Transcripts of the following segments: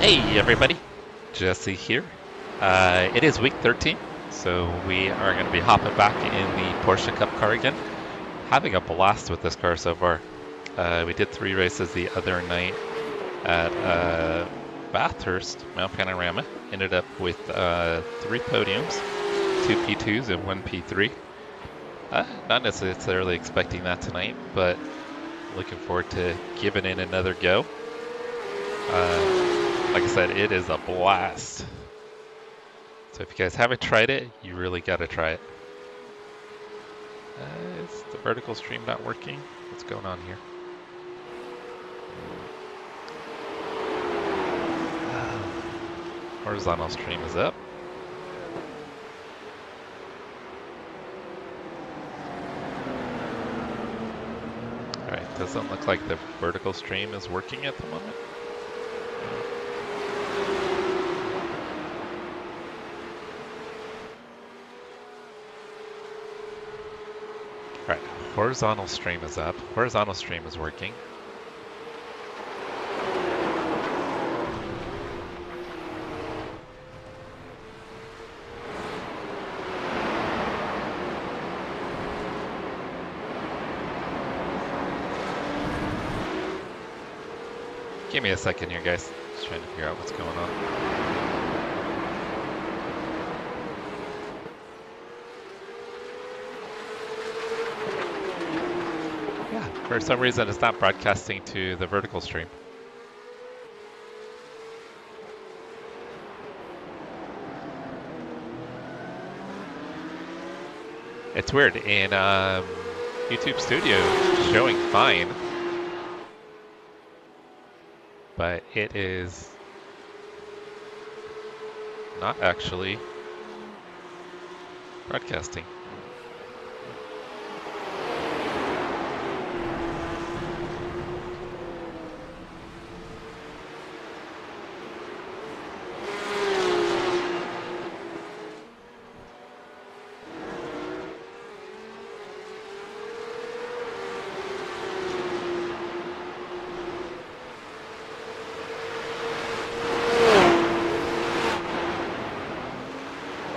Hey everybody, Jesse here. It is week 13, so we are going to be hopping back in the Porsche Cup Car again. Having a blast with this car so far. We did 3 races the other night at Bathurst, Mount Panorama. Ended up with 3 podiums, 2 P2s and 1 P3. Not necessarily expecting that tonight, but looking forward to giving it another go. Like I said, it is a blast. So if you guys haven't tried it, you really got to try it. Is the vertical stream not working? What's going on here? Horizontal stream is up. Alright, doesn't look like the vertical stream is working at the moment. Alright, horizontal stream is up. Horizontal stream is working. Give me a second here, guys. Just trying to figure out what's going on. For some reason, it's not broadcasting to the vertical stream. It's weird. In YouTube Studio, it's showing fine, but it is not actually broadcasting.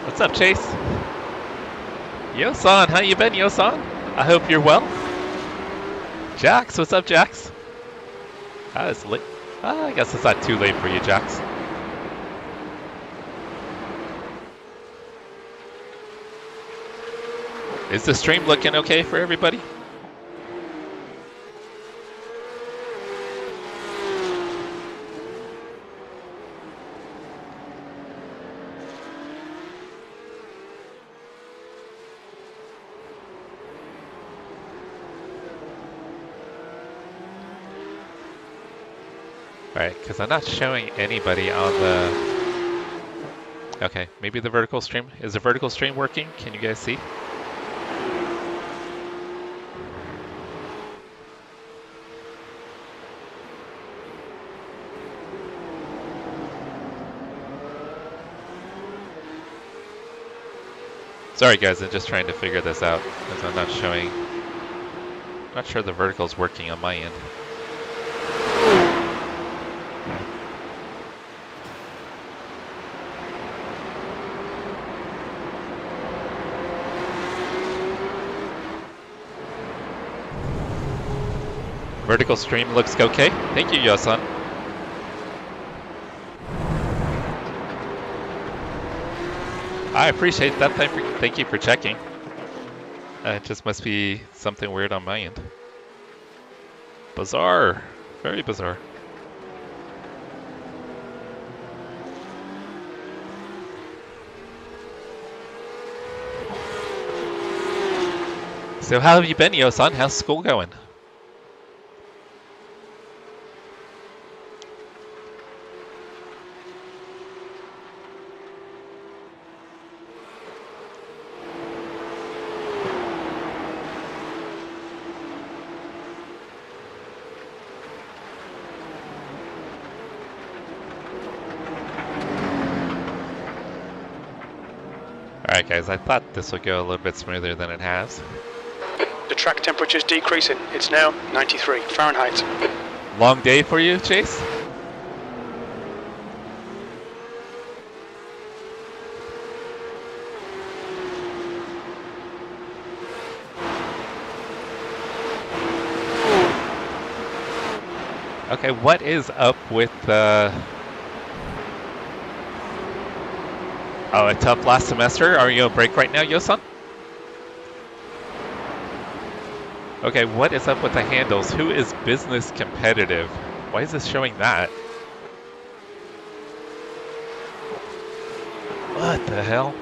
What's up, Chase? Yo-san, how you been, Yo-san? I hope you're well. Jax, what's up, Jax? It's late. I guess it's not too late for you, Jax. Is the stream looking okay for everybody? Alright, because I'm not showing anybody on the... Okay, maybe the vertical stream. Is the vertical stream working? Can you guys see? Sorry guys, I'm just trying to figure this out because I'm not showing... I'm not sure the vertical is working on my end. Vertical stream looks okay. Thank you, Yosan. I appreciate that. Thank you for checking. It just must be something weird on my end. Bizarre. Very bizarre. So how have you been, Yosan? How's school going? Alright guys, I thought this would go a little bit smoother than it has. The track temperature is decreasing. It's now 93 Fahrenheit. Long day for you, Chase? Okay, what is up with the... Oh, a tough last semester? Are you on break right now, Yosan? Okay, what is up with the handles? Who is business competitive? Why is this showing that? What the hell?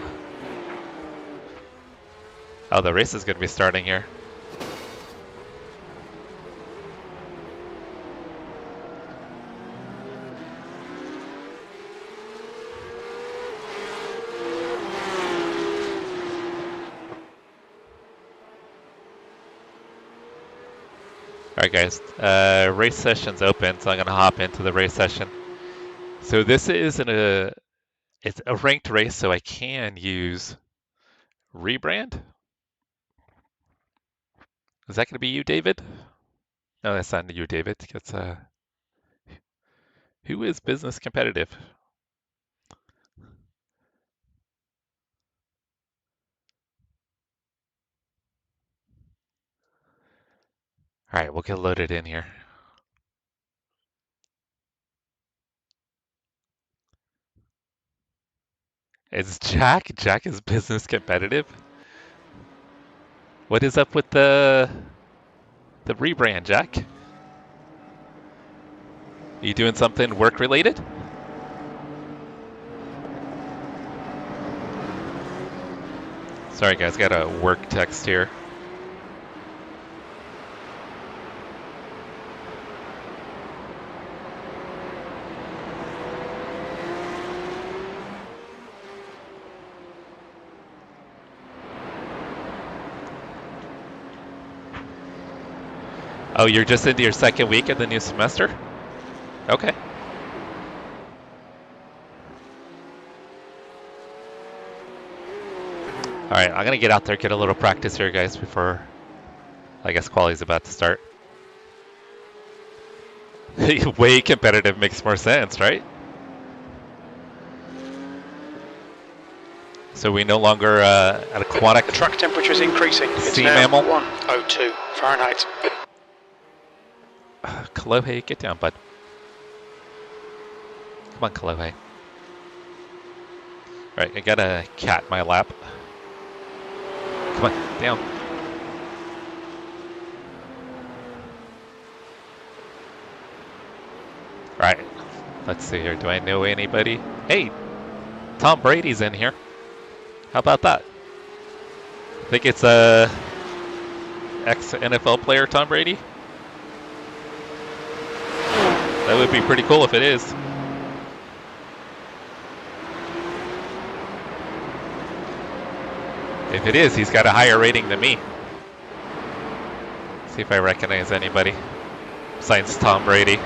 Oh, the race is going to be starting here. Alright guys, race session's open, so I'm going to hop into the race session. So this is it's a ranked race, so I can use rebrand. Is that going to be you, David? No, that's not you, David. It's who is business competitive? Alright, we'll get loaded in here. It's Jack? Jack is business competitive? What is up with the rebrand, Jack? Are you doing something work related? Sorry guys, got a work text here. Oh, you're just into your second week of the new semester? Okay. Alright, I'm gonna get out there, get a little practice here, guys, before I guess quali's about to start. Way competitive makes more sense, right? So we no longer at aquatic. The track temperature is increasing. It's Sea now mammal. 102 Fahrenheit. Kalohe, get down, bud. Come on, Kalohe. Alright, I got a cat in my lap. Come on, down. Alright, let's see here. Do I know anybody? Hey, Tom Brady's in here. How about that? I think it's a ex-NFL player, Tom Brady. That would be pretty cool if it is. If it is, he's got a higher rating than me. See if I recognize anybody besides Tom Brady.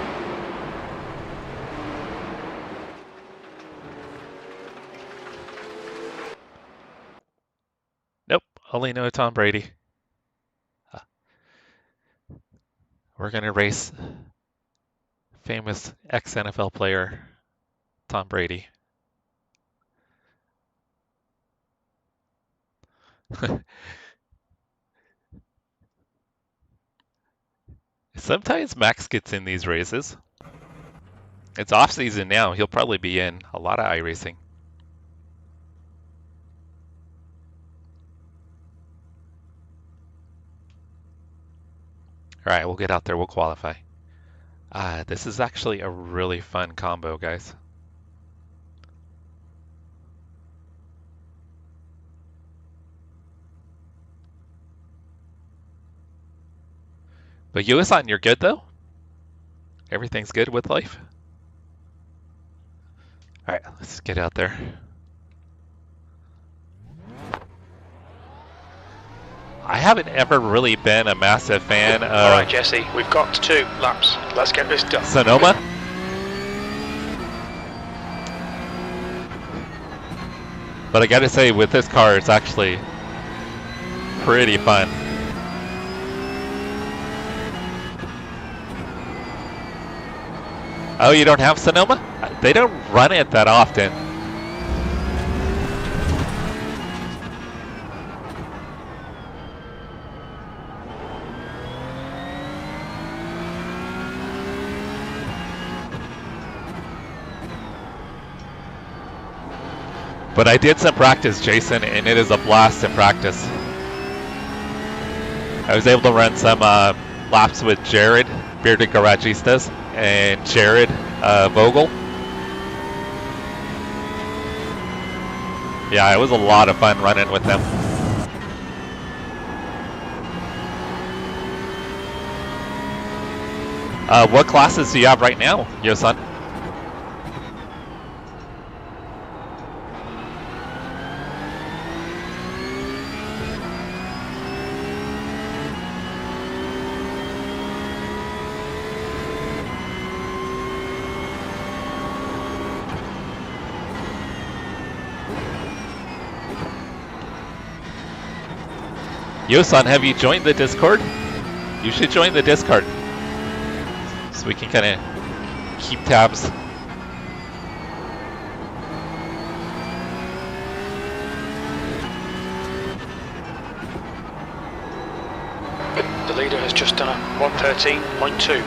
Nope, only know Tom Brady. We're gonna race famous ex-NFL player Tom Brady. Sometimes Max gets in these races. It's off season now. He'll probably be in a lot of iRacing. All right, we'll get out there. We'll qualify. This is actually a really fun combo, guys. But Yuasan, you're good though? Everything's good with life? All right, let's get out there. I haven't ever really been a massive fan of... All right, Jesse, we've got 2 laps. Let's get this done. Sonoma? But I gotta say, with this car, it's actually pretty fun. Oh, you don't have Sonoma? They don't run it that often. But I did some practice, Jason, and it is a blast in practice. I was able to run some laps with Jared, Bearded Garagistas, and Jared Vogel. Yeah, it was a lot of fun running with them. What classes do you have right now, Yosan? Yosan, have you joined the Discord? You should join the Discord, so we can kind of keep tabs. The leader has just done a 113.2.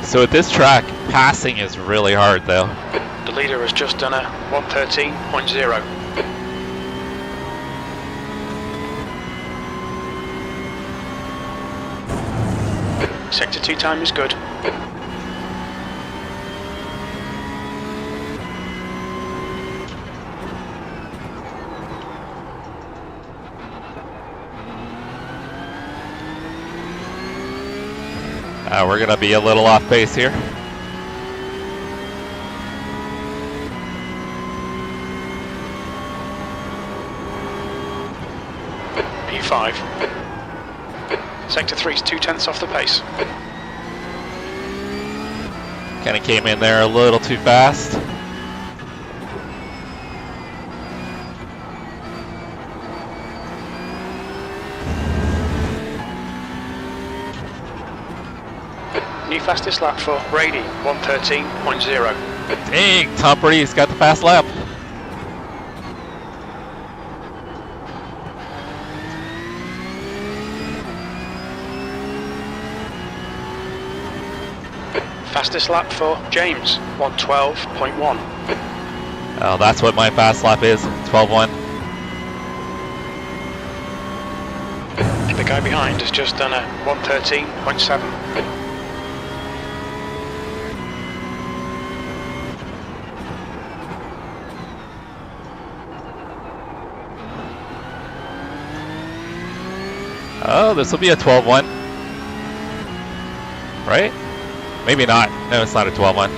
So at this track, passing is really hard though. The leader has just done a 113.0. Sector 2 time is good. We're gonna be a little off pace here. P5. Sector 3 is 2/10 off the pace. Kind of came in there a little too fast. New fastest lap for Brady, 113.0. Dang, Tom Brady's got the fast lap. Fastest lap for James, 112.1. Oh, that's what my fast lap is, 12.1. The guy behind has just done a 113.7. Oh, this will be a 12.1. Right? Maybe not. No, it's not a 12.1.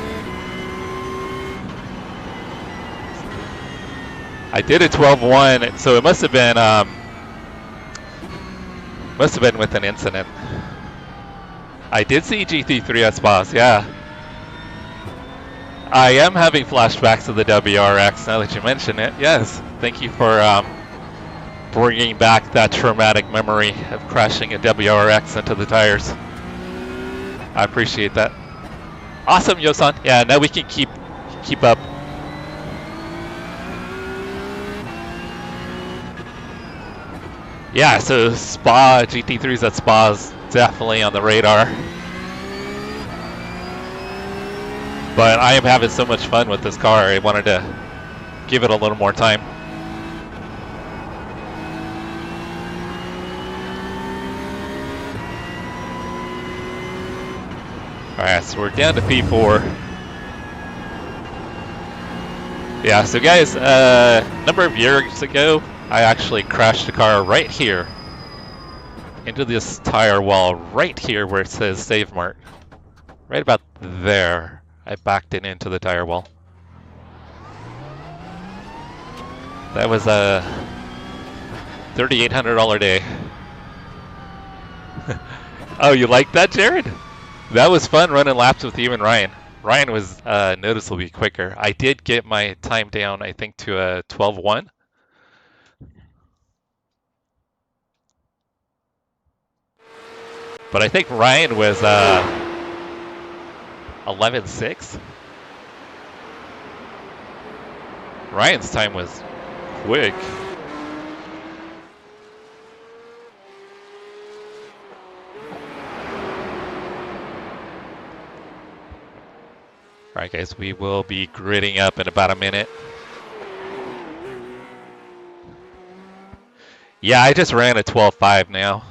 I did a 12.1, so it must have been with an incident. I did see GT3 at Spas, yeah. I am having flashbacks of the WRX now that you mention it. Yes, thank you for bringing back that traumatic memory of crashing a WRX into the tires. I appreciate that. Awesome, Yosan. Yeah, now we can keep up. Yeah, so Spa, GT3s at Spa's definitely on the radar. But I am having so much fun with this car, I wanted to give it a little more time. Alright, so we're down to P4. Yeah, so guys, a number of years ago, I actually crashed a car right here into this tire wall right here where it says Save Mart. Right about there, I backed it into the tire wall. That was a $3,800 day. Oh, you like that, Jared? That was fun running laps with you and Ryan. Ryan was noticeably quicker. I did get my time down, I think, to a 12.1. But I think Ryan was 11.6. Ryan's time was quick. Alright guys, we will be gridding up in about a minute. Yeah, I just ran a 12.5 now.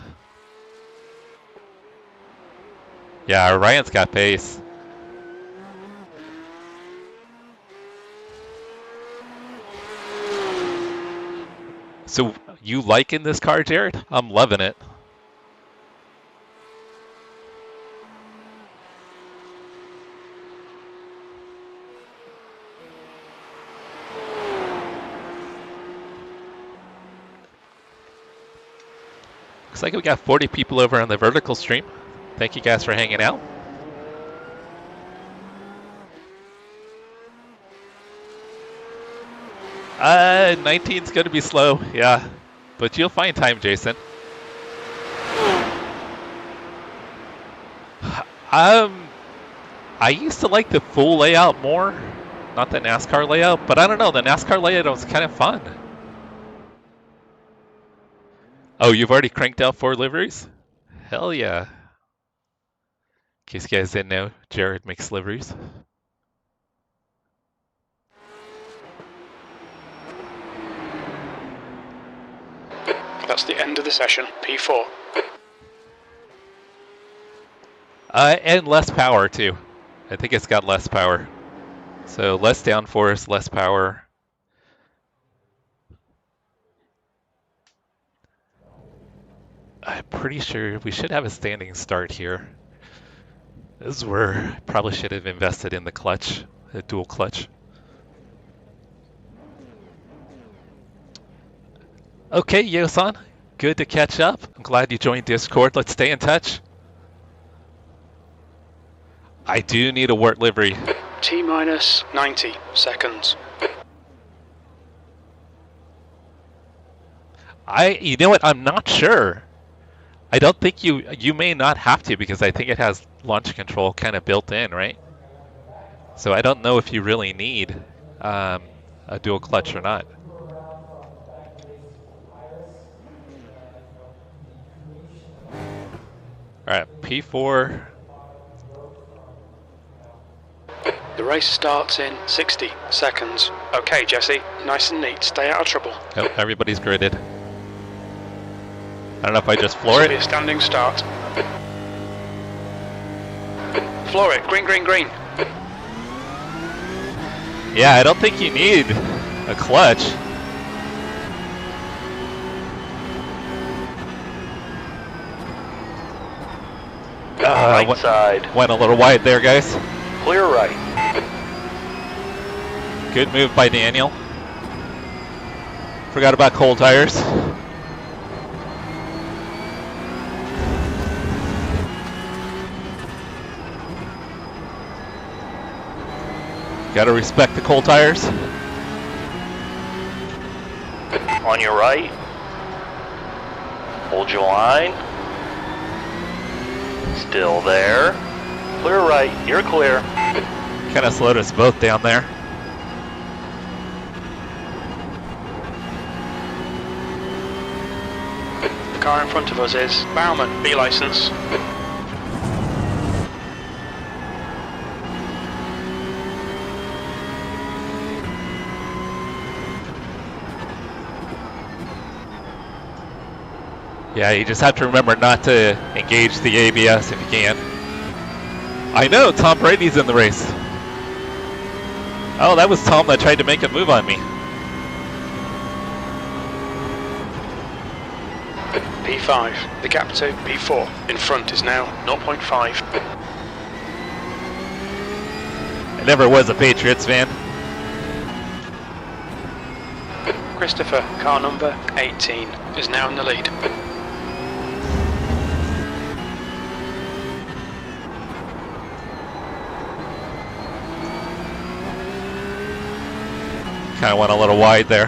Yeah, Ryan's got pace. So, you liking this car, Jared? I'm loving it. Looks like we got 40 people over on the vertical stream. Thank you guys for hanging out. Uh, 19's going to be slow, yeah. But you'll find time, Jason. I used to like the full layout more, not the NASCAR layout, but I don't know, the NASCAR layout was kind of fun. Oh, you've already cranked out 4 liveries? Hell yeah. In case you guys didn't know, Jared makes liveries. That's the end of the session, P4. And less power too. I think it's got less power. So less downforce, less power. I'm pretty sure we should have a standing start here. This is where I probably should have invested in the clutch, a dual clutch. Okay, Yosan, good to catch up. I'm glad you joined Discord. Let's stay in touch. I do need a wart livery. T-minus 90 seconds. You know what? I'm not sure. I don't think you may not have to because I think it has launch control kind of built in, right? So I don't know if you really need a dual clutch or not. All right, P4. The race starts in 60 seconds. Okay, Jesse, nice and neat. Stay out of trouble. Oh, everybody's gridded. I don't know if I just floor This it. will be a standing start. Floor it. Green, green, green. Yeah, I don't think you need a clutch. Right side. Went a little wide there, guys. Clear right. Good move by Daniel. Forgot about cold tires. Gotta respect the cold tires. On your right. Hold your line. Still there. Clear right. You're clear. Kind of slowed us both down there. The car in front of us is Bauman, B license. Yeah, you just have to remember not to engage the ABS if you can. I know, Tom Brady's in the race. Oh, that was Tom that tried to make a move on me. P5. The gap to P4 in front is now 0.5. I never was a Patriots fan. Christopher, car number 18, is now in the lead. Kind of went a little wide there.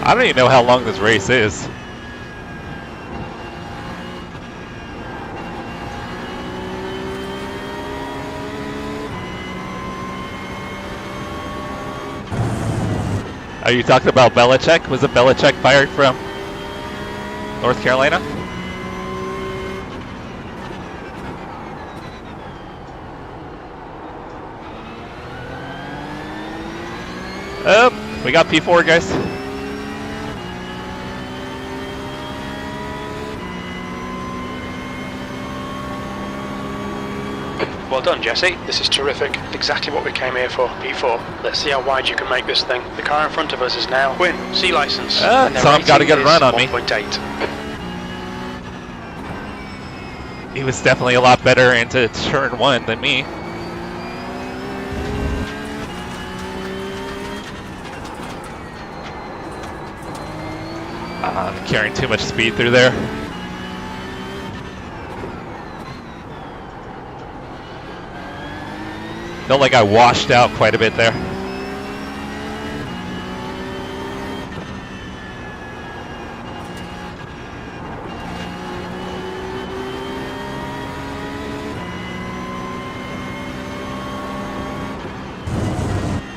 I don't even know how long this race is. Are you talking about Belichick? Was it Belichick fired from North Carolina. Oh, we got P4, guys. Well done, Jesse. This is terrific. Exactly what we came here for. P4. Let's see how wide you can make this thing. The car in front of us is now Win C license. Tom got a good run on me. 1.8. He was definitely a lot better into turn 1 than me. I'm carrying too much speed through there. Felt like I washed out quite a bit there.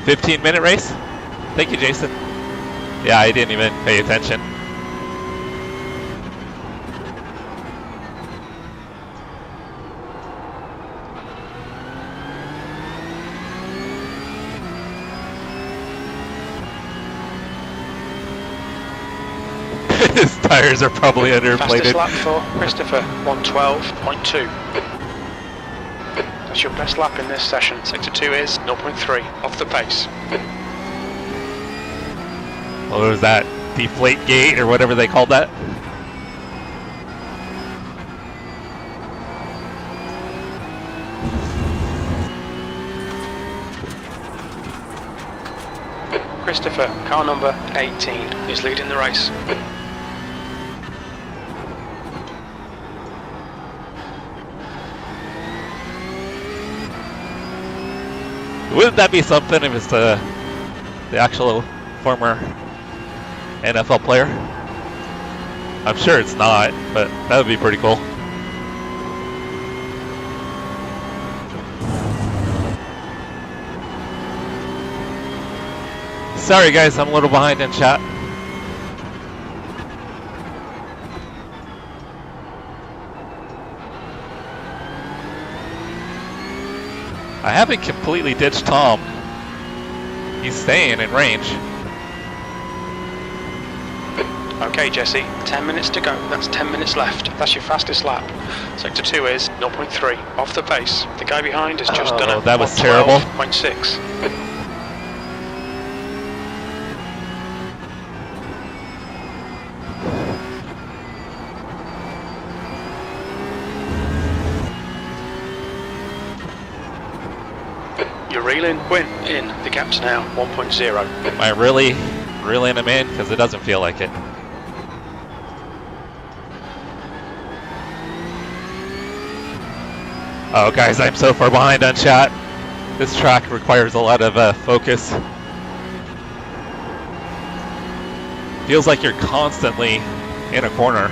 "15-minute race?" Thank you, Jason. Yeah, I didn't even pay attention. His tires are probably underinflated. Fastest lap for Christopher, 112.2. That's your best lap in this session. Sector 2 is 0.3, off the pace. What was that? Deflate gate or whatever they called that? Christopher, car number 18, is leading the race. Wouldn't that be something if it's the actual former NFL player? I'm sure it's not, but that would be pretty cool. Sorry guys, I'm a little behind in chat. I haven't completely ditched Tom. He's staying in range. Okay, Jesse, 10 minutes to go. That's 10 minutes left. That's your fastest lap. Sector 2 is 0.3, off the pace. The guy behind has just done it. That was terrible. 112.6. You're reeling, Win in. The gap's now 1.0. Am I really reeling him in? Because it doesn't feel like it. Oh guys, I'm so far behind on chat. This track requires a lot of focus. Feels like you're constantly in a corner.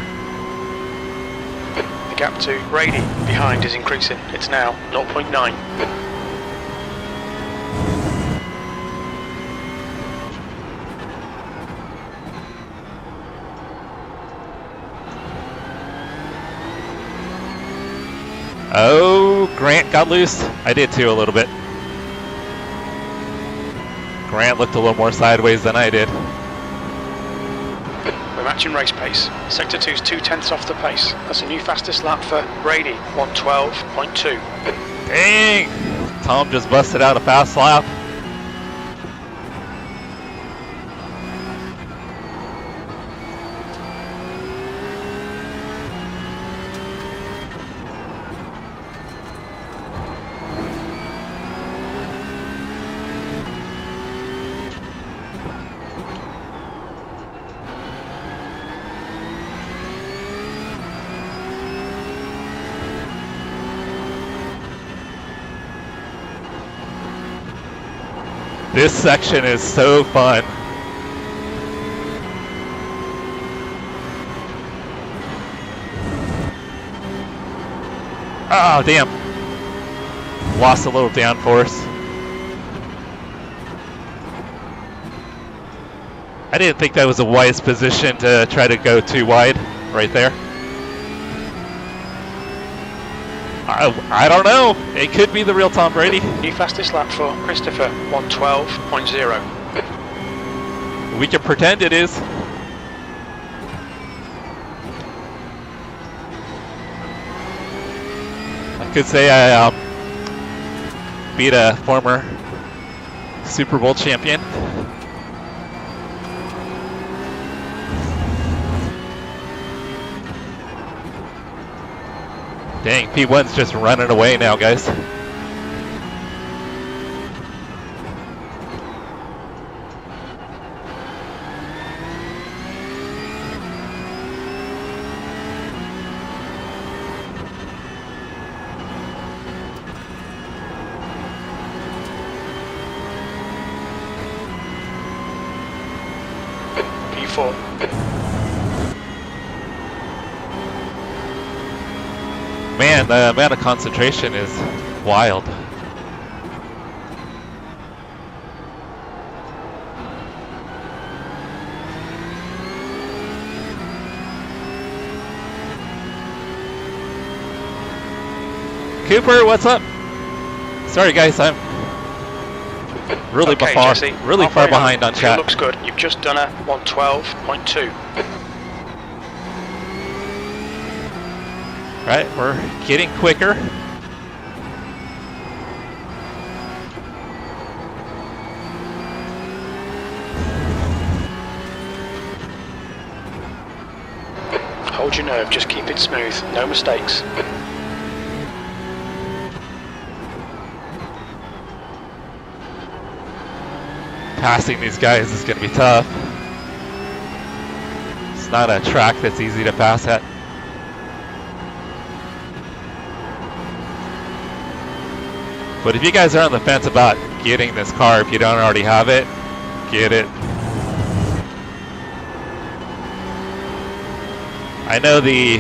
The gap to Brady behind is increasing. It's now 0.9. Oh, Grant got loose. I did too, a little bit. Grant looked a little more sideways than I did. We're matching race pace. Sector 2's 0.2 off the pace. That's a new fastest lap for Brady, 112.2. Dang! Tom just busted out a fast lap. This section is so fun. Oh, damn. Lost a little downforce. I didn't think that was a wise position to try to go too wide. right there. I don't know. It could be the real Tom Brady. New fastest lap for Christopher, 1:12.0. We can pretend it is. I could say I beat a former Super Bowl champion. Dang, P1's just running away now, guys. P4. Man, the amount of concentration is wild. Cooper, what's up? Sorry guys, I'm really Okay, far Jesse, behind on Fuel chat. looks good. You've just done a 1:12.2. Right, we're getting quicker. Hold your nerve, just keep it smooth, no mistakes. Passing these guys is going to be tough. It's not a track that's easy to pass at. But if you guys are on the fence about getting this car, if you don't already have it, get it. I know the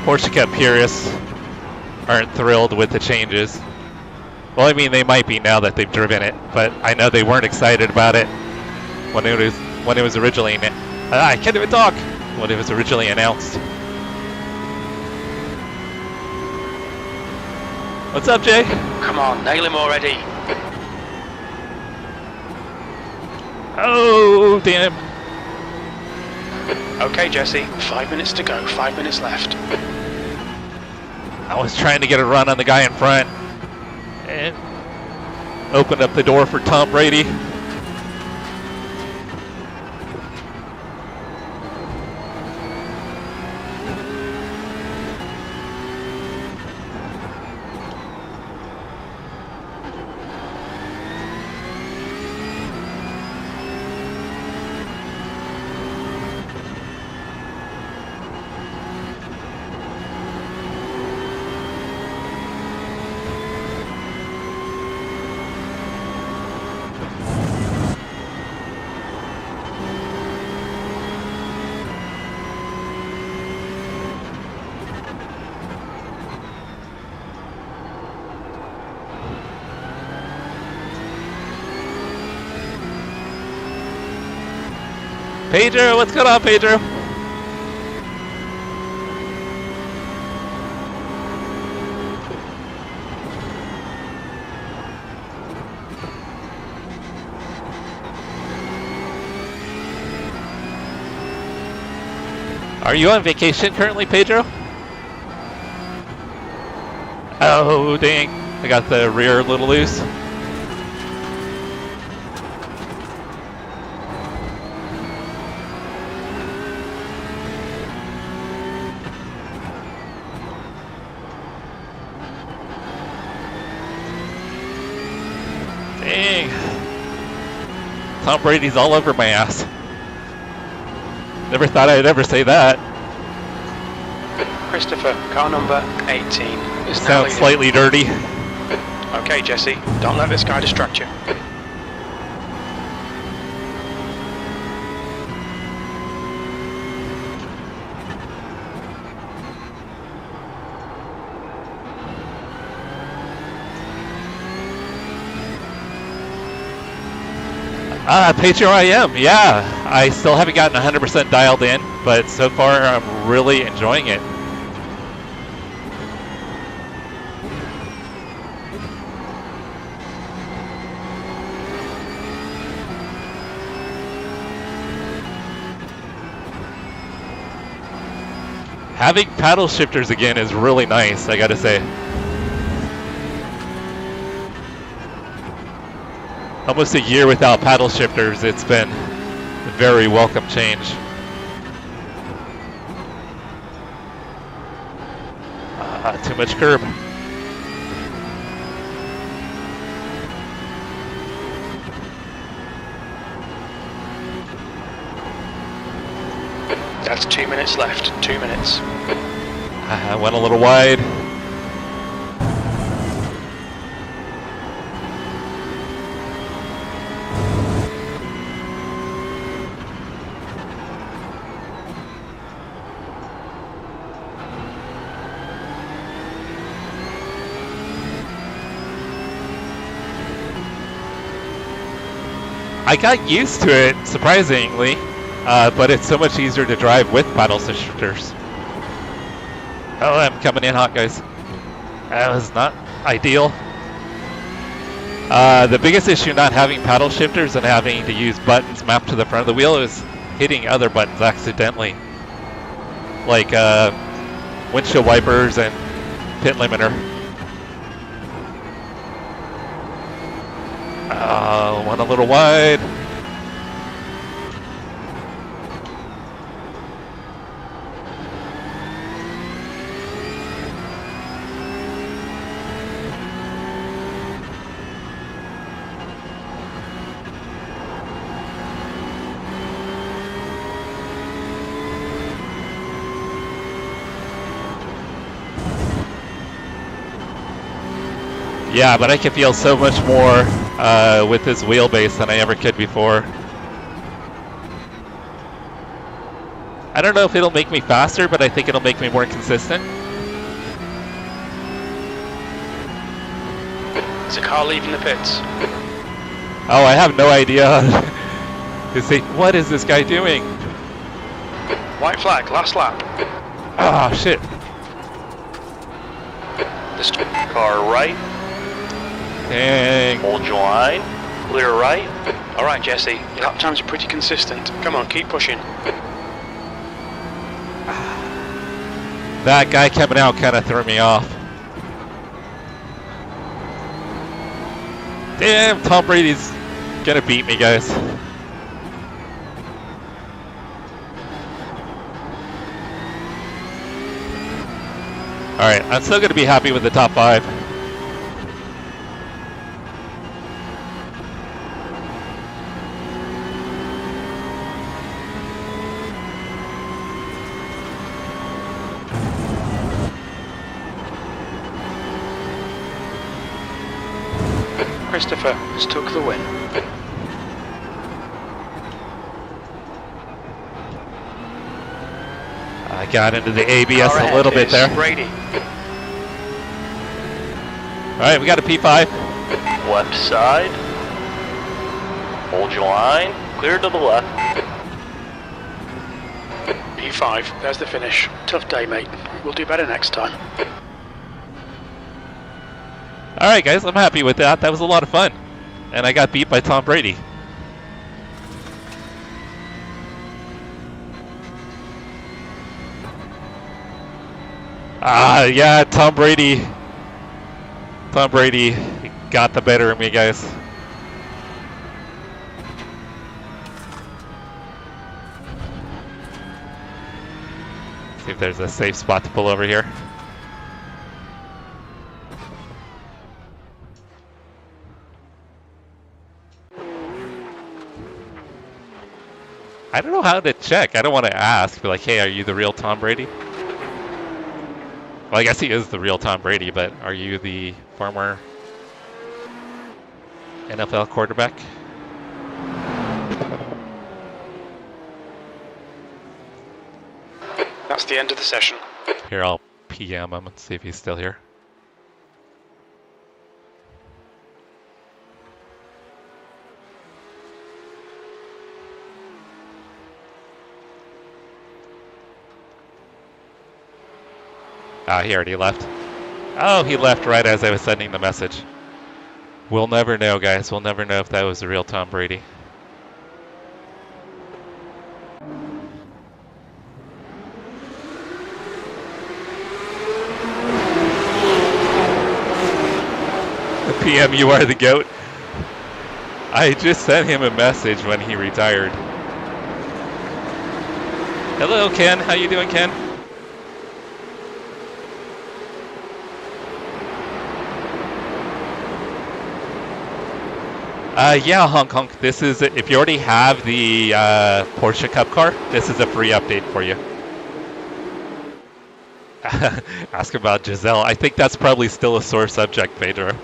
Porsche Cup purists aren't thrilled with the changes. Well, I mean, they might be now that they've driven it, but I know they weren't excited about it when it was originally I can't even talk. When it was originally announced. What's up, Jay? Come on, nail him already. Oh, damn. Okay, Jesse, 5 minutes to go, 5 minutes left. I was trying to get a run on the guy in front and opened up the door for Tom Brady. Pedro, what's going on, Pedro? Are you on vacation currently, Pedro? Oh, dang. I got the rear a little loose. Dang. Tom Brady's all over my ass. Never thought I'd ever say that. Christopher, car number 18 is now Sounds leading. slightly dirty. Okay, Jesse, don't let this guy distract you. Ah, Pedro, I am. Yeah, I still haven't gotten 100% dialed in, but so far I'm really enjoying it. Having paddle shifters again is really nice, I gotta say. Almost a year without paddle shifters, it's been a very welcome change. Too much curb. That's 2 minutes left, 2 minutes. I went a little wide. I got used to it, surprisingly, but it's so much easier to drive with paddle shifters. Oh, I'm coming in hot, guys. That was not ideal. The biggest issue not having paddle shifters and having to use buttons mapped to the front of the wheel is hitting other buttons accidentally. Like windshield wipers and pit limiter. Went a little wide. Yeah, but I can feel so much more with this wheelbase than I ever could before. I don't know if it'll make me faster, but I think it'll make me more consistent. Is the car leaving the pits? Oh, I have no idea. What is this guy doing? White flag, last lap. Oh, shit. This Car right. Dang. Hold your line. Clear right. All right, Jesse. Your lap times are pretty consistent. Come on, keep pushing. That guy coming out kind of threw me off. Damn, Tom Brady's gonna beat me, guys. Alright, I'm still gonna be happy with the top 5. Christopher has took the win. I got into the ABS a little bit there. Brady. Alright, we got a P5. Left side. Hold your line. Clear to the left. P5, there's the finish. Tough day, mate. We'll do better next time. Alright guys, I'm happy with that. That was a lot of fun. And I got beat by Tom Brady. Yeah, Tom Brady. Tom Brady got the better of me, guys. See if there's a safe spot to pull over here. I don't know how to check. I don't want to ask. Be like, hey, are you the real Tom Brady? Well, I guess he is the real Tom Brady, but are you the former NFL quarterback? That's the end of the session. Here, I'll PM him and see if he's still here. He already left. Oh, he left right as I was sending the message. We'll never know, guys. We'll never know if that was the real Tom Brady. PM, you are the GOAT. I just sent him a message when he retired. Hello, Ken. How you doing, Ken? Yeah, Honk Honk. This is, if you already have the Porsche Cup Car, this is a free update for you. Ask about Giselle. I think that's probably still a sore subject, Pedro.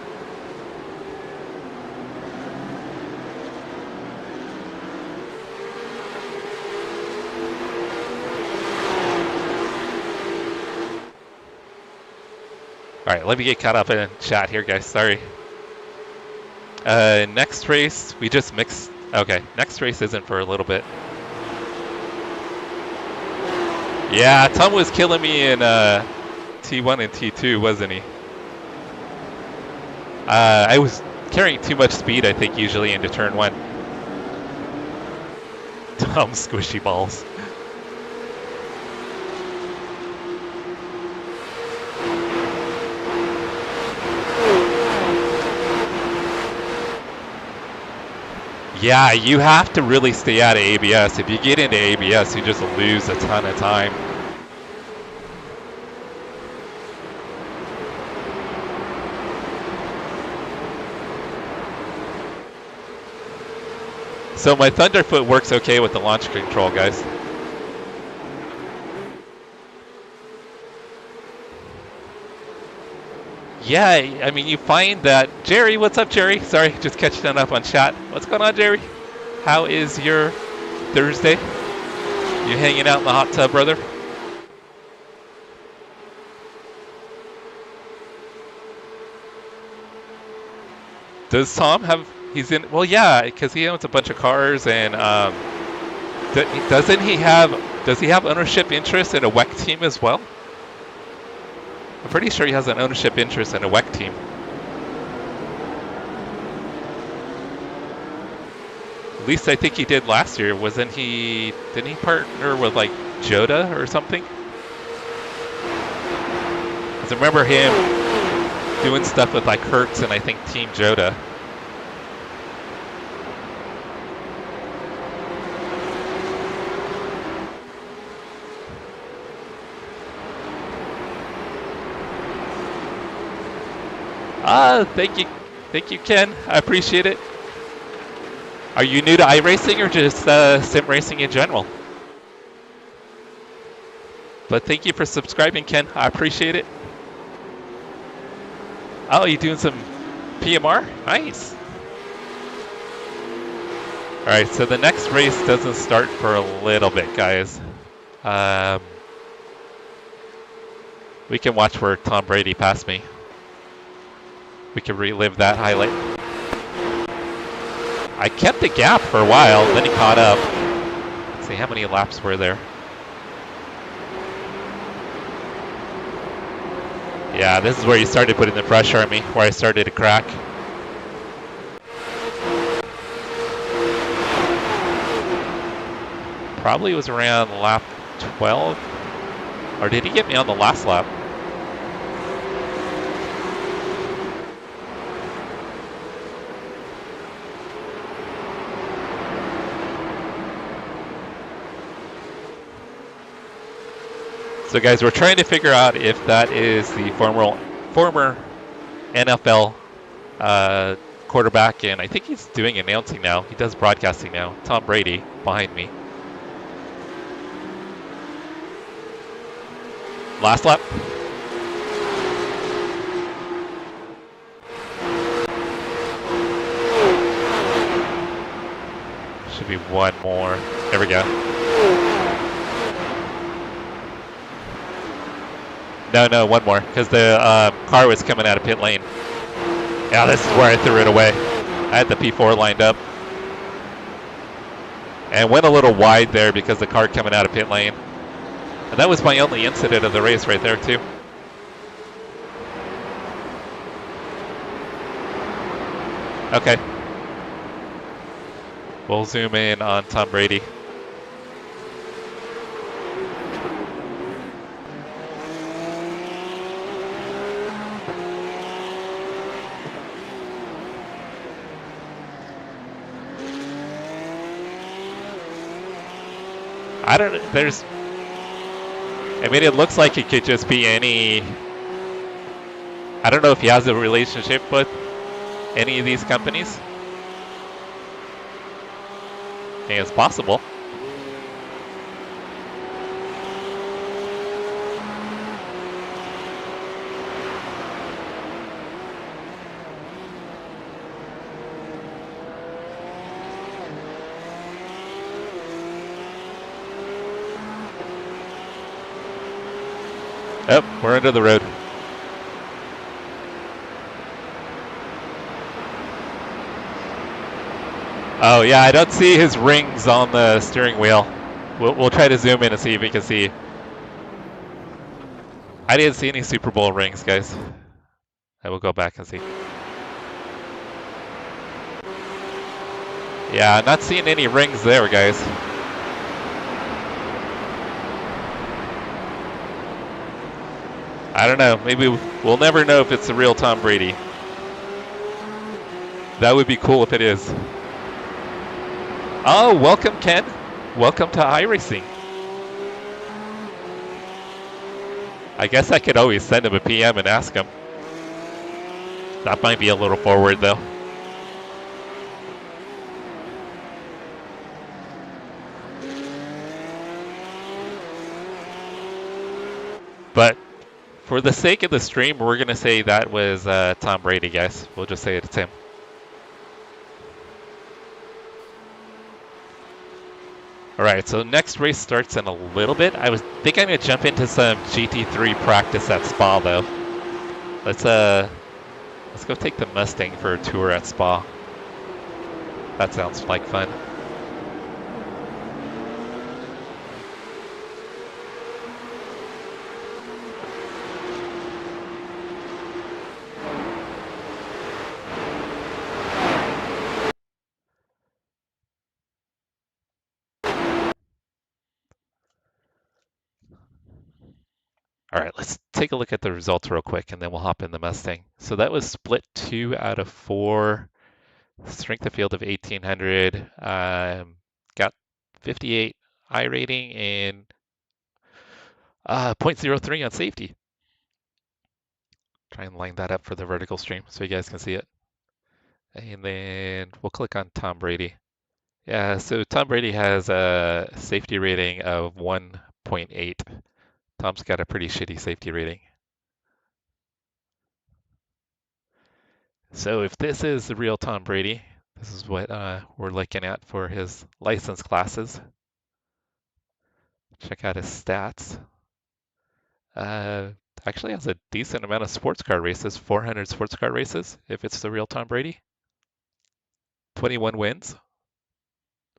Alright, let me get caught up in chat here, guys. Sorry. Next race, we just mixed. Okay, next race isn't for a little bit. Yeah, Tom was killing me in T1 and T2, wasn't he? I was carrying too much speed, I think, usually into turn 1. Tom squishy balls. Yeah, you have to really stay out of ABS. If you get into ABS, you just lose a ton of time. So my Thunderfoot works okay with the launch control, guys. Yeah, I mean, you find that... Jerry, what's up, Jerry? Sorry, just catching up on chat. What's going on, Jerry? How is your Thursday? You hanging out in the hot tub, brother? Does Tom have... He's in... Well, yeah, because he owns a bunch of cars, and doesn't he have... Does he have ownership interest in a WEC team as well? I'm pretty sure he has an ownership interest in a WEC team. At least I think he did last year. Wasn't he? Didn't he partner with like Joda or something? Because I remember him doing stuff with like Hertz and I think Team Joda. Thank you, Ken. I appreciate it. Are you new to iRacing or just sim racing in general? But thank you for subscribing, Ken. I appreciate it. Oh, you doing some PMR? Nice. All right, so the next race doesn't start for a little bit, guys. We can watch where Tom Brady passed me. We can relive that highlight. I kept the gap for a while, then he caught up. Let's see, how many laps were there? Yeah, this is where you started putting the pressure on me, where I started to crack. Probably was around lap 12. Or did he get me on the last lap? So guys, we're trying to figure out if that is the former NFL quarterback, and I think he's doing announcing now. He does broadcasting now. Tom Brady behind me. Last lap. Should be one more. There we go. No, one more, because the car was coming out of pit lane. Yeah, this is where I threw it away. I had the P4 lined up. And went a little wide there because the car coming out of pit lane. And that was my only incident of the race right there, too. Okay. We'll zoom in on Tom Brady. I don't, there's, I mean, it looks like it could just be any, I don't know if he has a relationship with any of these companies. I think it's possible. Oh, we're into the road. Oh yeah, I don't see his rings on the steering wheel. We'll try to zoom in and see if we can see. I didn't see any Super Bowl rings, guys. I will go back and see. Yeah, not seeing any rings there, guys. I don't know. Maybe we'll never know if it's the real Tom Brady. That would be cool if it is. Oh, welcome, Ken. Welcome to iRacing. I guess I could always send him a PM and ask him. That might be a little forward, though. But for the sake of the stream, we're going to say that was Tom Brady, guys. We'll just say it's him. All right, so next race starts in a little bit. I think I'm going to jump into some GT3 practice at Spa, though. Let's go take the Mustang for a tour at Spa. That sounds like fun. All right, let's take a look at the results real quick, and then we'll hop in the Mustang. So that was split 2 out of 4, strength of field of 1800, got 58 I rating and 0.03 on safety. Try and line that up for the vertical stream so you guys can see it. And then we'll click on Tom Brady. Yeah, so Tom Brady has a safety rating of 1.8. Tom's got a pretty shitty safety rating. So if this is the real Tom Brady, this is what we're looking at for his license classes. Check out his stats. Actually has a decent amount of sports car races, 400 sports car races, if it's the real Tom Brady. 21 wins.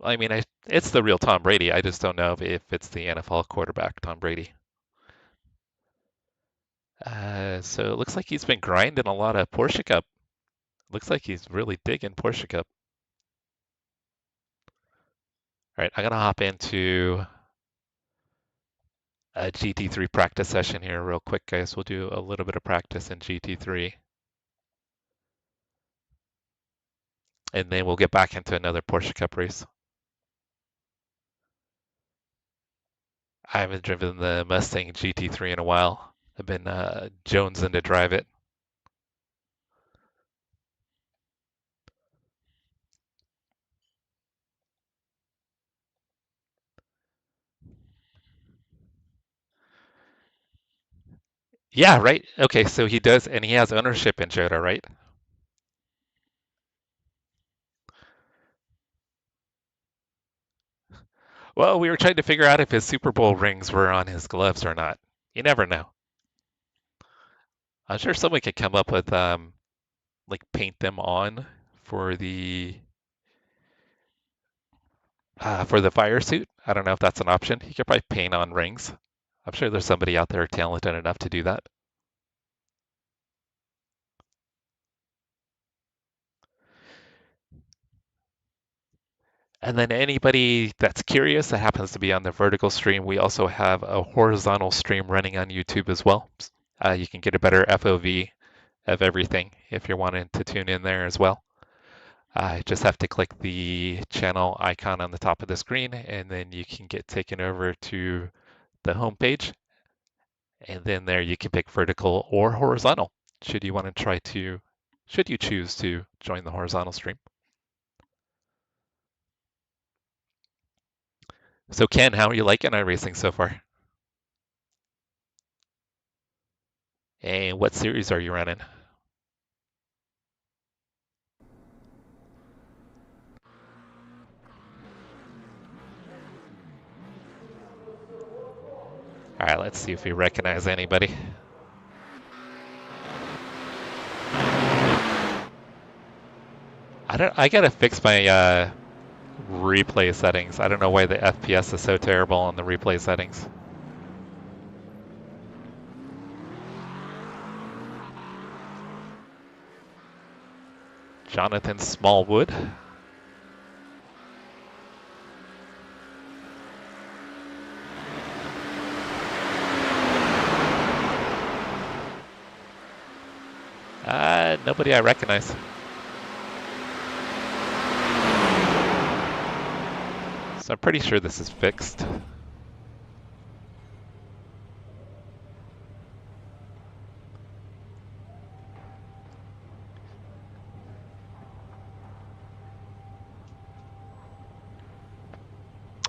I mean, it's the real Tom Brady. I just don't know if it's the NFL quarterback, Tom Brady. So it looks like he's been grinding a lot of Porsche Cup. Looks like he's really digging Porsche Cup. All right, I'm gonna hop into a GT3 practice session here real quick, guys. We'll do a little bit of practice in GT3. And then we'll get back into another Porsche Cup race. I haven't driven the Mustang GT3 in a while. I've been jonesing to drive it. Yeah, right? Okay, so he does, and he has ownership in Jota, right? Well, we were trying to figure out if his Super Bowl rings were on his gloves or not. You never know. I'm sure someone could come up with, like, paint them on for the fire suit. I don't know if that's an option. You could probably paint on rings. I'm sure there's somebody out there talented enough to do that. And then anybody that's curious that happens to be on the vertical stream, we also have a horizontal stream running on YouTube as well. You can get a better FOV of everything if you're wanting to tune in there as well. Just have to click the channel icon on the top of the screen, and then you can get taken over to the home page. And then there you can pick vertical or horizontal. Should you choose to join the horizontal stream. So Ken, how are you liking iRacing so far? And what series are you running? All right, let's see if we recognize anybody. I gotta fix my replay settings. I don't know why the FPS is so terrible on the replay settings. Jonathan Smallwood. Nobody I recognize. So I'm pretty sure this is fixed.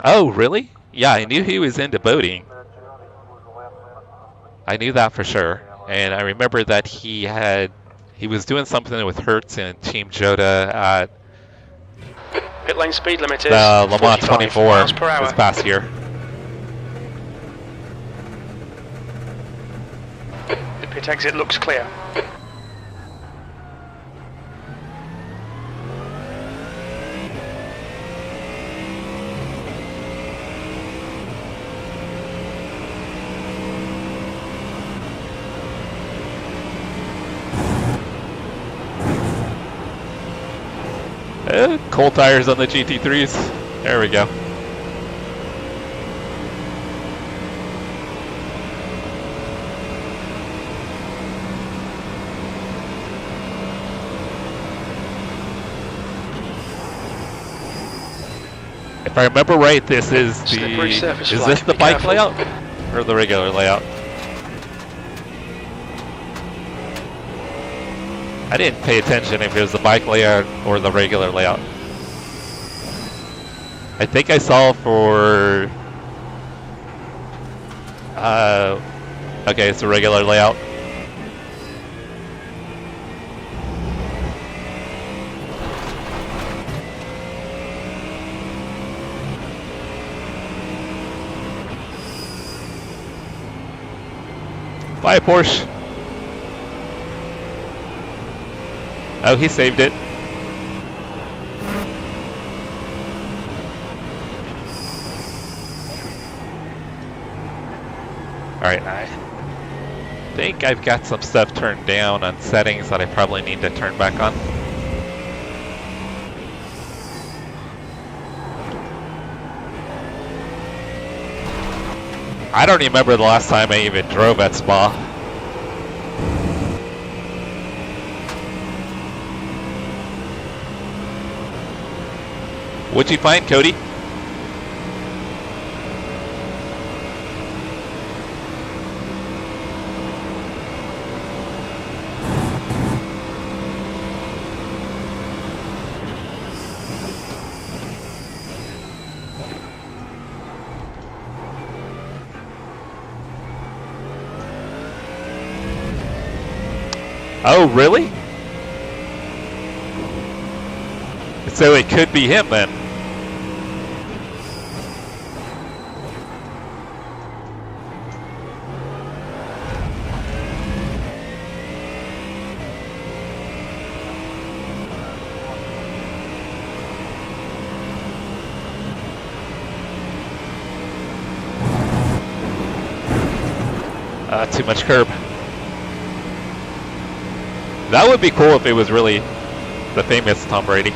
Oh, really? Yeah, I knew he was into boating. I knew that for sure. And I remember that he was doing something with Hertz and Team Joda at Pit lane speed limit is the Le Mans 24 miles per hour. this past year. The pit exit looks clear. Cold tires on the GT3s. There we go. If I remember right, this is the bike layout or the regular layout? I didn't pay attention if it was the bike layout or the regular layout. I think I saw for... okay, it's a regular layout. Bye, Porsche. Oh, he saved it. Alright, I think I've got some stuff turned down on settings that I probably need to turn back on. I don't remember the last time I even drove at Spa. What'd you find, Cody? Oh, really? So it could be him then. Too much curb. That would be cool if it was really the famous Tom Brady.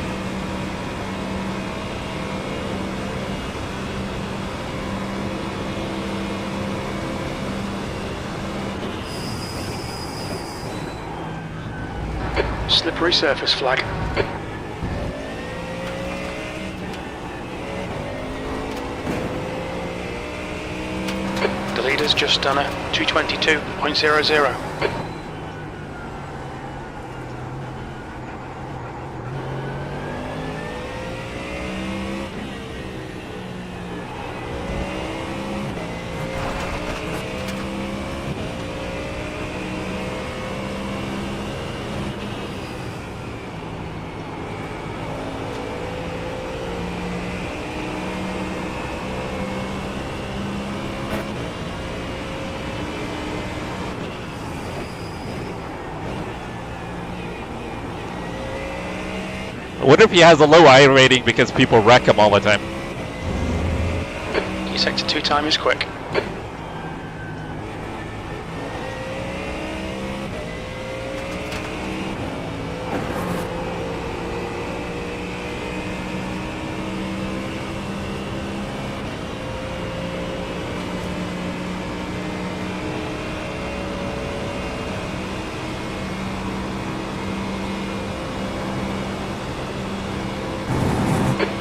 Slippery surface flag. The leader's just done a 222.00. I wonder if he has a low I rating because people wreck him all the time. Your sector 2 time is quick.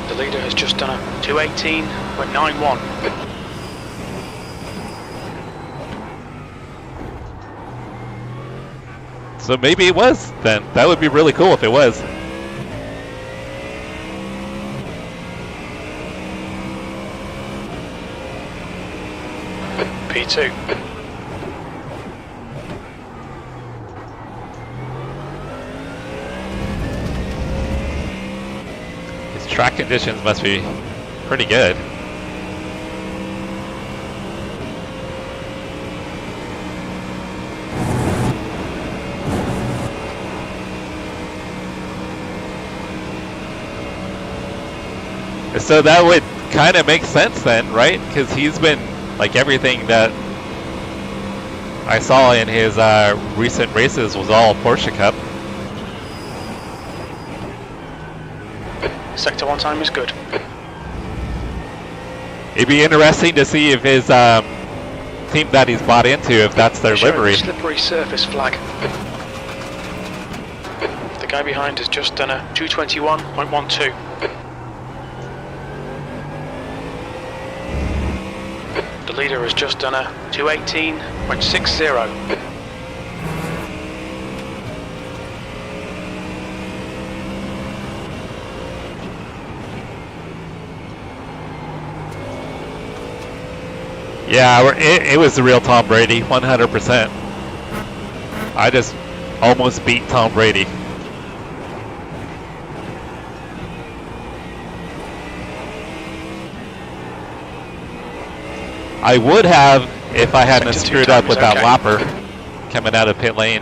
The leader has just done a 218.91. So maybe it was then. That would be really cool if it was. P2. His track conditions must be pretty good. So that would kind of make sense then, right? Because he's been, like, everything that I saw in his recent races was all Porsche Cup. Sector 1 time is good. It'd be interesting to see if his team that he's bought into, if that's their livery. Slippery surface flag. The guy behind has just done a 221.12. The leader has just done a 218.60. Yeah, it was the real Tom Brady, 100%. I just almost beat Tom Brady. I would have if I hadn't screwed up with that lapper coming out of pit lane.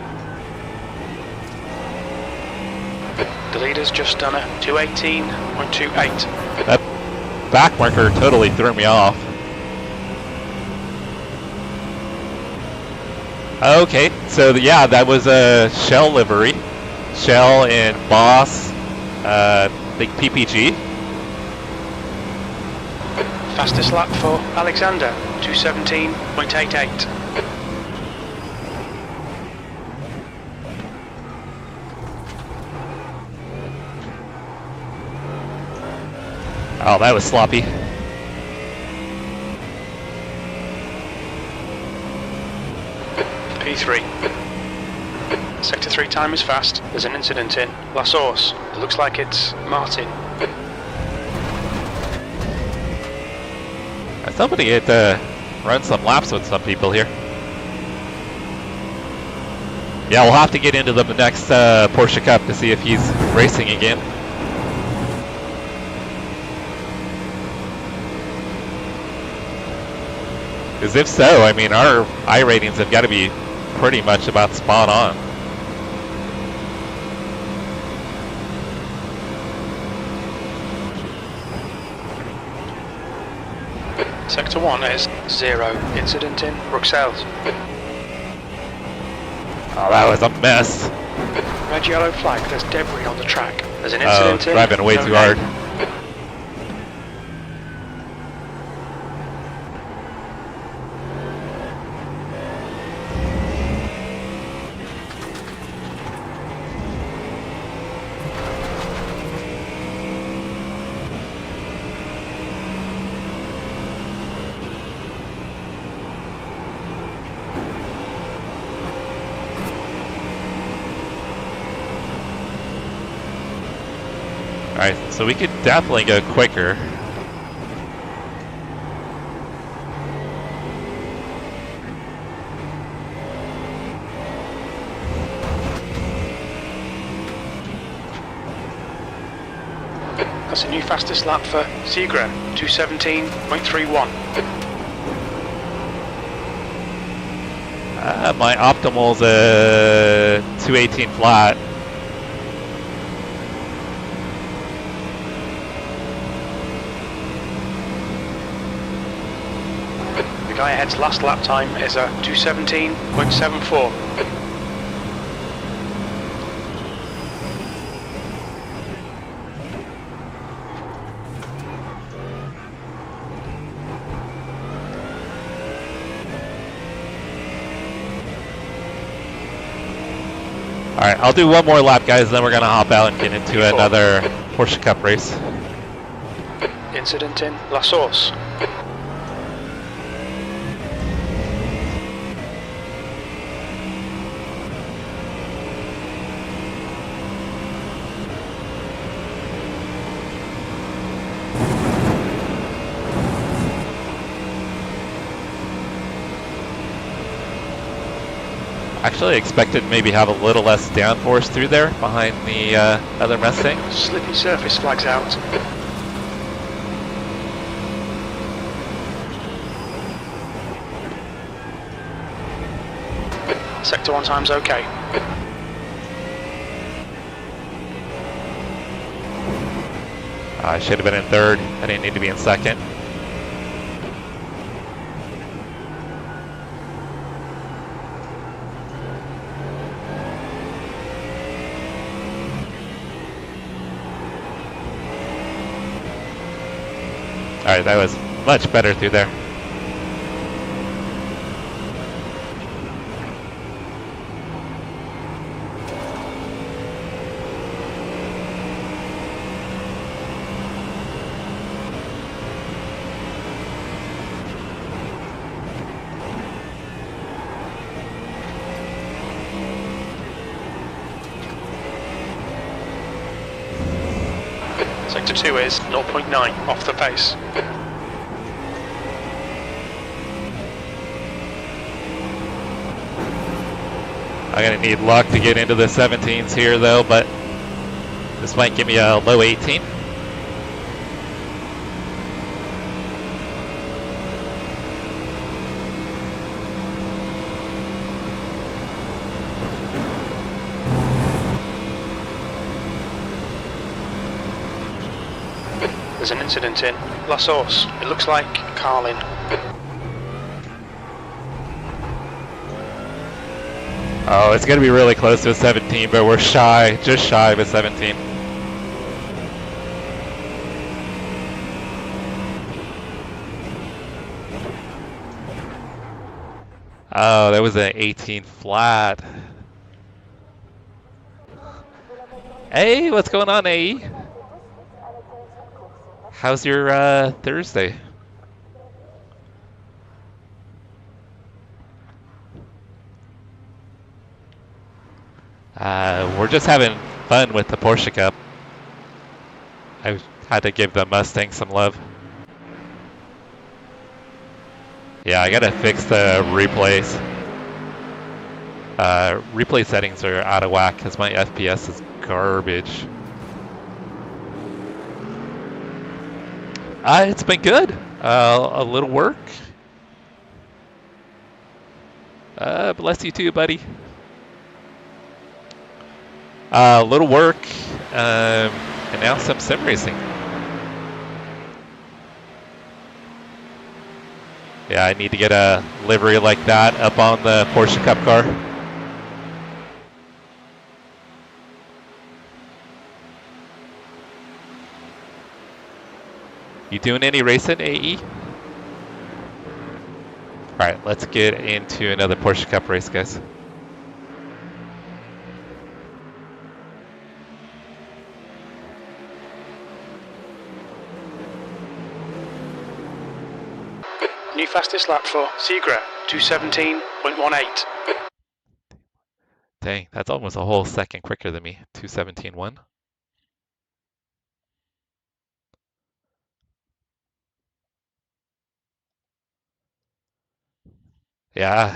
The leader's just done a 218.28. That back marker totally threw me off. Okay, so yeah, that was a Shell livery. Shell and Boss, I think PPG. Fastest lap for Alexander, 217.88. Oh, that was sloppy. P3. Sector 3 time is fast. There's an incident in La Source. It looks like it's Martin. Somebody had to run some laps with some people here. Yeah, we'll have to get into the next Porsche Cup to see if he's racing again. Because if so, I mean, our I ratings have got to be pretty much about spot on. Sector 1 is 0. Incident in Bruxelles. Oh, that was a mess. Red yellow flag, there's debris on the track. There's an incident in driving way too hard. Alright, so we could definitely go quicker. That's a new fastest lap for Seagram, 2:17.31. My optimal's a 2:18 flat. The guy ahead's last lap time is a 2:17.74. Alright, I'll do one more lap, guys, then we're going to hop out and get into another Porsche Cup race. Incident in La Source. Actually, I expected maybe have a little less downforce through there behind the other Mustang. Slippy surface flags out. Sector 1 time's okay. I should have been in third. I didn't need to be in second. Alright, that was much better through there. Sector 2 is 0.9 off the pace. I'm going to need luck to get into the 17s here though, but this might give me a low 18. There's an incident in La Source. It looks like Carlin. Oh, it's going to be really close to a 17, but we're shy, just shy of a 17. Oh, that was an 18 flat. Hey, what's going on, AE? How's your Thursday? We're just having fun with the Porsche Cup. I had to give the Mustang some love. Yeah, I gotta fix the replays. Replay settings are out of whack because my FPS is garbage. It's been good. A little work. Bless you too, buddy. A little work, and now some sim racing. Yeah, I need to get a livery like that up on the Porsche Cup Car. You doing any racing, AE? Alright, let's get into another Porsche Cup race, guys. New fastest lap for Seagra, 2:17.18. Dang, that's almost a whole second quicker than me. 2:17.1. Yeah.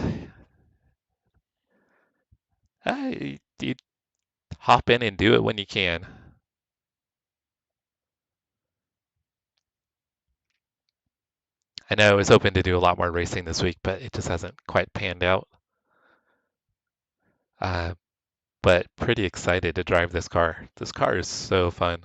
You hop in and do it when you can. I know I was hoping to do a lot more racing this week, but it just hasn't quite panned out. But pretty excited to drive this car. This car is so fun.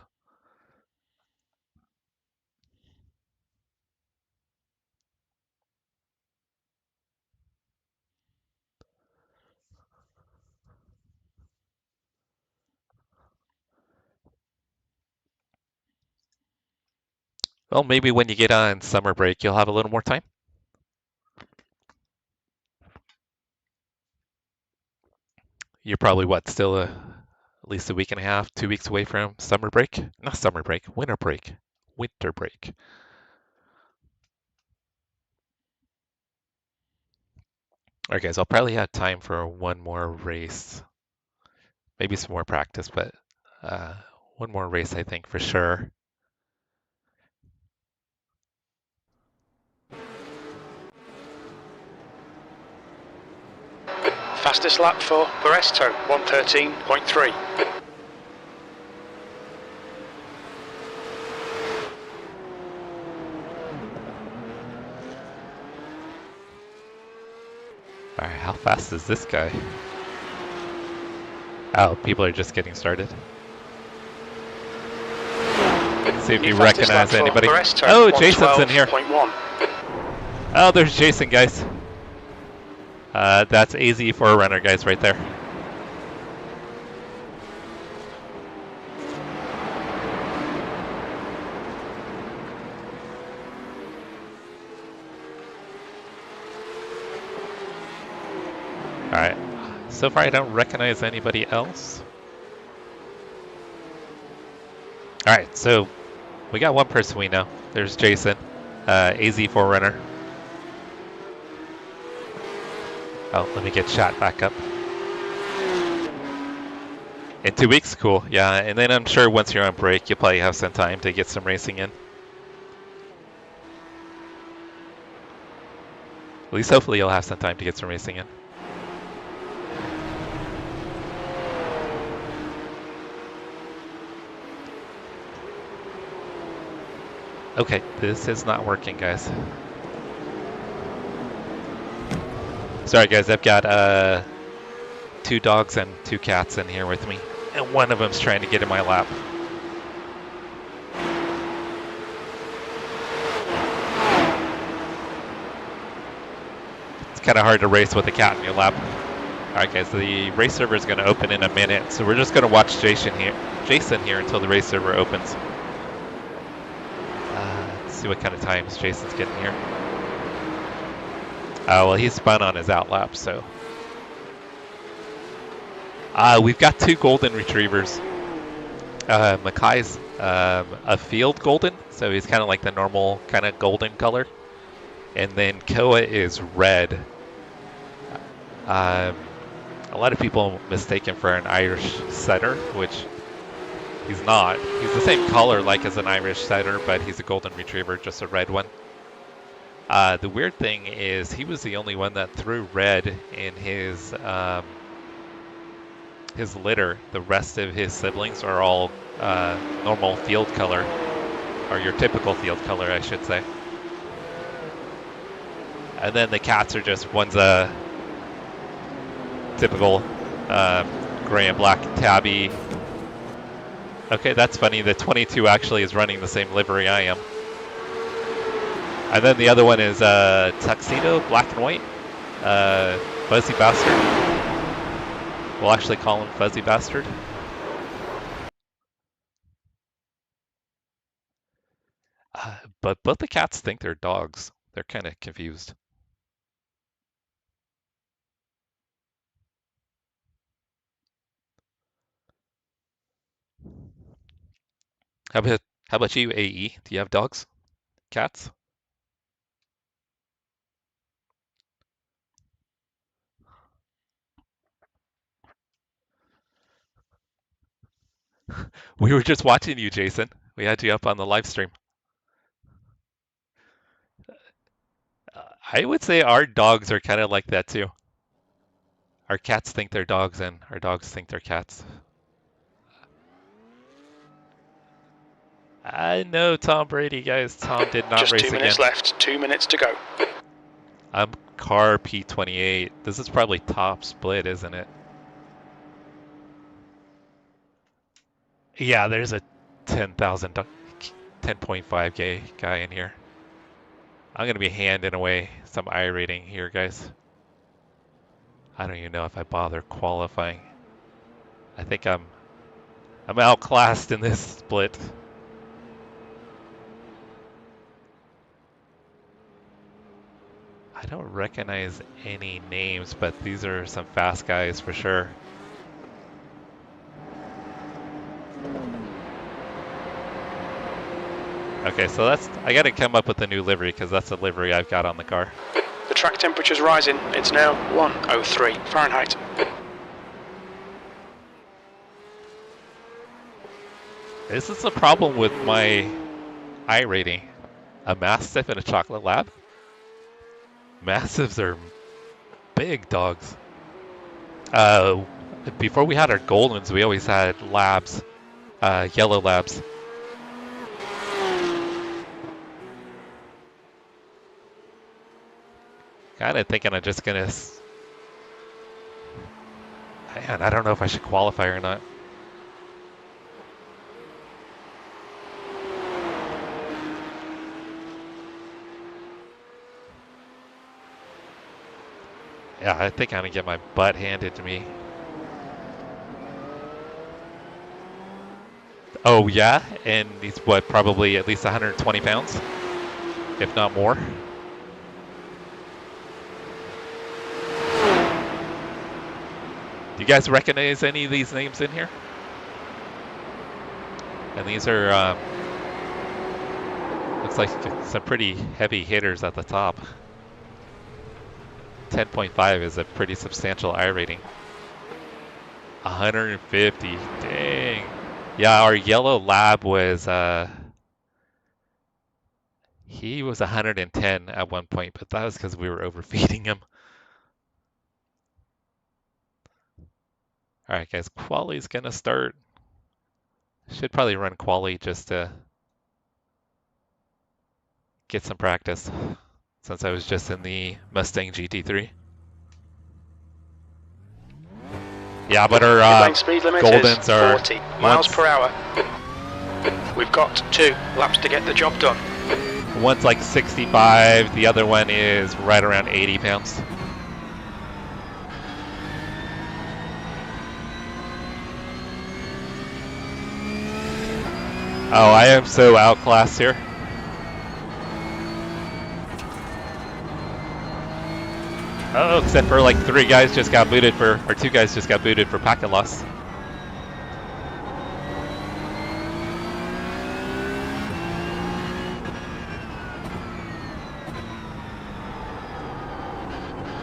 Well, maybe when you get on summer break, you'll have a little more time. You're probably what, still at least a week and a half, 2 weeks away from summer break? Not summer break, winter break. Winter break. All right, guys, I'll probably have time for one more race. Maybe some more practice, but one more race, I think, for sure. Fastest lap for Barresto, 1:13.3. All right, how fast is this guy? Oh, people are just getting started. See if you recognize anybody. Barresto, Oh, Jason's in here. 1:12.1. Oh, there's Jason, guys. That's AZ for a runner, guys, right there. All right. So far, I don't recognize anybody else. All right, so we got one person we know. There's Jason, AZ Forerunner. Oh, let me get shot back up. In 2 weeks, cool. Yeah, and then I'm sure once you're on break, you'll probably have some time to get some racing in. At least hopefully you'll have some time to get some racing in. Okay, this is not working, guys. Sorry, guys, I've got 2 dogs and 2 cats in here with me, and one of them's trying to get in my lap. It's kind of hard to race with a cat in your lap. All right, guys, the race server is going to open in a minute, so we're just going to watch Jason here until the race server opens. Let's see what kind of times Jason's getting here. Well, he spun on his outlap, so. We've got 2 golden retrievers. Makai's a field golden, so he's kind of like the normal kind of golden color. And then Koa is red. A lot of people mistake him for an Irish setter, which he's not. He's the same color like as an Irish setter, but he's a golden retriever, just a red one. The weird thing is he was the only one that threw red in his litter. The rest of his siblings are all normal field color, or your typical field color, I should say. And then the cats are just, one's a typical gray and black tabby. Okay, that's funny. The 22 actually is running the same livery I am. And then the other one is tuxedo, black and white, fuzzy bastard. We'll actually call him Fuzzy Bastard. But both the cats think they're dogs. They're kind of confused. How about you, AE? Do you have dogs? Cats? We were just watching you, Jason. We had you up on the live stream. I would say our dogs are kind of like that too. Our cats think they're dogs and our dogs think they're cats. I know Tom Brady, guys. Tom did not Just race 2 minutes again. left, 2 minutes to go. I'm car P28. This is probably top split, isn't it? Yeah, there's a 10.5K guy in here. I'm going to be handing away some iRating here, guys. I don't even know if I bother qualifying. I think I'm outclassed in this split. I don't recognize any names, but these are some fast guys for sure. Okay, so I gotta come up with a new livery because that's the livery I've got on the car. The track temperature's rising. It's now 103 Fahrenheit. This is the problem with my iRating. A Mastiff and a Chocolate Lab. Mastiffs are big dogs. Before we had our Goldens, we always had Labs, yellow Labs. Kind of thinking I'm just gonna. Man, I don't know if I should qualify or not. Yeah, I think I'm gonna get my butt handed to me. Oh yeah, and he's what, probably at least 120 pounds, if not more. Do you guys recognize any of these names in here? And these are, looks like some pretty heavy hitters at the top. 10.5 is a pretty substantial iRating. 150, dang. Yeah, our yellow Lab was, he was 110 at one point, but that was because we were overfeeding him. All right, guys, quali's gonna start. Should probably run quali just to get some practice, since I was just in the Mustang GT3. Yeah, but our speed limit Goldens is are 40 miles per hour. We've got 2 laps to get the job done. One's like 65, the other one is right around 80 pounds. Oh, I am so outclassed here. Oh, except for like 3 guys just got booted for, or 2 guys just got booted for packet loss.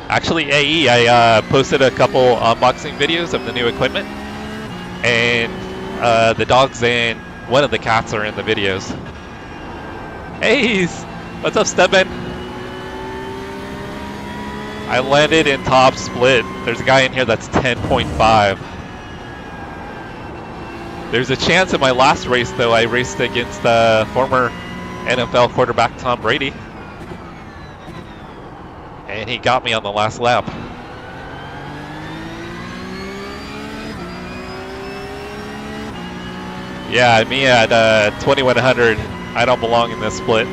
Actually, AE, I posted a couple unboxing videos of the new equipment, and the dogs and one of the cats are in the videos. Hey, what's up, Stedman? I landed in top split. There's a guy in here that's 10.5. There's a chance in my last race, though, I raced against former NFL quarterback Tom Brady. And he got me on the last lap. Yeah, me at 2100. I don't belong in this split.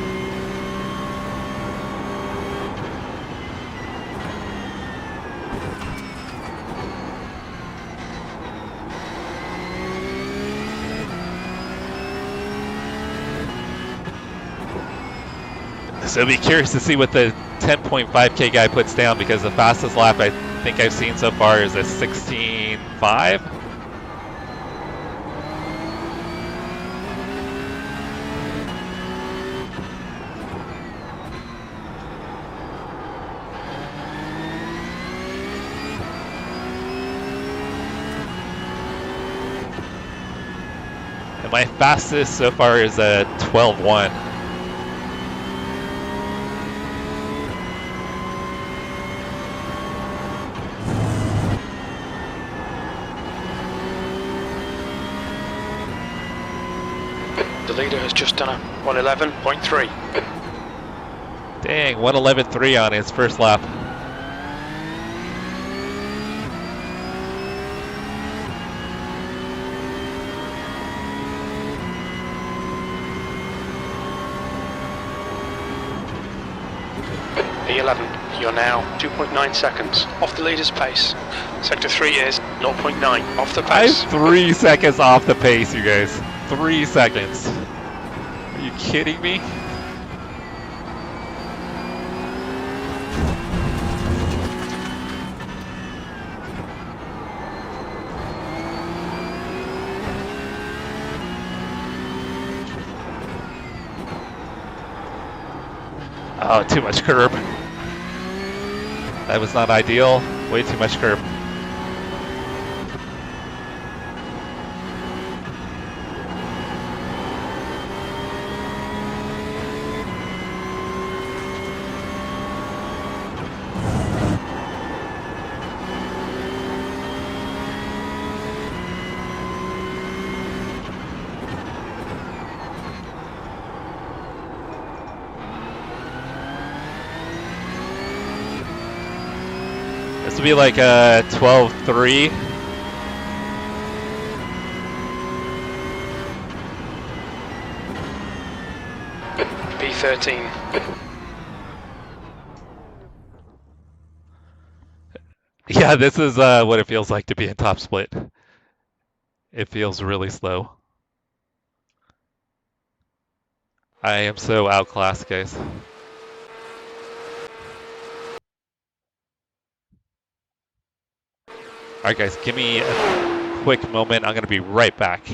So I'll be curious to see what the 10.5K guy puts down, because the fastest lap I think I've seen so far is a 16.5. And my fastest so far is a 12.1. The leader has just done a 111.3. Dang, 111.3 on his first lap. P11, you're now 2.9 seconds off the leader's pace. Sector 3 is 0.9 off the pace. I'm 3 seconds off the pace, you guys. 3 seconds. Are you kidding me? Oh, too much curb. That was not ideal. Way too much curb. This will be like a 12-3. P13. Yeah, this is what it feels like to be in top split. It feels really slow. I am so outclassed, guys. Alright guys, give me a quick moment. I'm going to be right back.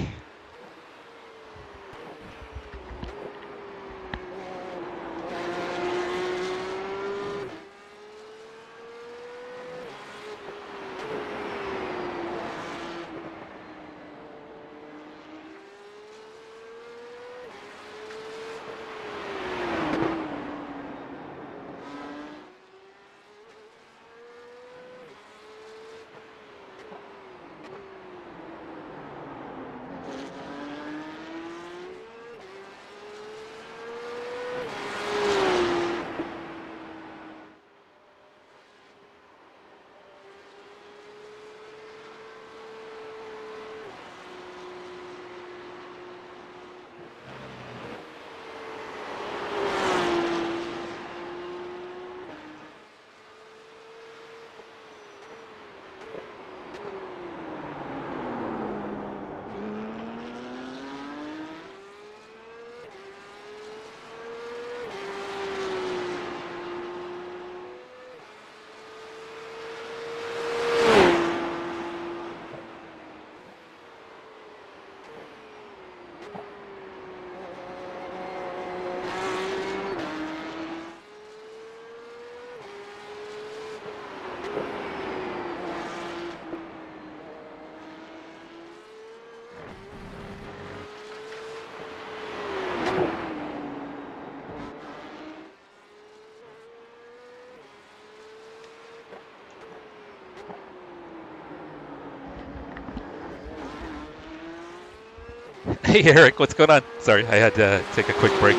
Hey Eric, what's going on? Sorry, I had to take a quick break.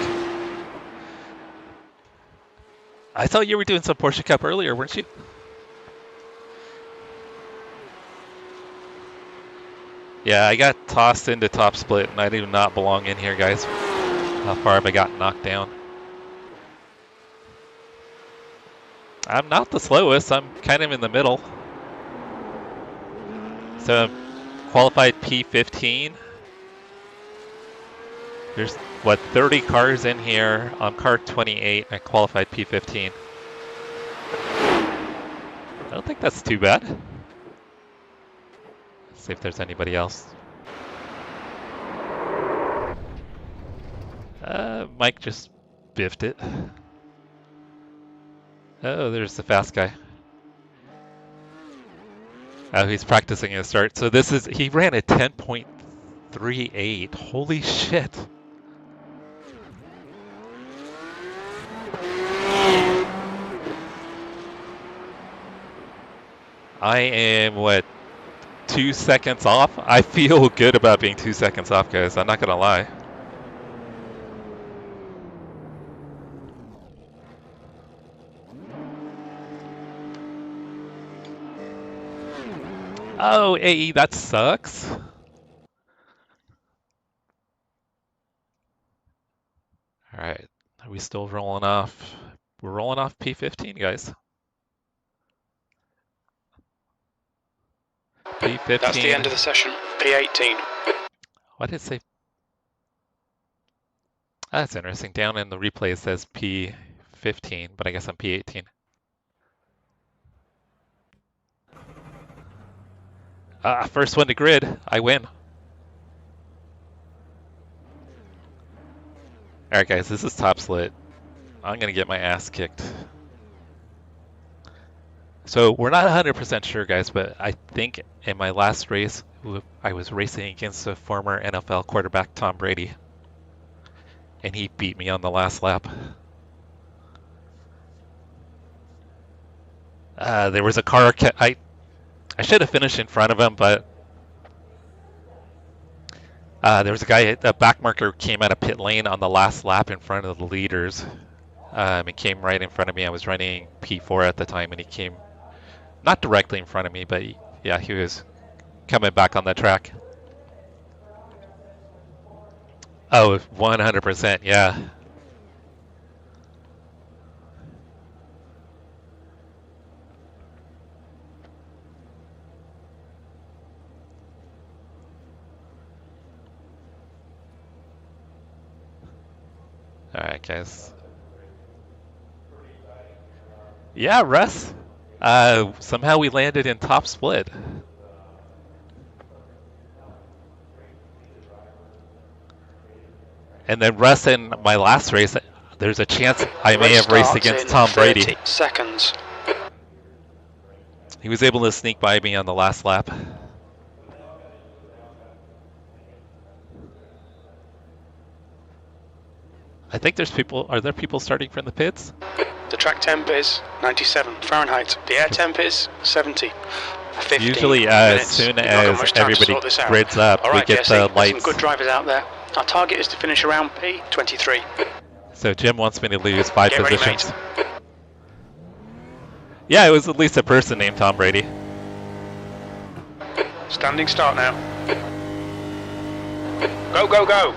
I thought you were doing some Porsche Cup earlier, weren't you? Yeah, I got tossed into top split and I do not belong in here, guys. How far have I got knocked down? I'm not the slowest, I'm kind of in the middle. So, qualified P15. There's, what, 30 cars in here. I'm car 28, I qualified P15. I don't think that's too bad. Let's see if there's anybody else. Mike just biffed it. Oh, there's the fast guy. Oh, he's practicing his start. So this is, he ran a 10.38. Holy shit. I am, what, 2 seconds off? I feel good about being 2 seconds off, guys. I'm not going to lie. Oh, AE, that sucks. All right, are we still rolling off? We're rolling off P15, guys. P15. That's the end of the session. P18. What did it say? That's interesting. Down in the replay it says P15, but I guess I'm P18. First one to grid, I win. All right, guys, this is top split. I'm gonna get my ass kicked. So we're not 100% sure, guys, but I think in my last race, I was racing against a former NFL quarterback, Tom Brady, and he beat me on the last lap. There was a car. I should have finished in front of him, but there was a guy, a backmarker came out of pit lane on the last lap in front of the leaders. He came right in front of me. I was running P4 at the time, and he came not directly in front of me, but yeah, he was coming back on the track. Oh, 100%, yeah. All right, guys. Yeah, Russ. Somehow we landed in top split. And then Russ, in my last race, there's a chance I may have raced against Tom Brady. 30 seconds. He was able to sneak by me on the last lap. I think there's people. Are there people starting from the pits? The track temp is 97 Fahrenheit. The air temp is 70. Usually, as soon as everybody grids up, we get the lights. There's some good drivers out there. Our target is to finish around P23. So Jim wants me to lose 5 Get positions. Ready, yeah, it was at least a person named Tom Brady. Standing start now. Go, go, go!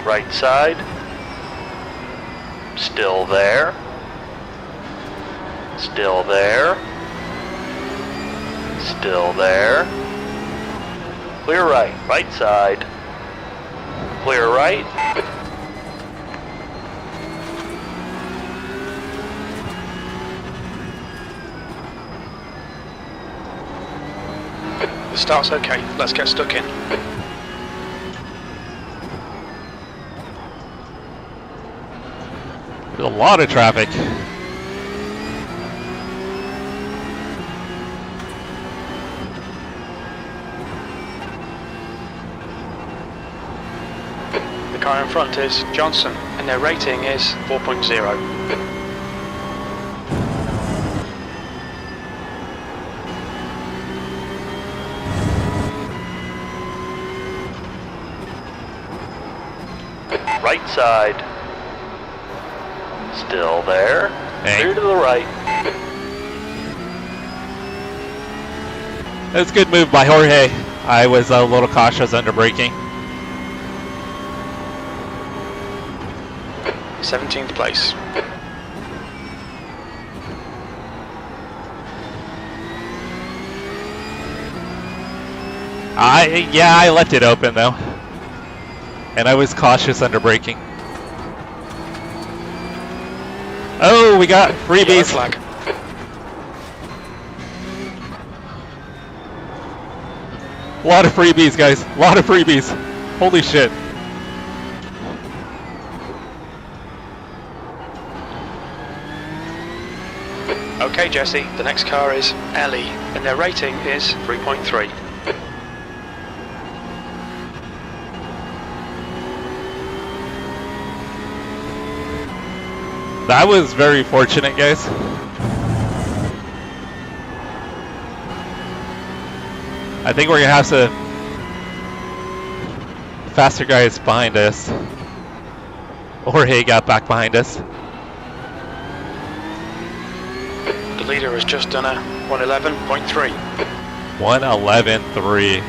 Right side. Still there. Still there. Still there. Clear right. Right side. Clear right. The start's okay. Let's get stuck in. There's a lot of traffic. The car in front is Johnson, and their rating is 4.0. Right side. Still there. Clear to the right. That was a good move by Jorge. I was a little cautious under braking. 17th place. Yeah, I left it open though. And I was cautious under braking. Oh, we got freebies. Flag. A lot of freebies, guys. A lot of freebies. Holy shit. Okay, Jesse, the next car is Ellie, and their rating is 3.3. That was very fortunate, guys. I think we're gonna have some faster guys behind us. Jorge got back behind us. The leader has just done a 111.3. 111.3.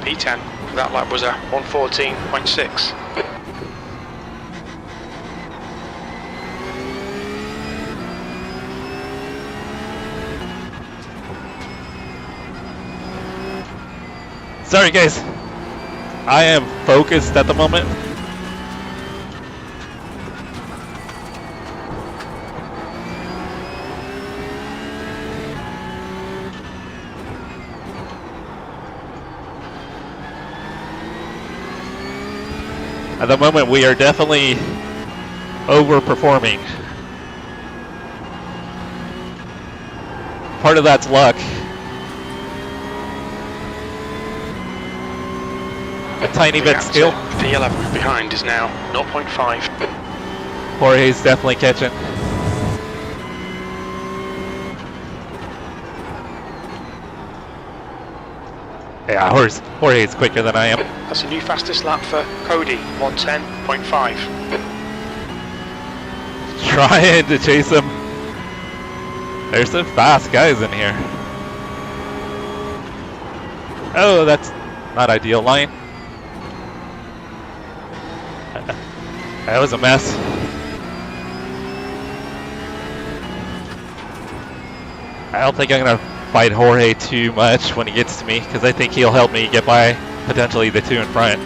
P10 for that lap was a 114.6. Sorry guys, I am focused at the moment. At the moment, we are definitely overperforming. Part of that's luck. A tiny bit still. The 11 behind is now 0.5. Jorge's definitely catching. Yeah, Jorge's quicker than I am. That's a new fastest lap for Cody, 110.5. Trying to chase him. There's some fast guys in here. Oh, that's not ideal line. That was a mess. I don't think I'm gonna fight Jorge too much when he gets to me, because I think he'll help me get by potentially the two in front.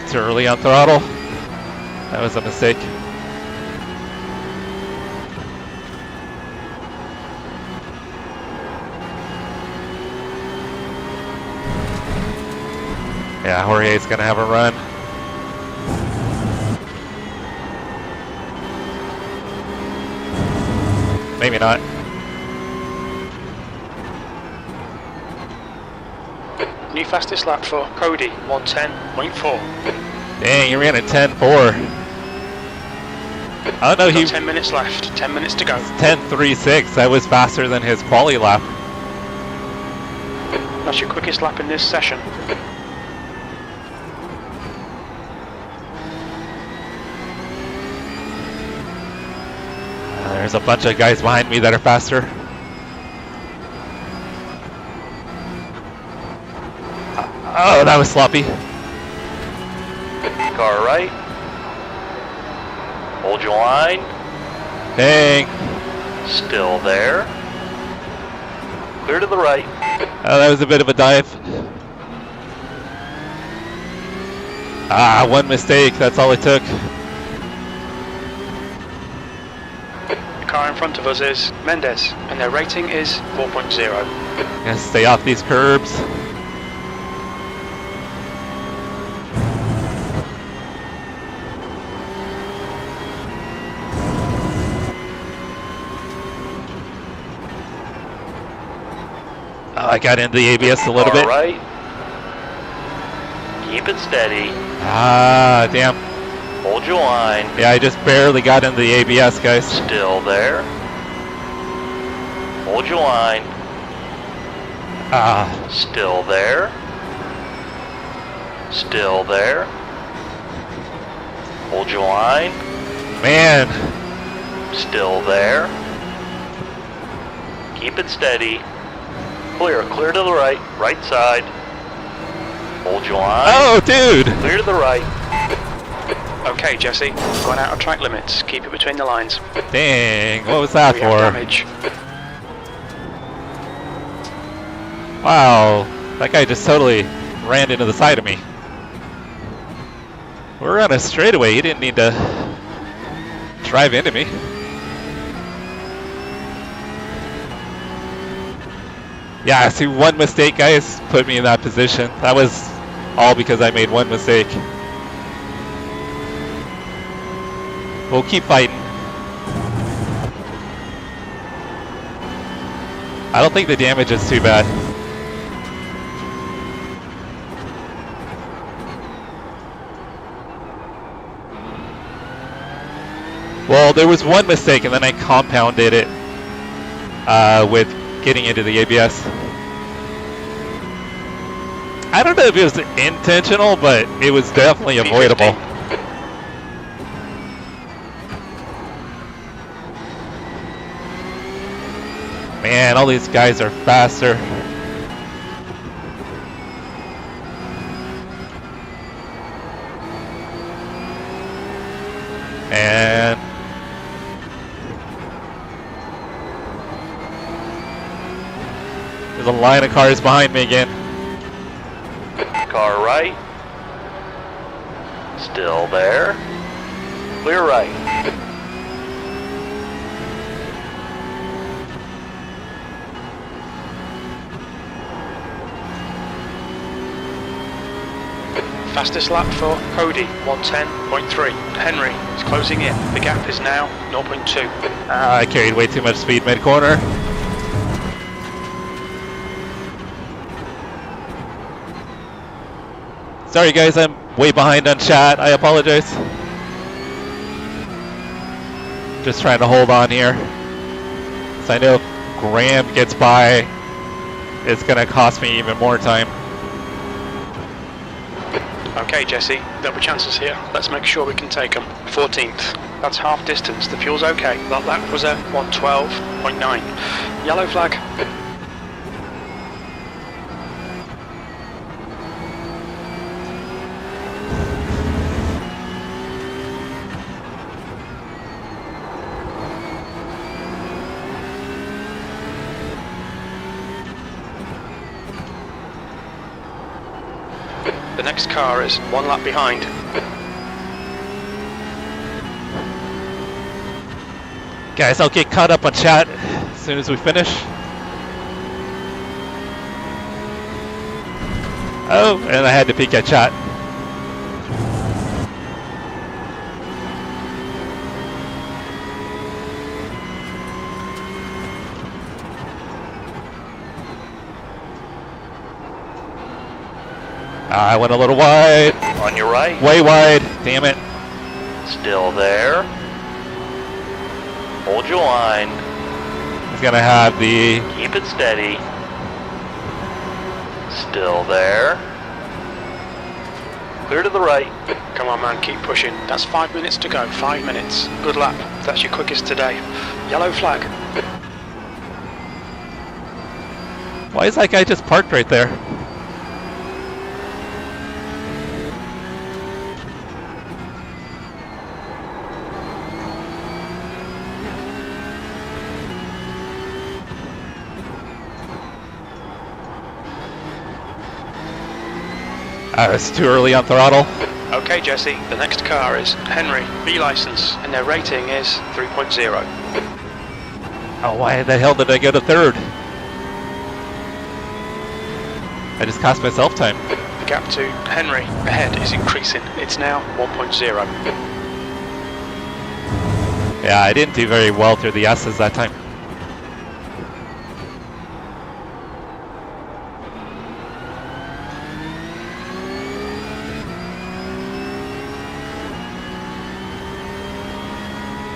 Too early on throttle. That was a mistake. Yeah, Jorge's gonna have a run. Maybe not. New fastest lap for Cody, 110.4. Dang, he ran a 10.4. Oh no, he 10 minutes left, 10 minutes to go. 10.36. That was faster than his quali lap. That's your quickest lap in this session. There's a bunch of guys behind me that are faster. Oh, that was sloppy. Car right. Hold your line. Dang. Still there. Clear to the right. Oh, that was a bit of a dive. Ah, one mistake. That's all it took. The car in front of us is Mendes, and their rating is 4.0. Gonna stay off these curbs. I got into the ABS a little bit. Right. Keep it steady. Ah, damn. Hold your line. Yeah, I just barely got into the ABS, guys. Still there. Hold your line. Ah. Still there. Still there. Hold your line. Man. Still there. Keep it steady. Clear to the right, right side. Hold your line. Oh, dude. Clear to the right. Okay, Jesse, going out of track limits. Keep it between the lines. Dang, what was that We have for? damage. Wow, that guy just totally ran into the side of me. We're on a straightaway. He didn't need to drive into me. Yeah, see, one mistake, guys, put me in that position. That was all because I made one mistake. We'll keep fighting. I don't think the damage is too bad. Well, there was one mistake, and then I compounded it with getting into the ABS. I don't know if it was intentional, but it was definitely avoidable. Man, all these guys are faster. And there's a line of cars behind me again. Car right. Still there. Clear right. Fastest lap for Cody, 110.3. Henry is closing in. The gap is now 0.2. I carried way too much speed mid-corner. Sorry guys, I'm way behind on chat. I apologize. Just trying to hold on here. So I know if Graham gets by, it's going to cost me even more time. Okay, Jesse, there'll be chances here. Let's make sure we can take them. 14th. That's half distance. The fuel's okay. That lap was at 112.9. Yellow flag. The next car is one lap behind. Guys, I'll get caught up on chat as soon as we finish. Oh, and I had to peek at chat. I went a little wide. On your right. Way wide. Damn it. Still there. Hold your line. He's gonna have the... Keep it steady. Still there. Clear to the right. Come on, man, keep pushing. That's 5 minutes to go. 5 minutes. Good lap. That's your quickest today. Yellow flag. Why is that guy just parked right there? It's too early on throttle. Okay, Jesse, the next car is Henry, B license, and their rating is 3.0. Oh, why the hell did I go to third? I just cost myself time. The gap to Henry ahead is increasing. It's now 1.0. Yeah, I didn't do very well through the S's that time.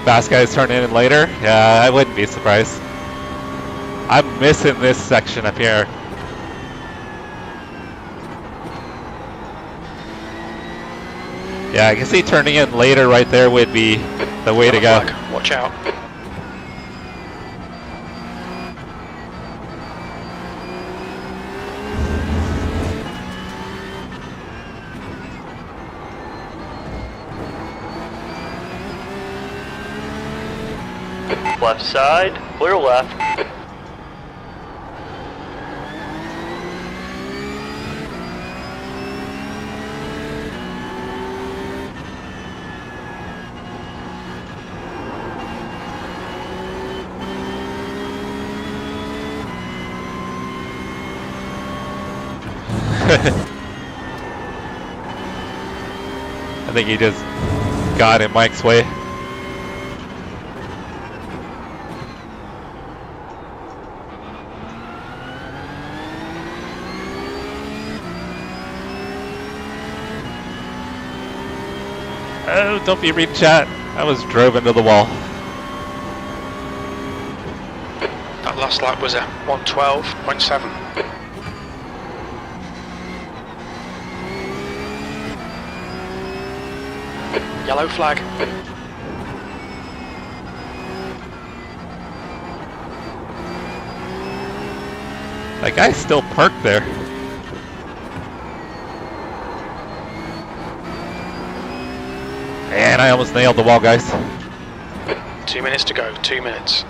Fast guys turning in later? Yeah, I wouldn't be surprised. I'm missing this section up here. Yeah, I can see turning in later right there would be the way to go. Watch out. Left side, clear left. I think he just got in Mike's way. Oh, don't be reading chat. I was drove into the wall. That last lap was a 112.7. Yellow flag. That guy's still parked there. And I almost nailed the wall, guys. 2 minutes to go, 2 minutes.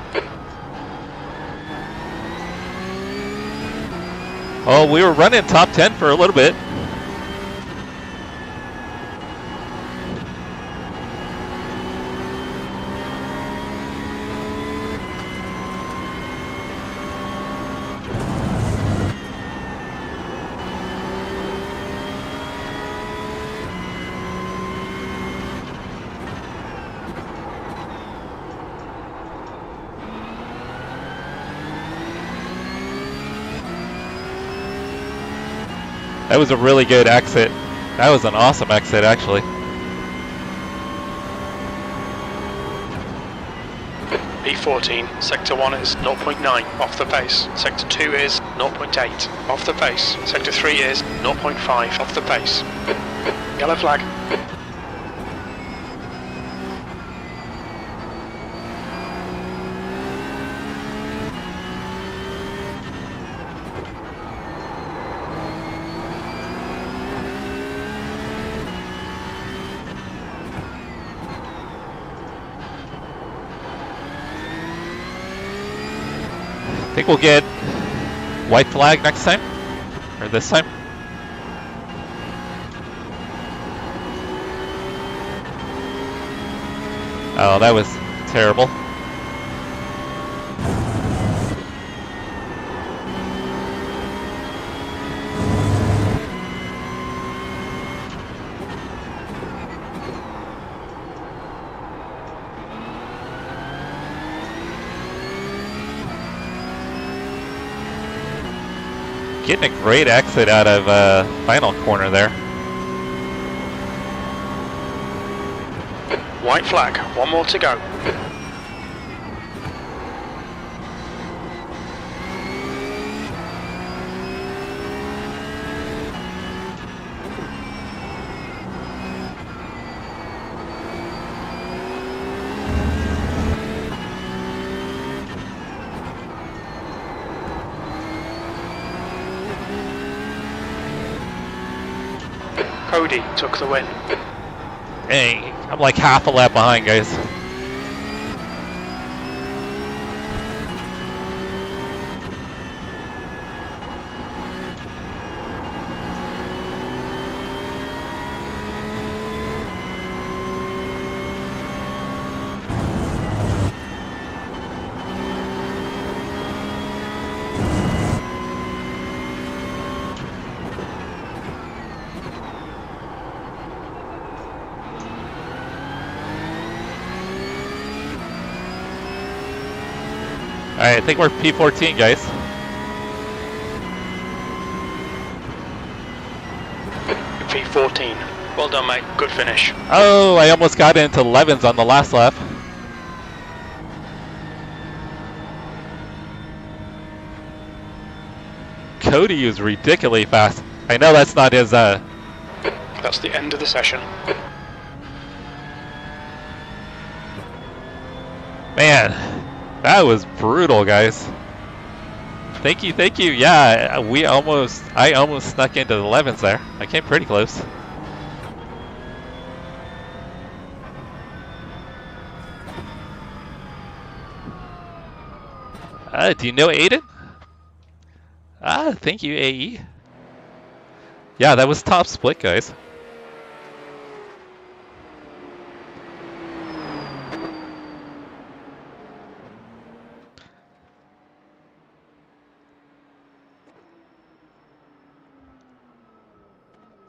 Oh, we were running top 10 for a little bit. That was a really good exit. That was an awesome exit, actually. P14, sector 1 is 0.9 off the pace, sector 2 is 0.8 off the pace, sector 3 is 0.5 off the pace. Yellow flag. I think we'll get white flag next time, or this time. Oh, that was terrible. Getting a great exit out of final corner there. White flag, 1 more to go. Cody took the win. Dang, I'm like half a lap behind, guys. Alright, I think we're P14, guys. P14. Well done, mate. Good finish. Oh, I almost got into 11s on the last lap. Cody is ridiculously fast. I know that's not his, That's the end of the session. Man, that was brutal, guys. Thank you, thank you. Yeah, I almost snuck into the 11s there. I came pretty close. Do you know Aiden? Thank you, AE. Yeah, that was top split, guys.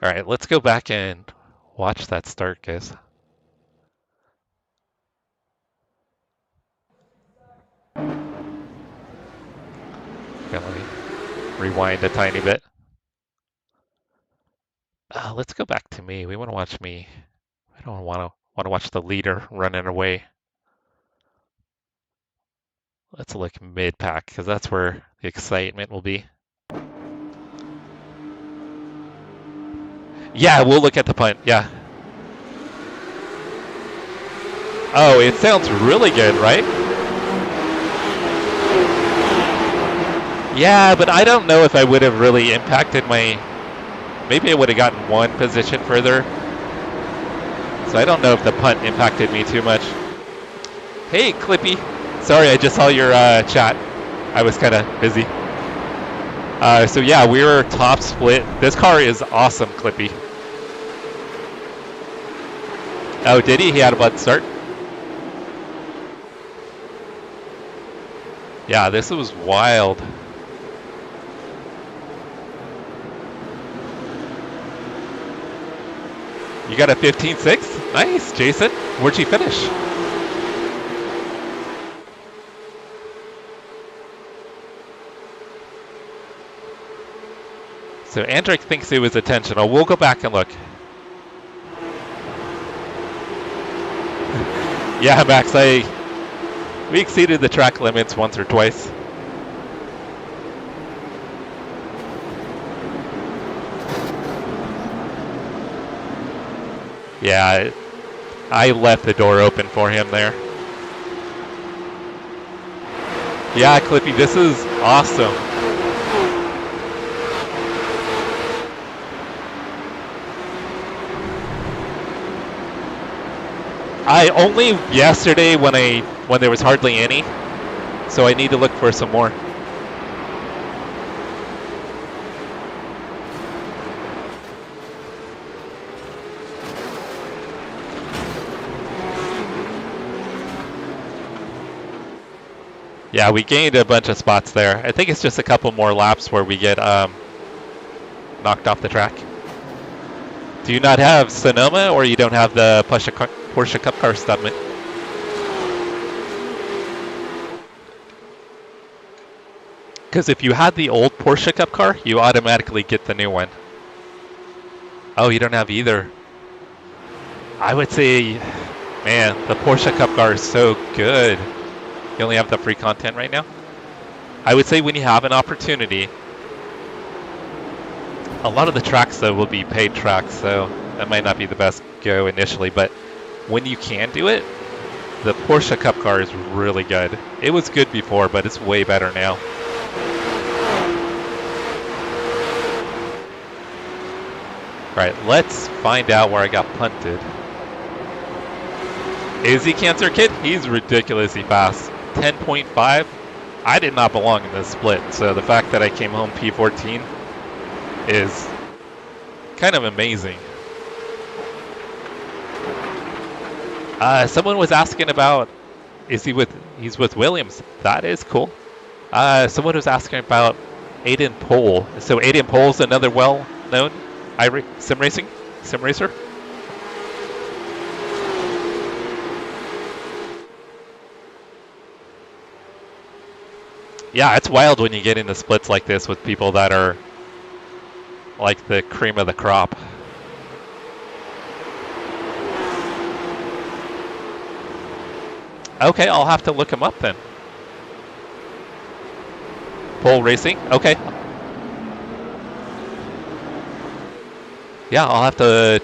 Alright, let's go back and watch that start, guys. Okay, let me rewind a tiny bit. Let's go back to me. We want to watch me. I don't want to Want to watch the leader running away. Let's look mid-pack, because that's where the excitement will be. Yeah, we'll look at the punt, yeah. Oh, it sounds really good, right? Yeah, but I don't know if I would have really impacted my... Maybe I would have gotten one position further. So I don't know if the punt impacted me too much. Hey, Clippy. Sorry, I just saw your chat. I was kind of busy. So yeah, we were top split. This car is awesome, Clippy. Oh, did he? He had a bad start? Yeah, this was wild. You got a 15.6? Nice, Jason. Where'd you finish? So Andrick thinks it was intentional. We'll go back and look. Yeah, Max, we exceeded the track limits once or twice. Yeah, I left the door open for him there. Yeah, Clippy, this is awesome. I only yesterday when there was hardly any, so I need to look for some more. Yeah, we gained a bunch of spots there. I think it's just a couple more laps where we get knocked off the track. Do you not have Sonoma, or you don't have the Porsche Cup Car Studman? Because if you had the old Porsche Cup Car, you automatically get the new one. Oh, you don't have either. I would say, man, the Porsche Cup Car is so good. You only have the free content right now. I would say when you have an opportunity, a lot of the tracks though will be paid tracks, so that might not be the best go initially, but when you can do it, the Porsche Cup Car is really good. It was good before, but it's way better now. Right, let's find out where I got punted. Is he Cancer Kid? He's ridiculously fast. 10.5. I did not belong in this split, so the fact that I came home P14 is kind of amazing. Someone was asking about, he's with Williams. That is cool. Someone was asking about Aiden Pohl. So Aiden Pohl's another well-known sim racer. Yeah, it's wild when you get into splits like this with people that are like the cream of the crop. Okay, I'll have to look him up then. Pohl Racing? Okay. Yeah, I'll have to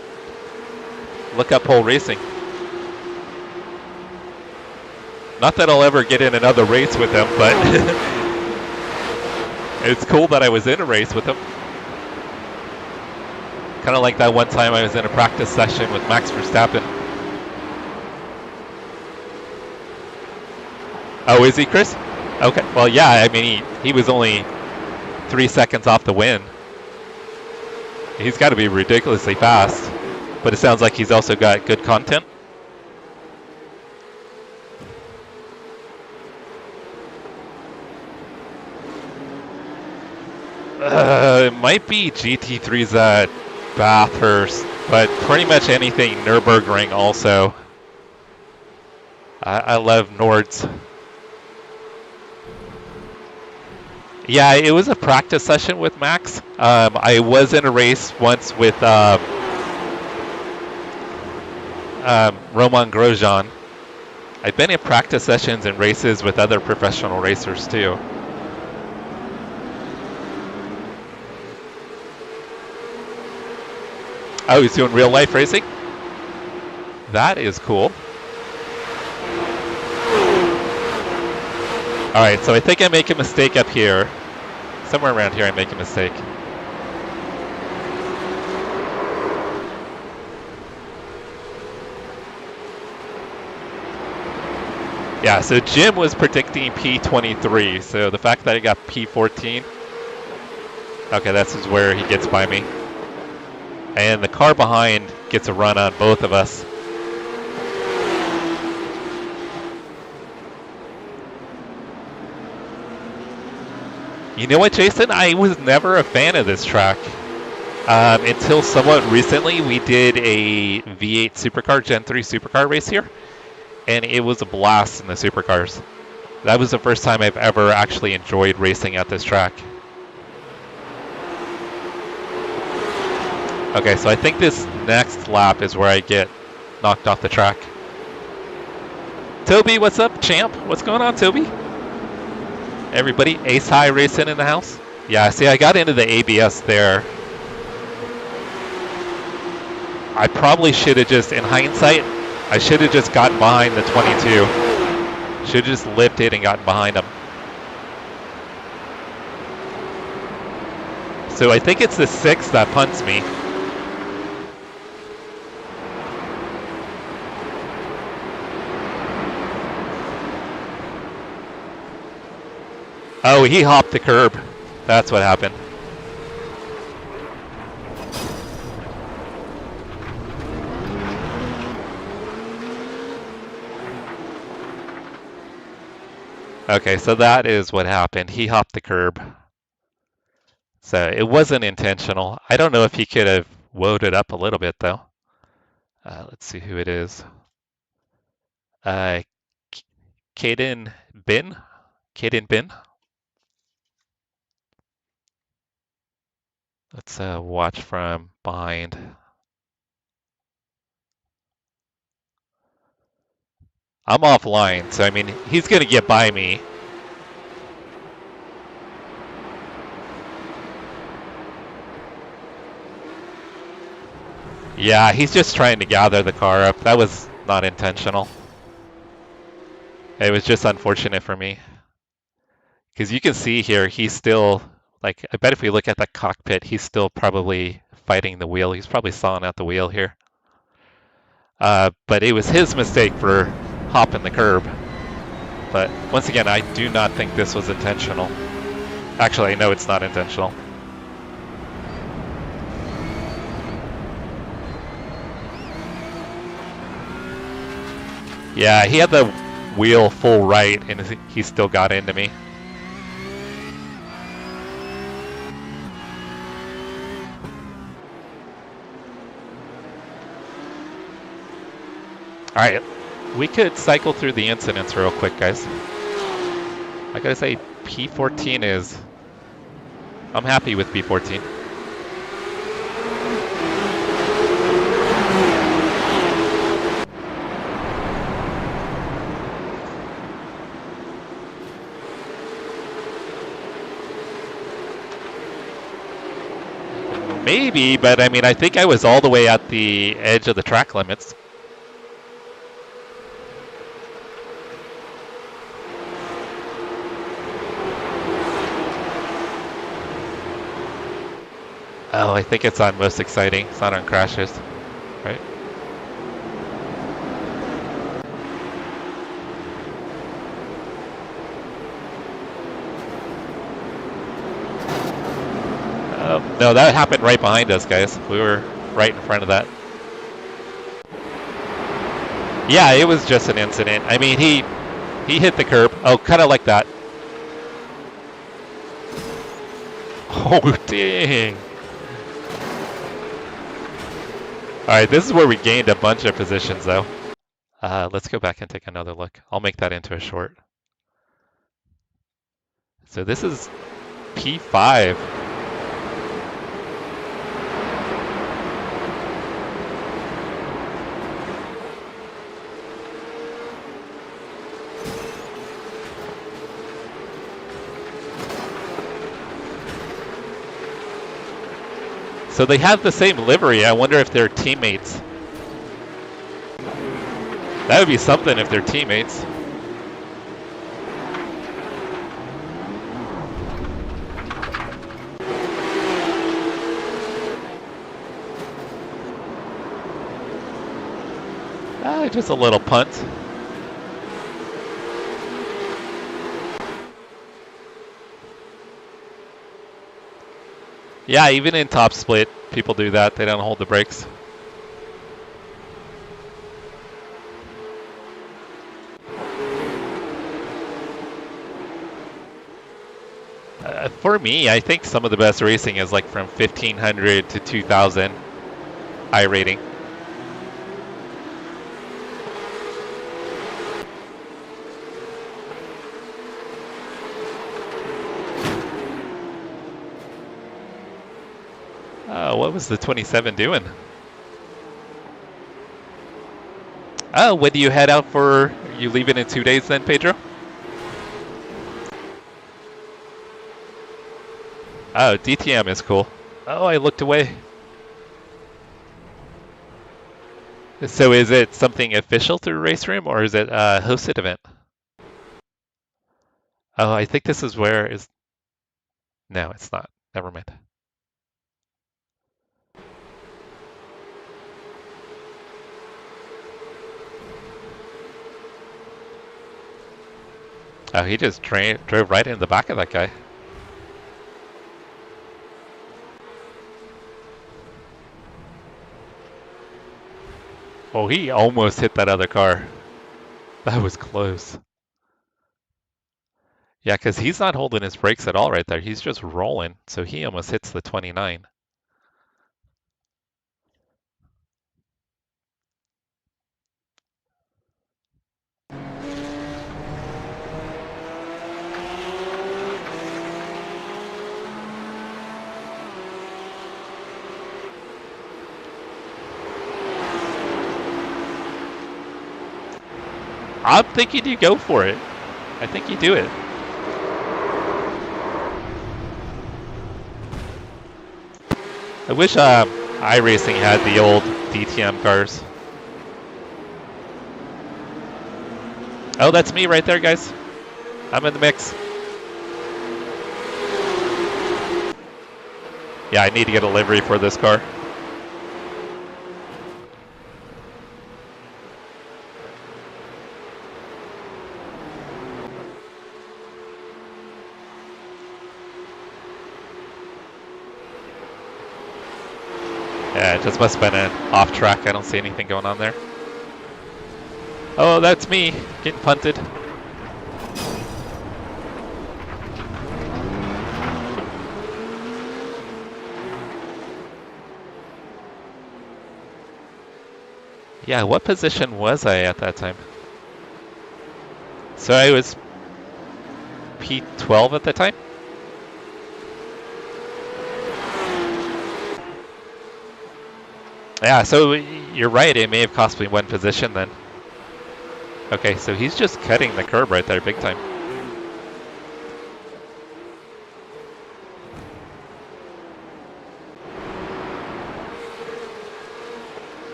look up Pohl Racing. Not that I'll ever get in another race with him, but it's cool that I was in a race with him. Kind of like that one time I was in a practice session with Max Verstappen. Oh, is he, Chris? Okay, well, yeah, I mean, he was only 3 seconds off the win. He's got to be ridiculously fast, but it sounds like he's also got good content. It might be GT3's at Bathurst, but pretty much anything Nürburgring also. I love Nords. Yeah, it was a practice session with Max. I was in a race once with Roman Grosjean. I've been in practice sessions and races with other professional racers too. Oh, he's doing real life racing? That is cool. Alright, so I think I make a mistake up here. Somewhere around here I make a mistake. Yeah, so Jim was predicting P23, so the fact that I got P14, okay, this is where he gets by me. And the car behind gets a run on both of us. You know what, Jason? I was never a fan of this track. Until somewhat recently, we did a V8 Supercar, Gen 3 Supercar race here. And it was a blast in the supercars. That was the first time I've ever actually enjoyed racing at this track. Okay, so I think this next lap is where I get knocked off the track. Toby, what's up, champ? What's going on, Toby? Everybody, Ace High Racing in the house? Yeah, see, I got into the ABS there. I probably should have just, in hindsight, I should have just gotten behind the 22. Should have just lifted and gotten behind him. So I think it's the 6 that punts me. Oh, he hopped the curb. That's what happened. Okay, so that is what happened. He hopped the curb. So it wasn't intentional. I don't know if he could have woed it up a little bit, though. Let's see who it is. Caden Bin? Caden Bin? Let's watch from behind. I'm offline, so I mean, he's going to get by me. Yeah, he's just trying to gather the car up. That was not intentional. It was just unfortunate for me. Because you can see here, he's still, like, I bet if we look at the cockpit, he's still probably fighting the wheel. He's probably sawing out the wheel here. But it was his mistake for hopping the curb. But once again, I do not think this was intentional. Actually, I know it's not intentional. Yeah, he had the wheel full right, and he still got into me. All right, we could cycle through the incidents real quick, guys. I gotta say, P14 is... I'm happy with P14. Maybe, but I mean, I think I was all the way at the edge of the track limits. Oh, I think it's on most exciting. It's not on crashes, right? No, that happened right behind us, guys. We were right in front of that. Yeah, it was just an incident. I mean, he hit the curb. Oh, kind of like that. Oh, dang. All right, this is where we gained a bunch of positions, though. Let's go back and take another look. I'll make that into a short. So this is P5. So they have the same livery. I wonder if they're teammates. That would be something if they're teammates. Just a little punt. Yeah, even in top split, people do that. They don't hold the brakes. For me, I think some of the best racing is like from 1500 to 2000 iRating. What was the 27 doing? Oh, when do you head out for? Are you leaving in 2 days then, Pedro? Oh, DTM is cool. Oh, I looked away. So is it something official through Race Room, or is it a hosted event? Oh, I think this is where is... No, it's not. Never mind. Oh, he just drove right into the back of that guy. Oh, he almost hit that other car. That was close. Yeah, because he's not holding his brakes at all right there. He's just rolling, so he almost hits the 29. I'm thinking you go for it. I think you do it. I wish iRacing had the old DTM cars. Oh, that's me right there, guys. I'm in the mix. Yeah, I need to get a livery for this car. Yeah, it just must have been an off track. I don't see anything going on there. Oh, that's me getting punted. Yeah, what position was I at that time? So I was P12 at the time? Yeah, so you're right, it may have cost me one position then. Okay, so he's just cutting the curb right there big time.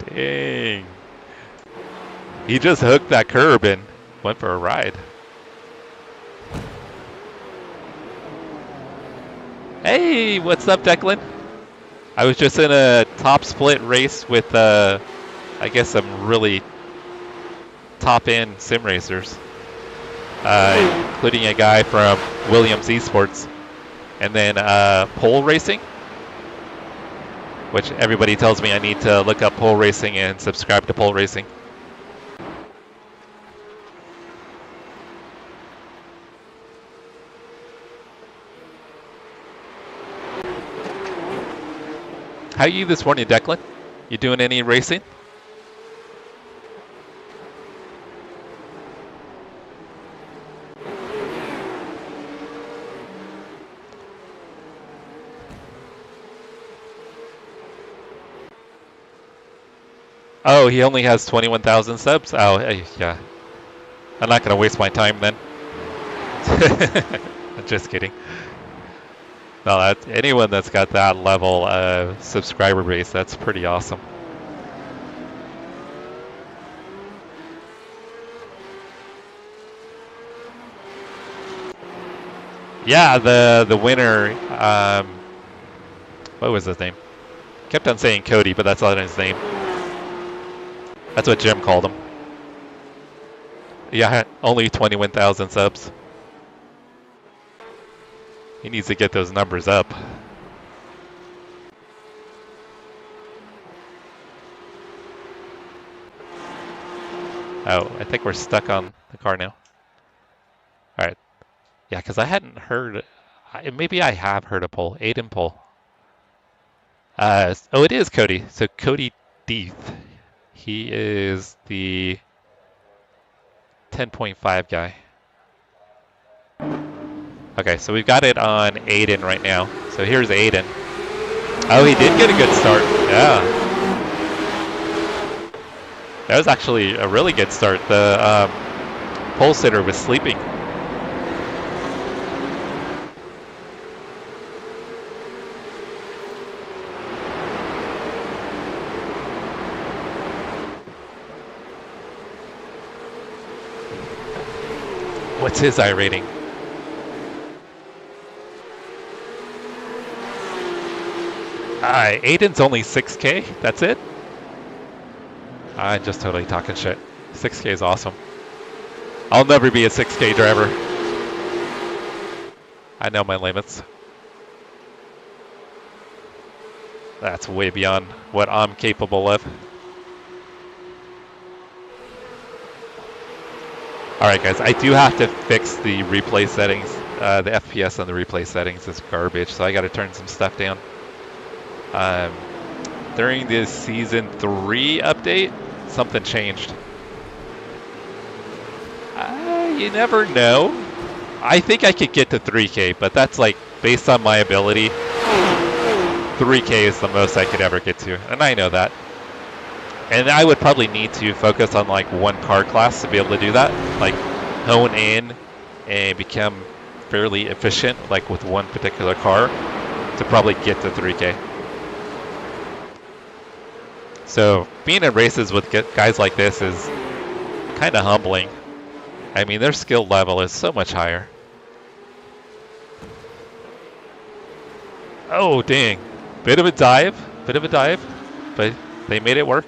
Dang. He just hooked that curb and went for a ride. Hey, what's up, Declan? I was just in a top split race with, I guess, some really top-end sim racers, including a guy from Williams Esports, and then pole racing, which everybody tells me I need to look up pole racing and subscribe to pole racing. How are you this morning, Declan? You doing any racing? Oh, he only has 21,000 subs? Oh, yeah. I'm not going to waste my time then. Just kidding. No, anyone that's got that level of subscriber base, that's pretty awesome. Yeah, the winner, what was his name? Kept on saying Cody, but that's not his name. That's what Jim called him. Yeah, only 21,000 subs. He needs to get those numbers up. Oh, I think we're stuck on the car now. All right. Yeah, because I hadn't heard. Maybe I have heard a poll. Aiden poll. Oh, it is Cody. So Cody Deeth. He is the 10.5 guy. Okay, so we've got it on Aiden right now. So here's Aiden. Oh, he did get a good start. Yeah. That was actually a really good start. The pole sitter was sleeping. What's his iRating? Aiden's only 6K. That's it? I'm just totally talking shit. 6K is awesome. I'll never be a 6K driver. I know my limits. That's way beyond what I'm capable of. Alright guys, I do have to fix the replay settings. The FPS on the replay settings is garbage, so I gotta turn some stuff down. During the Season 3 update, something changed. You never know. I think I could get to 3K, but that's like, based on my ability, 3K is the most I could ever get to, and I know that. And I would probably need to focus on like one car class to be able to do that. Like hone in and become fairly efficient, like with one particular car, to probably get to 3K. So being in races with guys like this is kind of humbling. I mean, their skill level is so much higher. Oh, dang. Bit of a dive, but they made it work.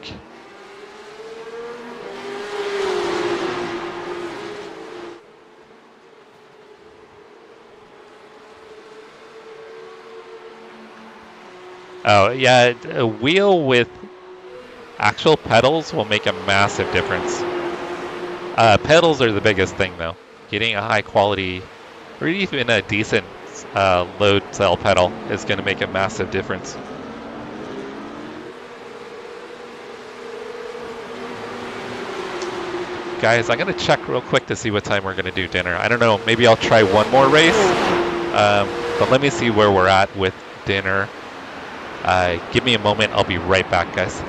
Oh, yeah, a wheel with actual pedals will make a massive difference. Pedals are the biggest thing, though. Getting a high quality, or even a decent load cell pedal is going to make a massive difference. Guys, I'm going to check real quick to see what time we're going to do dinner. I don't know, maybe I'll try one more race, but let me see where we're at with dinner. Give me a moment, I'll be right back, guys.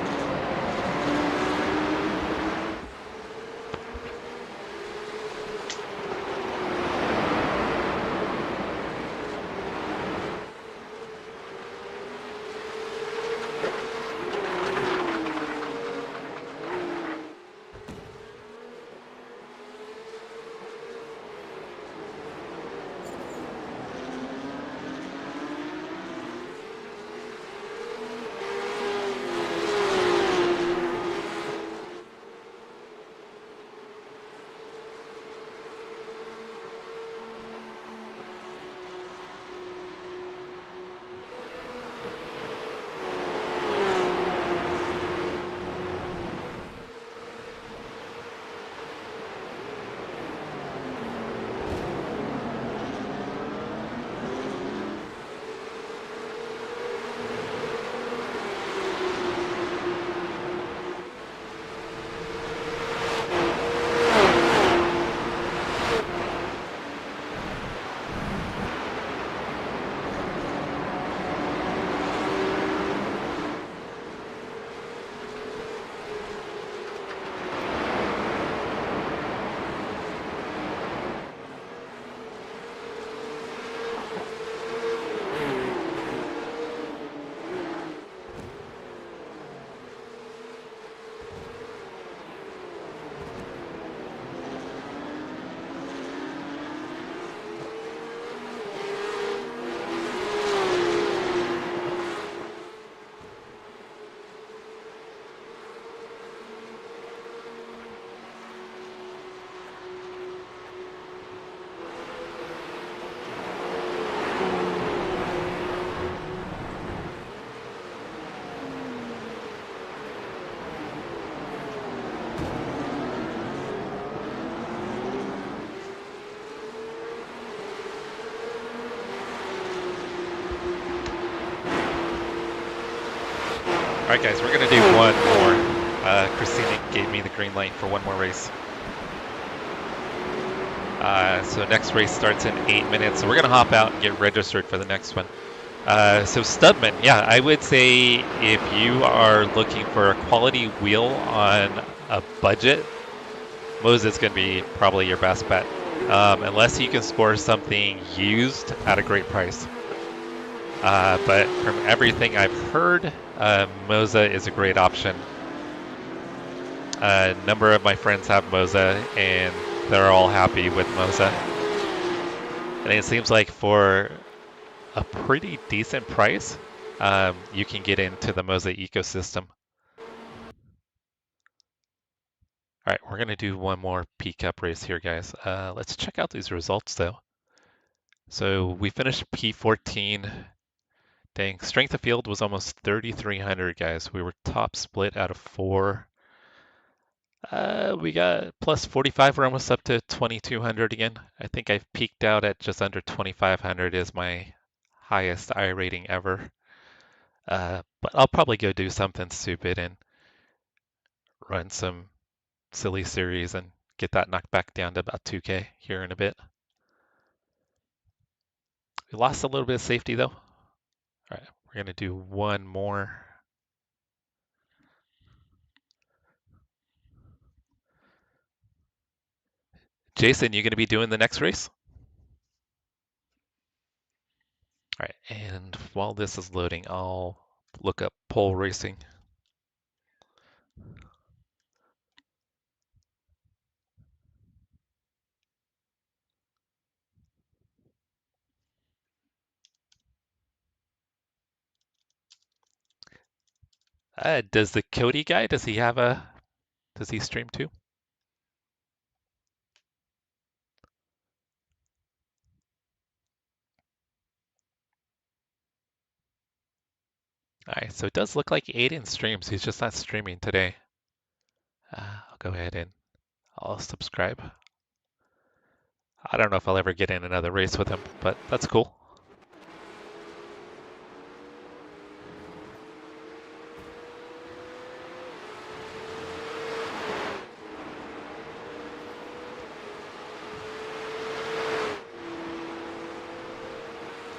Alright guys, we're going to do one more. Christina gave me the green light for one more race. So next race starts in 8 minutes. So we're going to hop out and get registered for the next one. So Stubman, yeah, I would say if you are looking for a quality wheel on a budget, Moza's going to be probably your best bet. Unless you can score something used at a great price. But from everything I've heard, Moza is a great option. A number of my friends have Moza, and they're all happy with Moza. And it seems like for a pretty decent price, you can get into the Moza ecosystem. All right, we're going to do one more P Cup race here, guys. Let's check out these results, though. So we finished P14. Dang, strength of field was almost 3,300, guys. We were top split out of 4. We got plus 45. We're almost up to 2,200 again. I think I've peaked out at just under 2,500 is my highest I rating ever. But I'll probably go do something stupid and run some silly series and get that knocked back down to about 2K here in a bit. We lost a little bit of safety though. All right, we're gonna do one more. Jason, you gonna be doing the next race? All right, and while this is loading, I'll look up pole racing. Does the Cody guy, does he stream too? All right, so it does look like Aiden streams. He's just not streaming today. I'll go ahead and I'll subscribe. I don't know if I'll ever get in another race with him, but that's cool.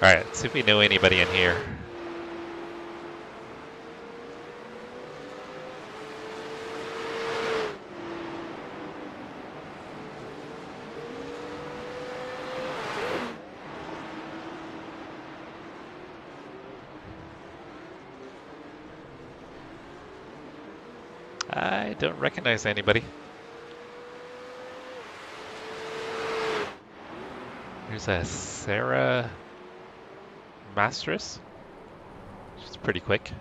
All right, let's see if we know anybody in here. I don't recognize anybody. There's a Sarah Mastris. She's pretty quick.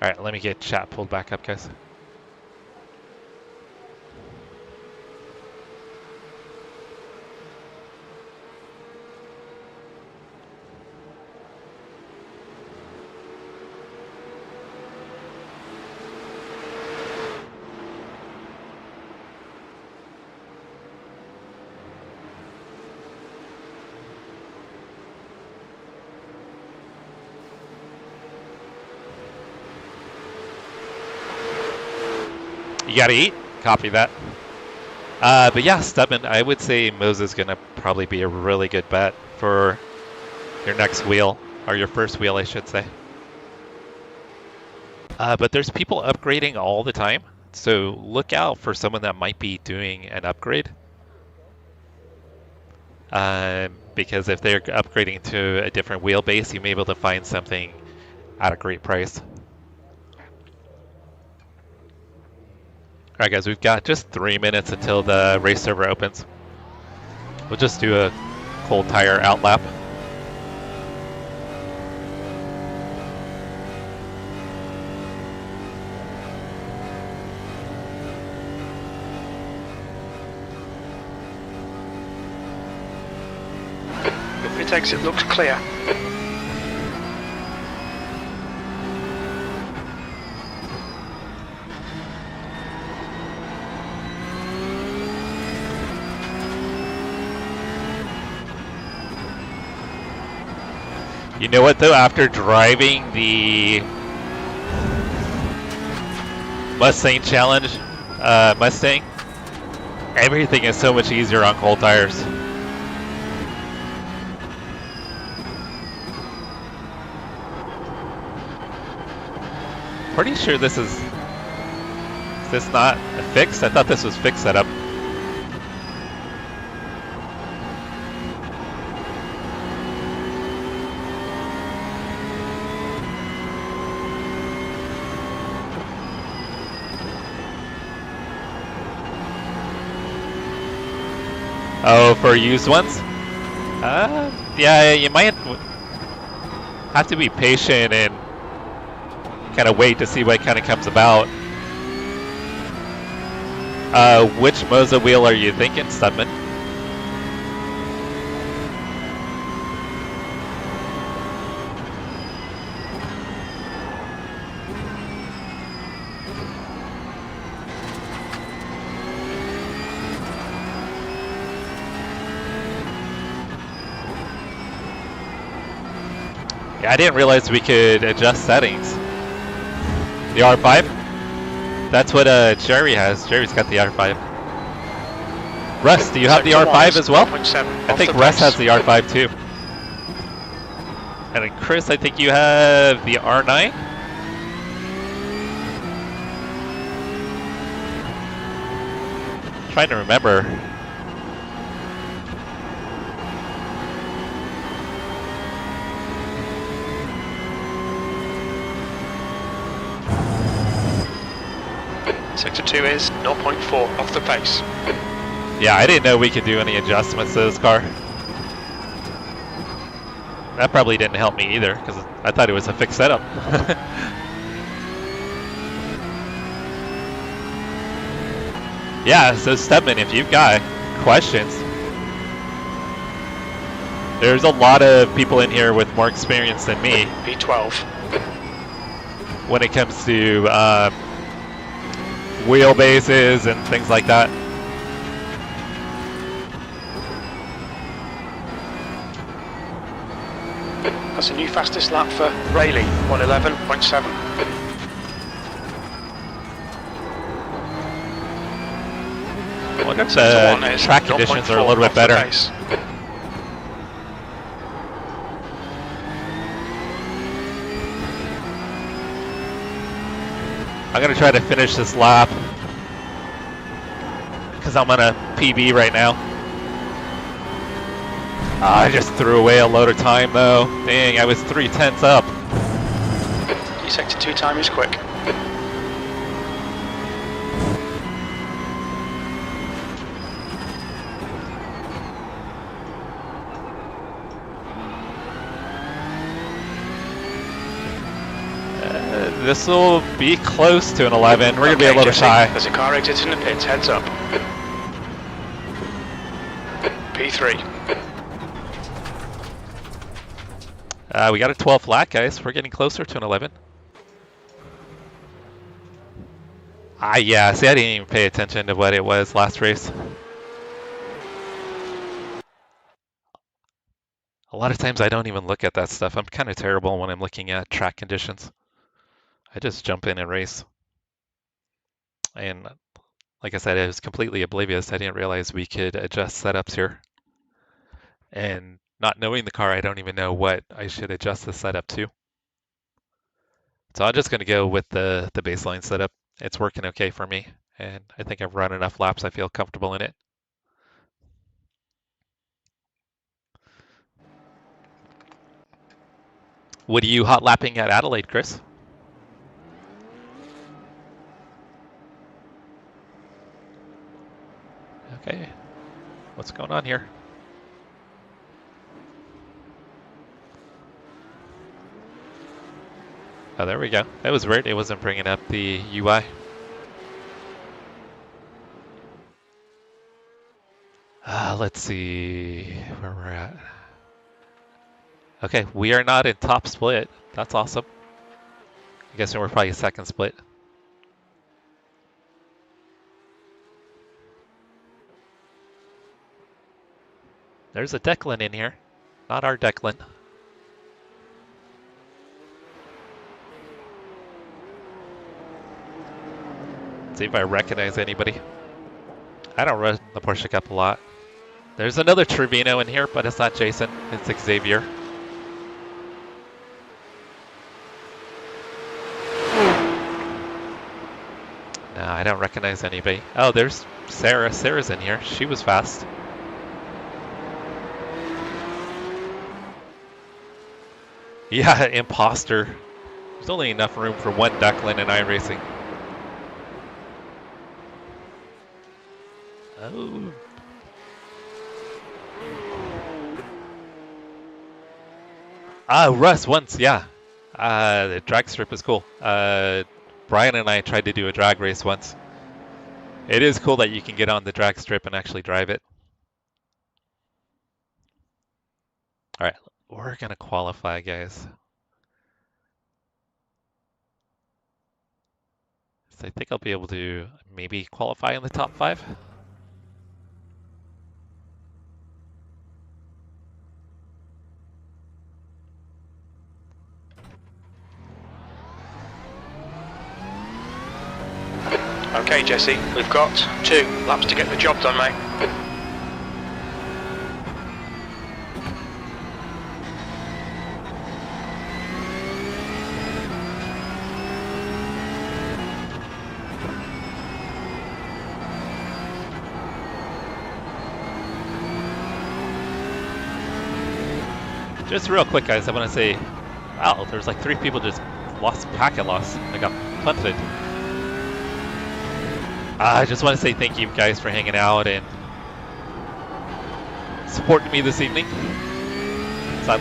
All right, let me get chat pulled back up, guys. You gotta eat. Copy that. But yeah, Stubman, I would say Moza's gonna probably be a really good bet for your next wheel, or your first wheel, I should say. But there's people upgrading all the time, so look out for someone that might be doing an upgrade. Because if they're upgrading to a different wheelbase, you may be able to find something at a great price. Alright guys, we've got just 3 minutes until the race server opens. We'll just do a cold tire outlap. The pit exit looks clear. You know what though? After driving the Mustang Challenge, Mustang, everything is so much easier on cold tires. Pretty sure this is this not a fix? I thought this was fixed setup. Oh, for used ones? Yeah, you might have to be patient and kind of wait to see what kind of comes about. Which Moza wheel are you thinking, Studman? Yeah, I didn't realize we could adjust settings. The R5? That's what Jerry has. Jerry's got the R5. Russ, do you have the R5 as well? I think Russ has the R5 too. And then Chris, I think you have the R9? Trying to remember. Sector 2 is 0.4 off the pace. Yeah, I didn't know we could do any adjustments to this car. That probably didn't help me either, because I thought it was a fixed setup. Yeah, so Stedman, if you've got questions, there's a lot of people in here with more experience than me. B12. When it comes to wheelbases and things like that. That's a new fastest lap for Rayleigh, 111.7. I wonder if the track conditions are a little bit better. I'm going to try to finish this lap because I'm on a PB right now. I just threw away a load of time though. Dang, I was 3/10 up. Your sector 2 time is quick. This will be close to an 11. We're going to be a little shy. There's a car exit in the pits, heads up. P3. We got a 12 flat, guys. We're getting closer to an 11. Yeah, see, I didn't even pay attention to what it was last race. A lot of times I don't even look at that stuff. I'm kind of terrible when I'm looking at track conditions. I just jump in and race. And like I said, I was completely oblivious. I didn't realize we could adjust setups here. And not knowing the car, I don't even know what I should adjust the setup to. So I'm just going to go with the baseline setup. It's working okay for me. And I think I've run enough laps. I feel comfortable in it. What are you hot lapping at Adelaide, Chris? Okay, what's going on here? Oh, there we go. That was weird. It wasn't bringing up the UI. Let's see where we're at. Okay, we are not in top split. That's awesome. I guess we're probably second split. There's a Declan in here. Not our Declan. See if I recognize anybody. I don't run the Porsche Cup a lot. There's another Trevino in here, but it's not Jason. It's Xavier. No, I don't recognize anybody. Oh, there's Sarah. Sarah's in here. She was fast. Yeah, imposter. There's only enough room for one duckling in iRacing. Oh. Russ once, yeah. The Dragstrip is cool. Brian and I tried to do a drag race once. It is cool that you can get on the Dragstrip and actually drive it. All right, we're gonna qualify, guys. So I think I'll be able to maybe qualify in the top 5. Okay, Jesse, we've got 2 laps to get the job done, mate. Just real quick, guys, I want to say, wow, there's like 3 people just lost packet loss. I got punted. I just want to say thank you guys for hanging out and supporting me this evening. So I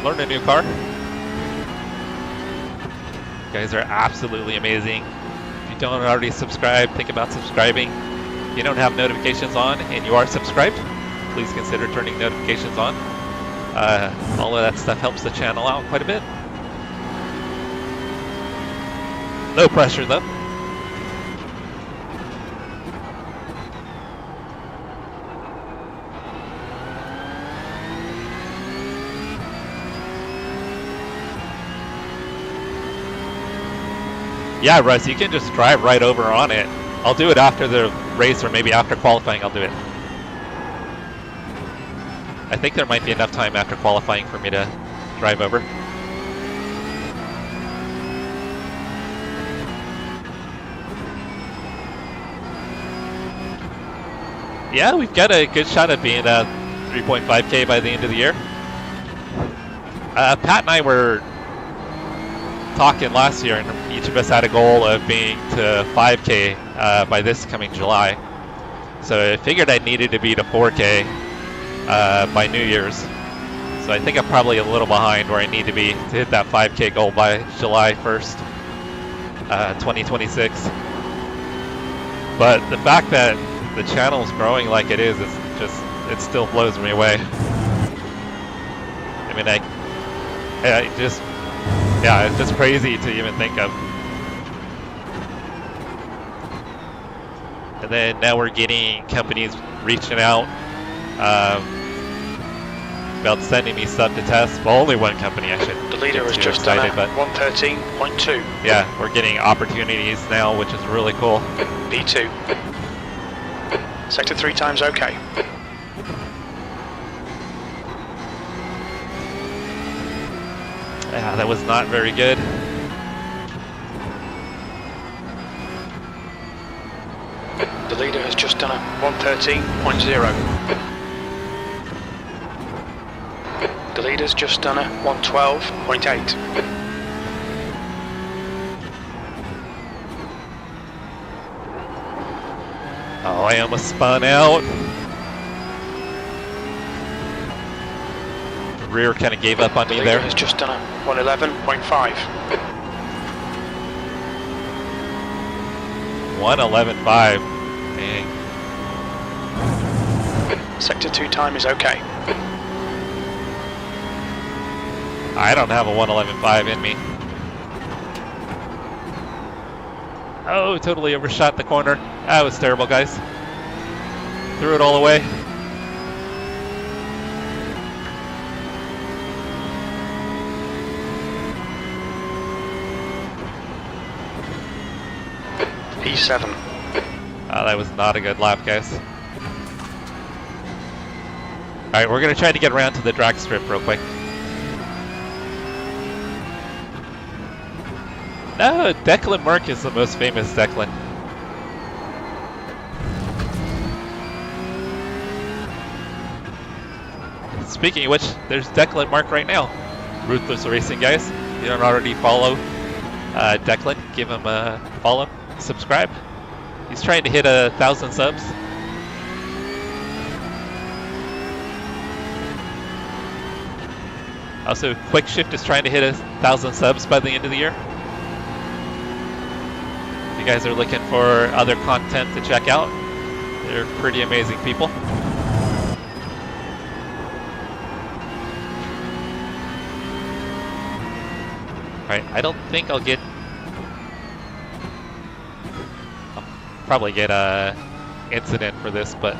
learned a new car. You guys are absolutely amazing. If you don't already subscribe, think about subscribing. If you don't have notifications on and you are subscribed, please consider turning notifications on. All of that stuff helps the channel out quite a bit. No pressure though. Yeah, Russ, you can just drive right over on it. I'll do it after the race or maybe after qualifying, I'll do it. I think there might be enough time after qualifying for me to drive over. Yeah, we've got a good shot at being at 3.5K by the end of the year. Pat and I were talking last year, and each of us had a goal of being to 5K by this coming July. So I figured I needed to be to 4K by New Year's. So I think I'm probably a little behind where I need to be to hit that 5K goal by July 1st, 2026. But the fact that the channel is growing like it is, it still blows me away. I mean, it's just crazy to even think of. And then now we're getting companies reaching out about sending me stuff to test. Well, only one company actually. The leader has just done a 113.2. Yeah, we're getting opportunities now, which is really cool. B2. Sector 3 times okay. Yeah, that was not very good. The leader has just done a 113.0. The leader's just done a 112.8. Oh, I almost spun out. The rear kind of gave up on me there. The leader has just done a 111.5. 111.5. Dang. Sector 2 time is okay. I don't have a 111.5 in me. Oh, totally overshot the corner. That was terrible, guys. Threw it all away. P7. That was not a good lap, guys. Alright, we're going to try to get around to the drag strip real quick. No, Declan Mark is the most famous Declan. Speaking of which, there's Declan Mark right now. Ruthless Racing, guys. If you don't already follow Declan, give him a follow, subscribe. He's trying to hit 1,000 subs. Also, Quick Shift is trying to hit 1,000 subs by the end of the year. If you guys are looking for other content to check out, they're pretty amazing people. Alright, I don't think I'll probably get a incident for this, but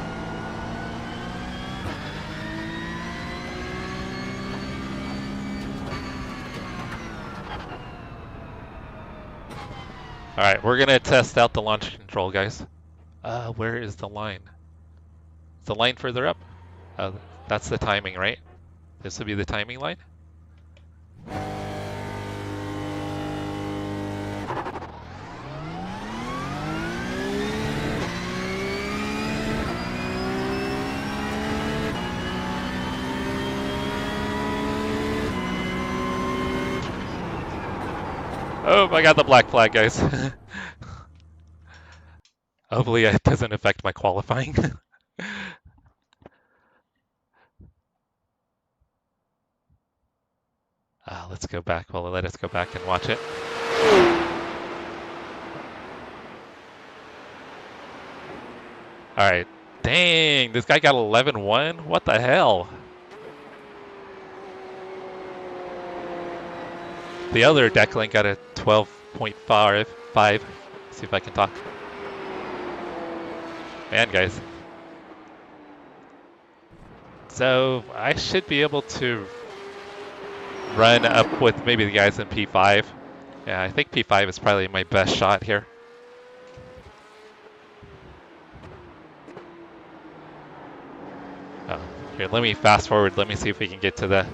alright, we're gonna test out the launch control, guys. Where is the line? Is the line further up? That's the timing, right? This would be the timing line? Oh, I got the black flag, guys. Hopefully it doesn't affect my qualifying. Let's go back. Well, let us go back and watch it. Alright. Dang, this guy got 11-1? What the hell? The other Declan got a 12.5. See if I can talk. Man, guys. So, I should be able to run up with maybe the guys in P5. Yeah, I think P5 is probably my best shot here. Here, let me fast forward. Let me see if we can get to the...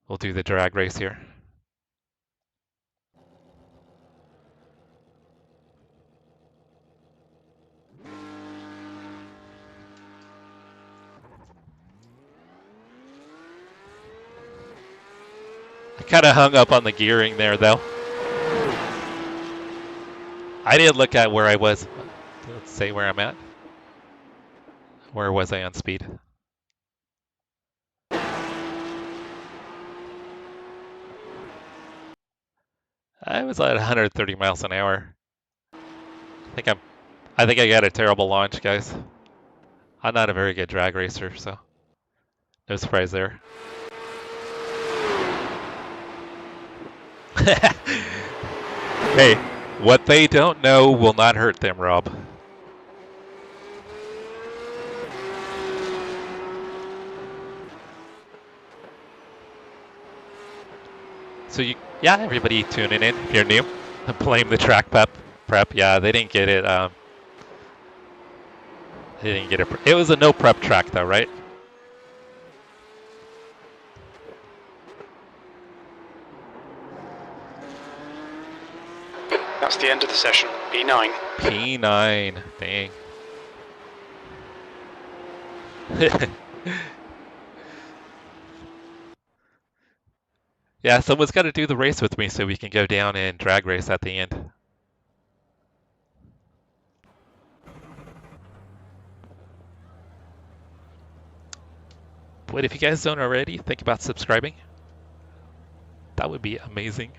We'll do the drag race here. I kind of hung up on the gearing there, though. I didn't look at where I was. Let's say where I'm at. Where was I on speed? I was at 130 miles an hour. I think I got a terrible launch, guys. I'm not a very good drag racer, so no surprise there. Hey, what they don't know will not hurt them, Rob. So yeah, everybody tuning in, if you're new, blame the track prep. Yeah, they didn't get it. They didn't get it. It was a no prep track, though, right? That's the end of the session. P9. P9. Dang. Yeah, someone's got to do the race with me so we can go down and drag race at the end. But if you guys don't already, think about subscribing. That would be amazing.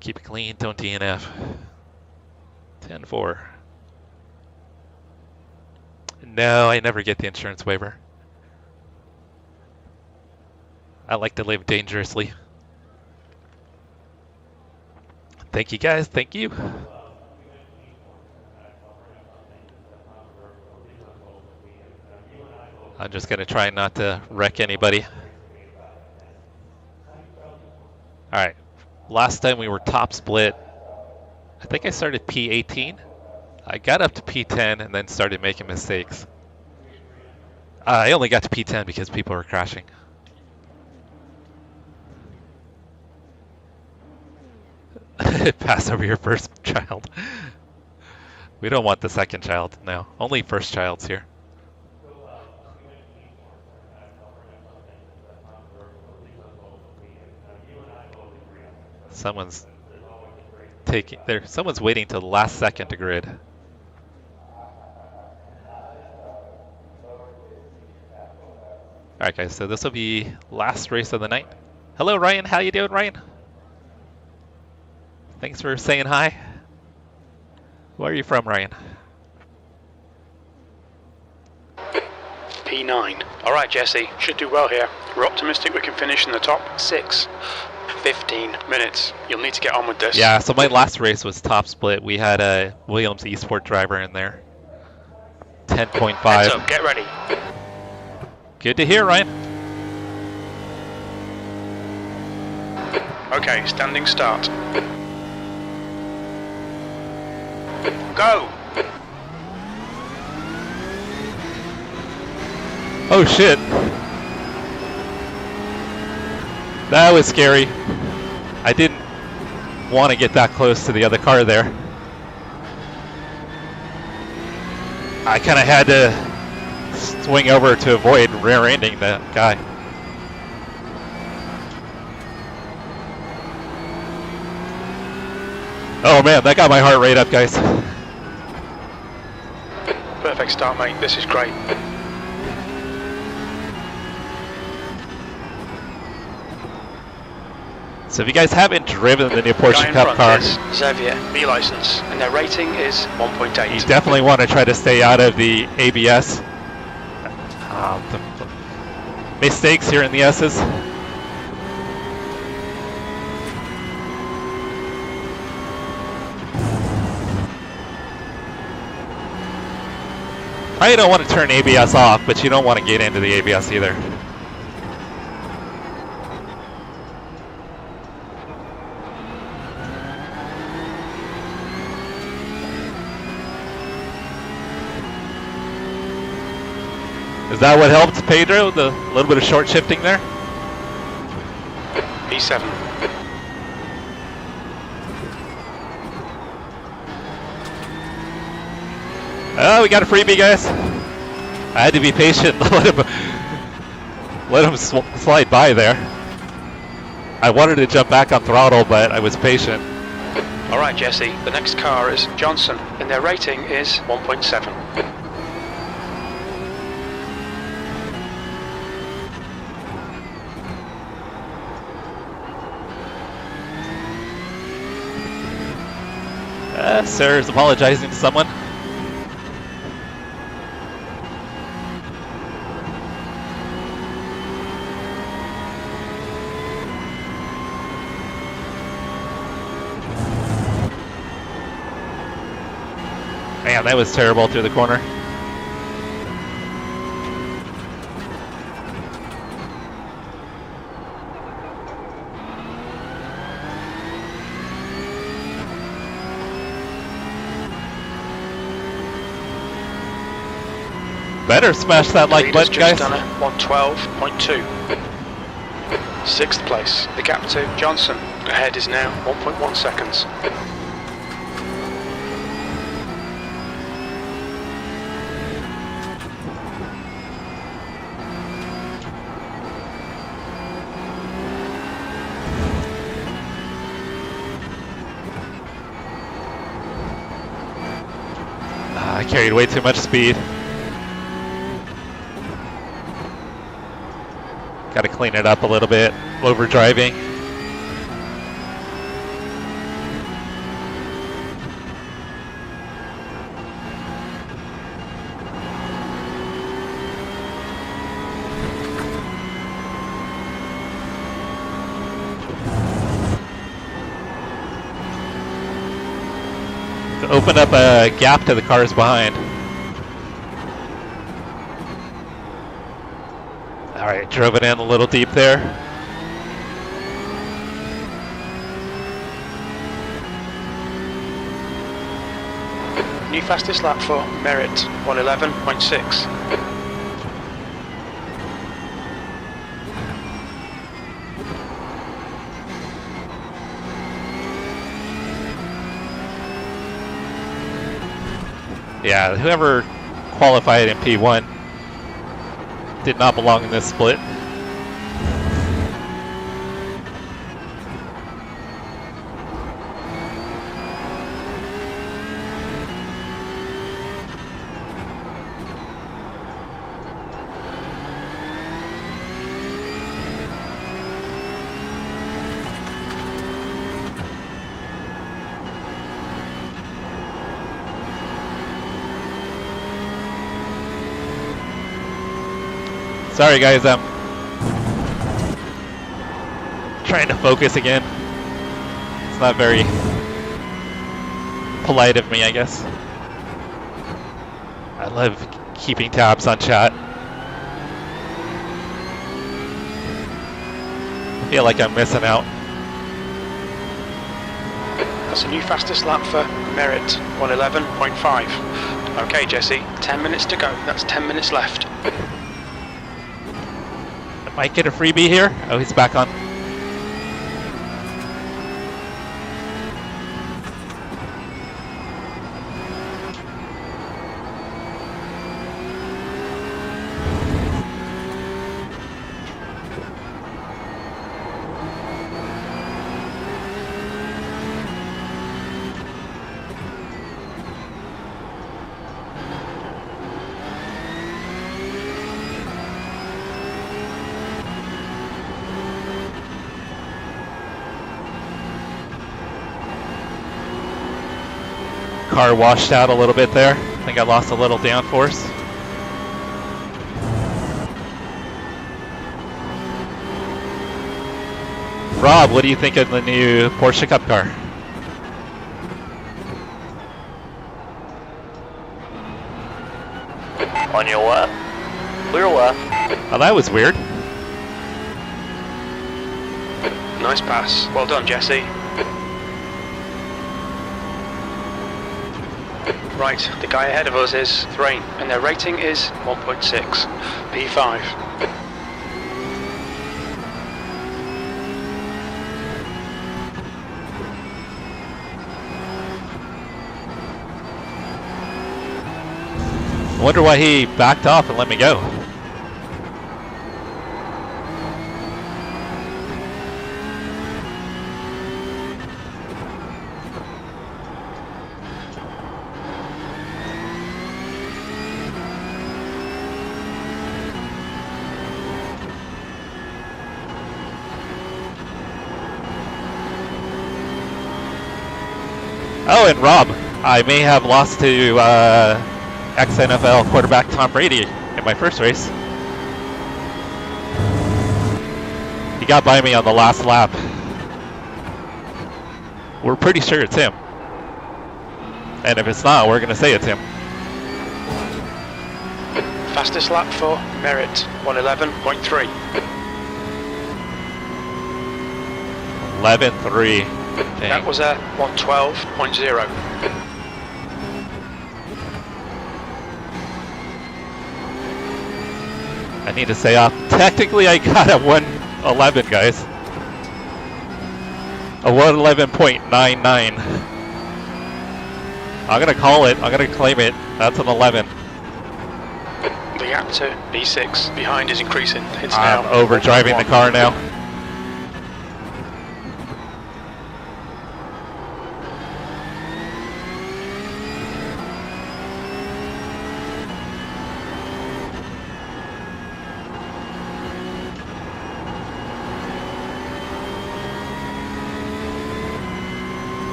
Keep it clean, don't DNF. 10-4. No, I never get the insurance waiver. I like to live dangerously. Thank you guys, thank you. I'm just gonna try not to wreck anybody. Alright, last time we were top split, I think I started P18. I got up to P10 and then started making mistakes. I only got to P10 because people were crashing. Pass over your first child. We don't want the second child, no. Only first child's here. Someone's waiting till the last second to grid. Alright guys, so this will be last race of the night. Hello Ryan, how you doing Ryan? Thanks for saying hi. Where are you from Ryan? P9. Alright Jesse, should do well here. We're optimistic we can finish in the top 6. 15 minutes. You'll need to get on with this. Yeah, so my last race was top split. We had a Williams Esports driver in there. 10.5. Heads up, get ready. Good to hear, Ryan. Okay, standing start. Go! Oh shit. That was scary. I didn't want to get that close to the other car there. I kind of had to swing over to avoid rear-ending the guy. Oh man, that got my heart rate up, guys. Perfect start, mate. This is great. So if you guys haven't driven the new Porsche Cup Car, Xavier, B license, and their rating is 1.8. you definitely want to try to stay out of the ABS. The mistakes here in the S's. I don't want to turn ABS off, but you don't want to get into the ABS either. Is that what helped Pedro? The little bit of short shifting there? P7. Oh, we got a freebie, guys. I had to be patient. let him slide by there. I wanted to jump back on throttle, but I was patient. All right, Jesse. The next car is Johnson, and their rating is 1.7. Sir is apologizing to someone. Man, that was terrible through the corner. Better smash that like button, guys. Just done a 112.2. 6th place. The gap to Johnson ahead is now 1.1 seconds. I carried way too much speed. Got to clean it up a little bit. Over driving. To open up a gap to the cars behind. Alright, drove it in a little deep there. New fastest lap for Merit, 111.6. Yeah, whoever qualified in P1 did not belong in this split. Sorry guys, I'm trying to focus again. It's not very polite of me, I guess. I love keeping tabs on chat. I feel like I'm missing out. That's a new fastest lap for Merit, 111.5. Okay, Jesse, 10 minutes to go. That's 10 minutes left. Might get a freebie here. Oh, he's back on. Car washed out a little bit there. I think I lost a little downforce. Rob, what do you think of the new Porsche Cup Car? On your left. Clear left. Oh, that was weird. Nice pass. Well done, Jesse. Right, the guy ahead of us is Thrain, and their rating is 1.6. P5. I wonder why he backed off and let me go. Oh, and Rob, I may have lost to ex-NFL quarterback Tom Brady in my first race. He got by me on the last lap. We're pretty sure it's him. And if it's not, we're going to say it's him. Fastest lap for Merit, 111.3. 11.3. That was a 112.0. I need to say off. Technically, I got a 111, guys. A 111.99. I'm gonna call it. I'm gonna claim it. That's an 11. The gap to B6 behind is increasing. It's I'm now overdriving the car now.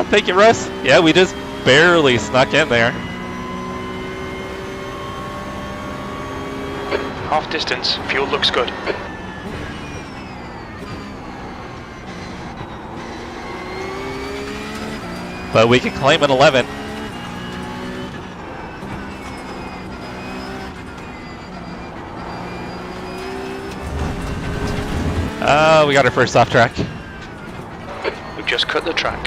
Thank you, Russ. Yeah, we just barely snuck in there. half distance. Fuel looks good. but we can claim an 11. We got our first off track. We've just cut the track.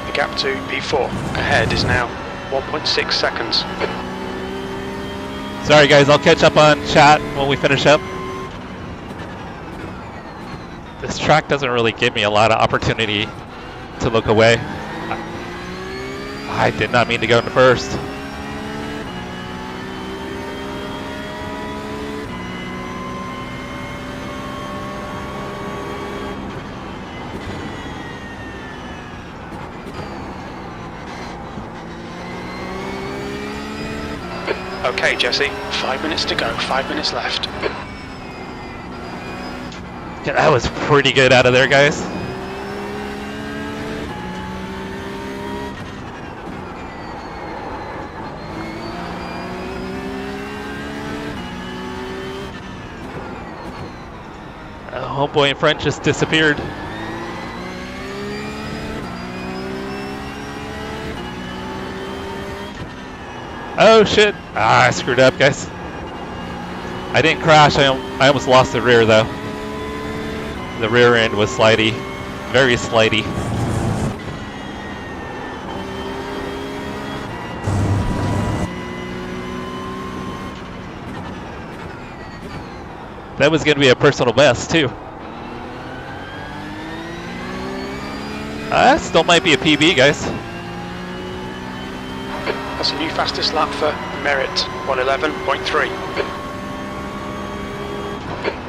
The gap to P4 ahead is now 1.6 seconds. Sorry guys, I'll catch up on chat when we finish up. This track doesn't really give me a lot of opportunity to look away. I did not mean to go into first. Okay, Jesse, 5 minutes to go, 5 minutes left. Yeah, that was pretty good out of there, guys. Homeboy in front just disappeared. Oh shit! I screwed up, guys. I didn't crash, I almost lost the rear though. The rear end was slidey, very slidey. That was going to be a personal best too. That still might be a PB, guys. That's a new fastest lap for Merit, 111.3.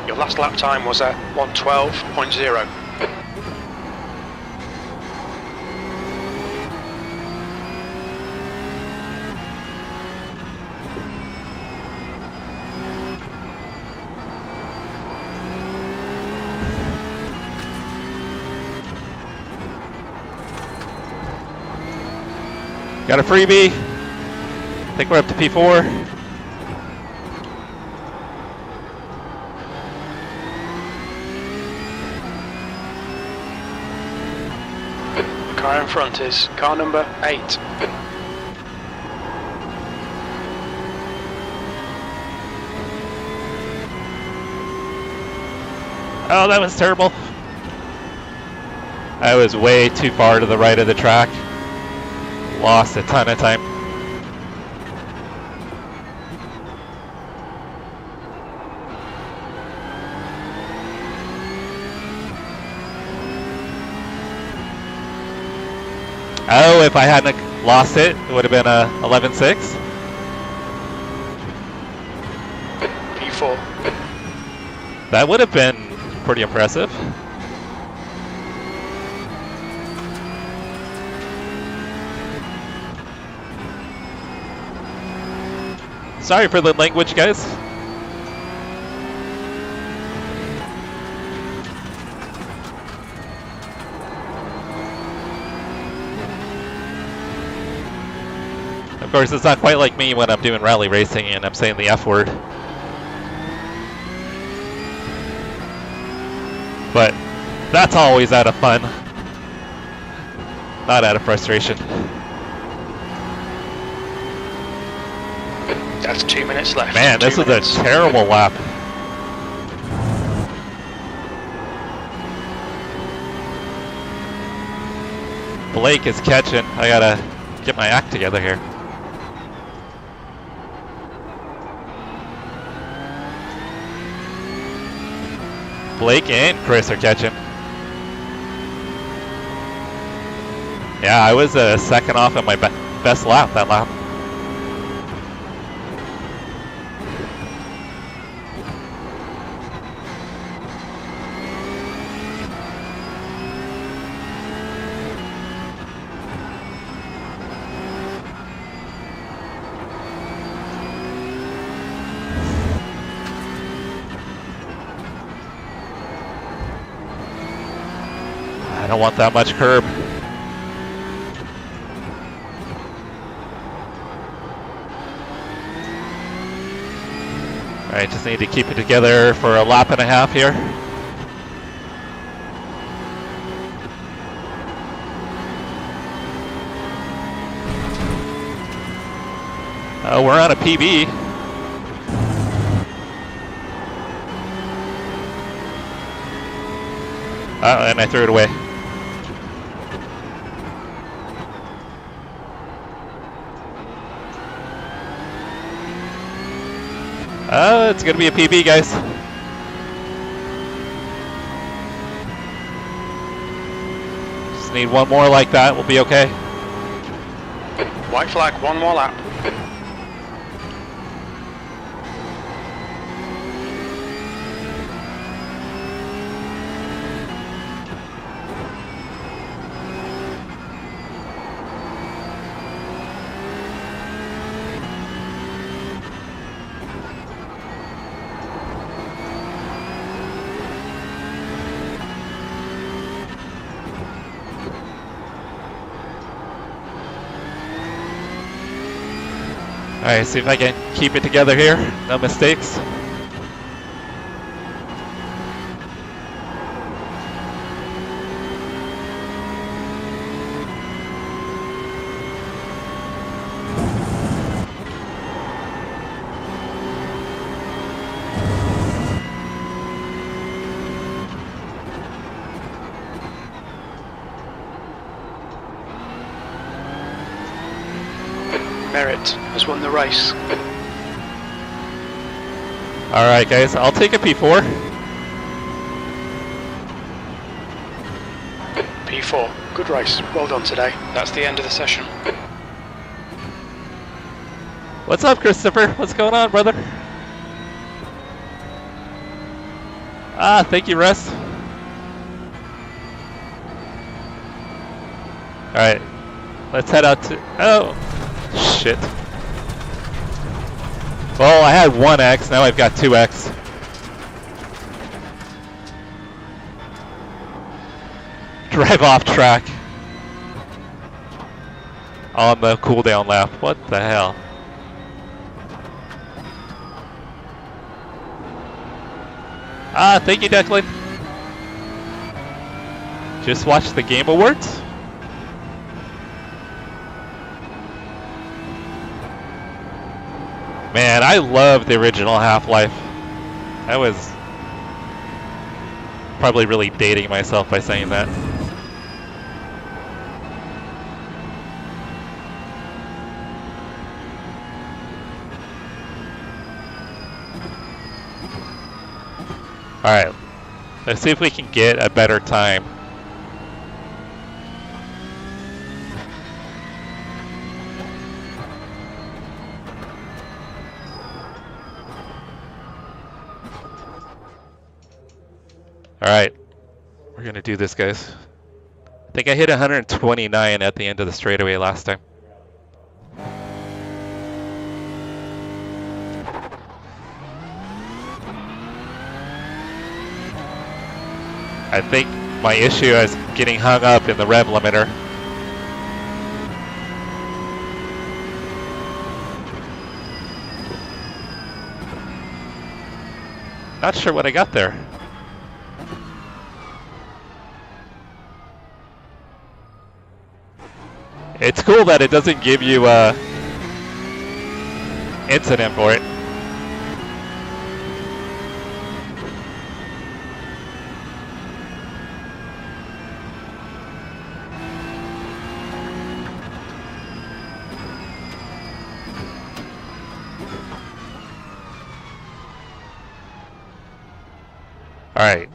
Your last lap time was at 112.0. Got a freebie. I think we're up to P4. The car in front is car number 8. Oh, that was terrible. I was way too far to the right of the track. Lost a ton of time. Oh, if I hadn't lost it, it would have been a 11.6. P4. That would have been pretty impressive. Sorry for the language, guys. Of course, it's not quite like me when I'm doing rally racing and I'm saying the F word. But that's always out of fun, not out of frustration. That's 2 minutes left. Man, this was a terrible lap. Blake is catching. I gotta get my act together here. Blake and Chris are catching. Yeah, I was a second off on my best lap that lap. I don't want that much curb. Alright, just need to keep it together for a lap and a half here. We're on a PB. And I threw it away. It's gonna be a PB, guys. Just need one more like that, we'll be okay. White flag, one more lap. Alright, see if I can keep it together here. No mistakes. Merritt has won the race. Alright guys, I'll take a P4. P4, good race, well done today. That's the end of the session. What's up, Christopher? What's going on, brother? Thank you, Russ. Alright, let's head out to... Oh, shit. Well, I had 1X, now I've got 2X. Drive off track. On the cooldown lap. What the hell? Thank you, Declan. Just watch the Game Awards. Man, I love the original Half-Life. I was probably really dating myself by saying that. Alright, let's see if we can get a better time. Alright, we're gonna do this, guys. I think I hit 129 at the end of the straightaway last time. I think my issue is getting hung up in the rev limiter. Not sure what I got there. It's cool that it doesn't give you incident for it. Alright.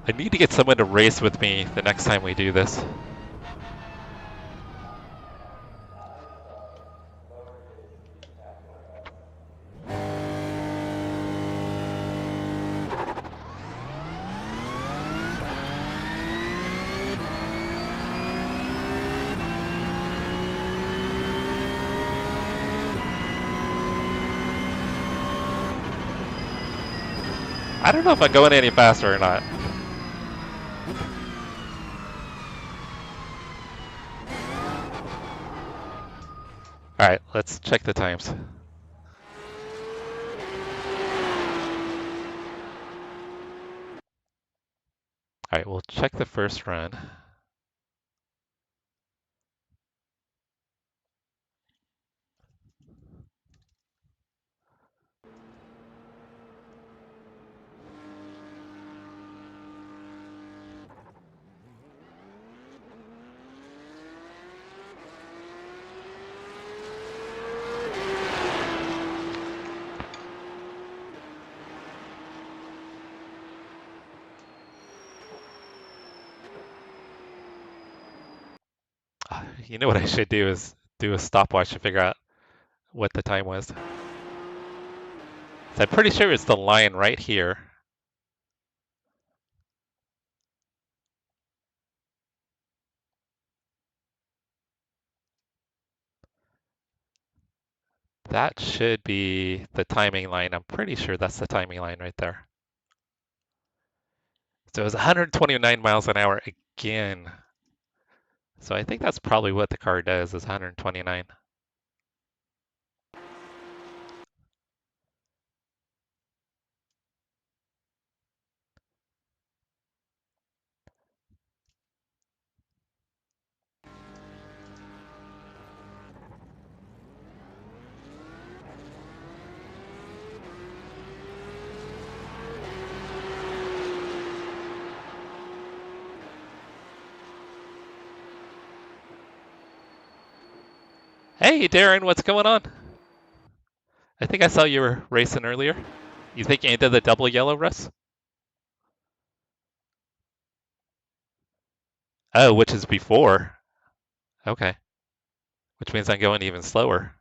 I need to get someone to race with me the next time we do this. I don't know if I'm going any faster or not. All right, let's check the times. All right, we'll check the first run. You know what I should do is do a stopwatch to figure out what the time was. So I'm pretty sure it's the line right here. That should be the timing line. I'm pretty sure that's the timing line right there. So it was 129 miles an hour again. So I think that's probably what the car does is 129. Hey, Darren, what's going on? I think I saw you were racing earlier. You think you did the double yellow, Russ? Oh, which is before. Okay. Which means I'm going even slower.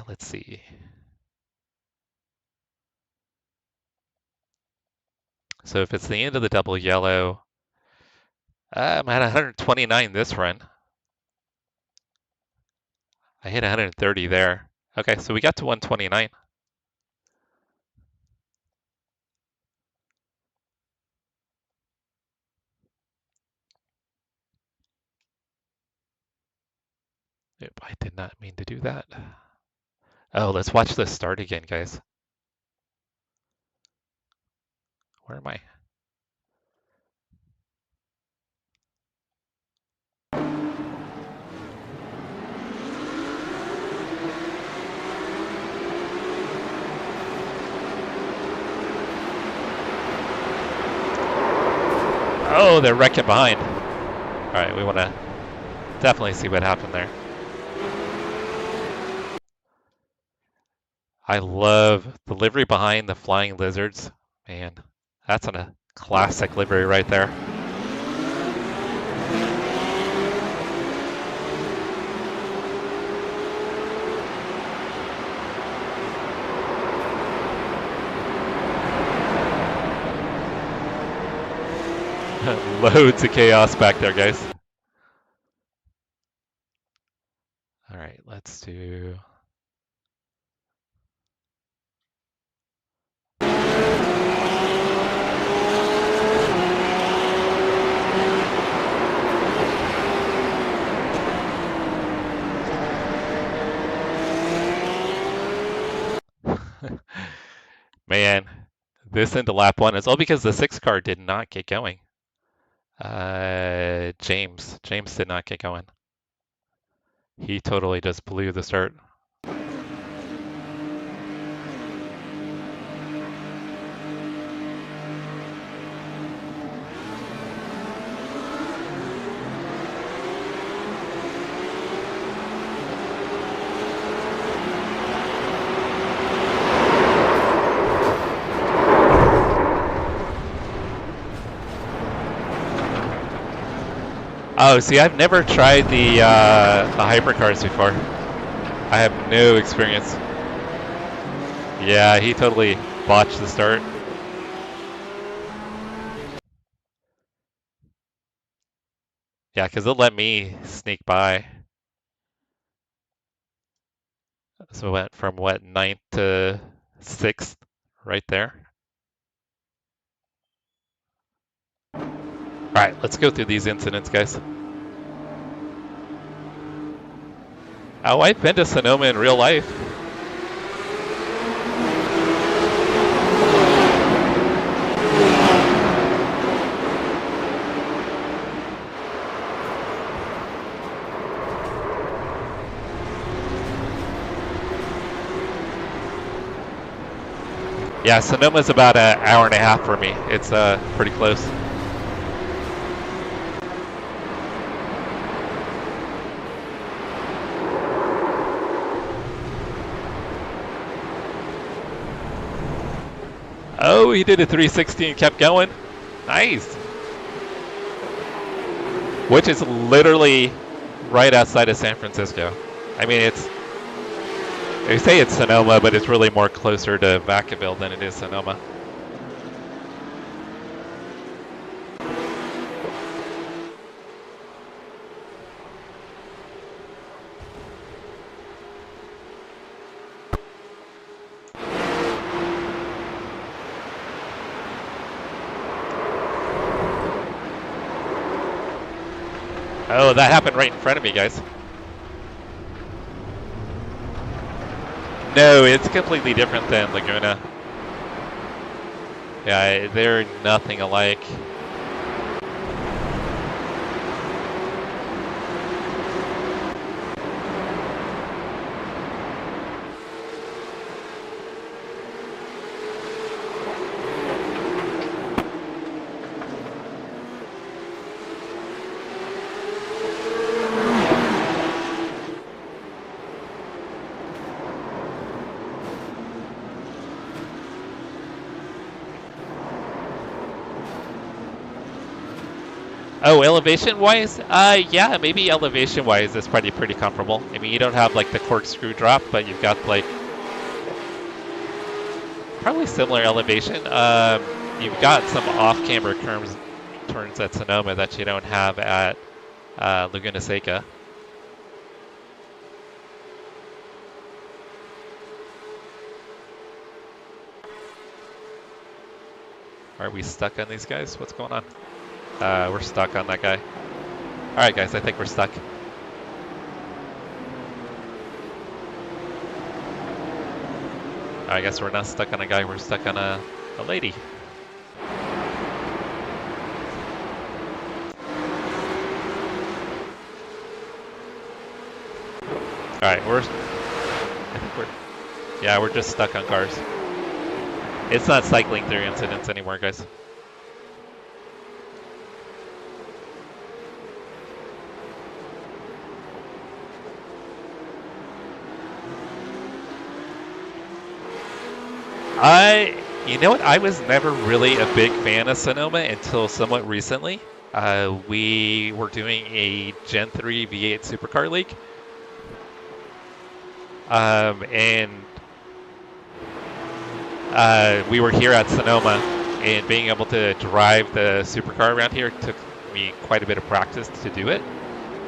Let's see. So if it's the end of the double yellow, I'm at 129 this run. I hit 130 there. Okay, so we got to 129. Yep, I did not mean to do that. Oh, let's watch this start again, guys. Where am I? Oh, they're wrecking behind. All right, we want to definitely see what happened there. I love the livery behind the flying lizards. Man, that's a classic livery right there. Loads of chaos back there, guys. All right, let's do... Man, this into lap one. It's all because the 6 car did not get going. James did not get going. He totally just blew the start. Oh, see, I've never tried the hypercars before. I have no experience. Yeah, he totally botched the start. Yeah, because it'll let me sneak by. So it went from what, 9th to 6th right there. All Alright, let's go through these incidents, guys. Oh, I've been to Sonoma in real life. Yeah, Sonoma's about an hour and a half for me. It's pretty close. Oh, he did a 360 and kept going. Nice. Which is literally right outside of San Francisco. I mean, they say it's Sonoma, but it's really more closer to Vacaville than it is Sonoma. Oh, that happened right in front of me, guys. No, it's completely different than Laguna. Yeah, they're nothing alike. Oh, elevation-wise? Yeah, maybe elevation-wise it's pretty comparable. I mean, you don't have like the corkscrew drop, but you've got like probably similar elevation. You've got some off-camber turns at Sonoma that you don't have at Laguna Seca. Are we stuck on these guys? What's going on? We're stuck on that guy. Alright guys, I think we're stuck. I guess we're not stuck on a guy, we're stuck on a lady. Alright, we're just stuck on cars. It's not cycling through incidents anymore, guys. You know what? I was never really a big fan of Sonoma until somewhat recently. We were doing a Gen 3 V8 Supercar League. And we were here at Sonoma, and being able to drive the supercar around here took me quite a bit of practice to do it.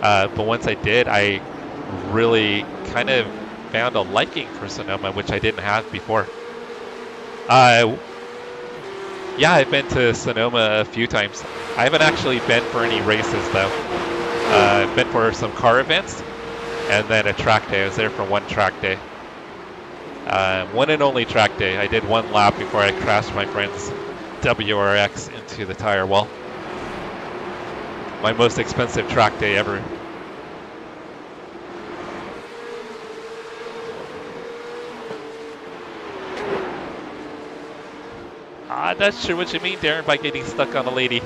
But once I did, I really kind of found a liking for Sonoma, which I didn't have before. Yeah, I've been to Sonoma a few times. I haven't actually been for any races though. I've been for some car events and then a track day. I was there for one track day. One and only track day. I did one lap before I crashed my friend's WRX into the tire wall. My most expensive track day ever. I'm not sure what you mean, Darren, by getting stuck on a lady.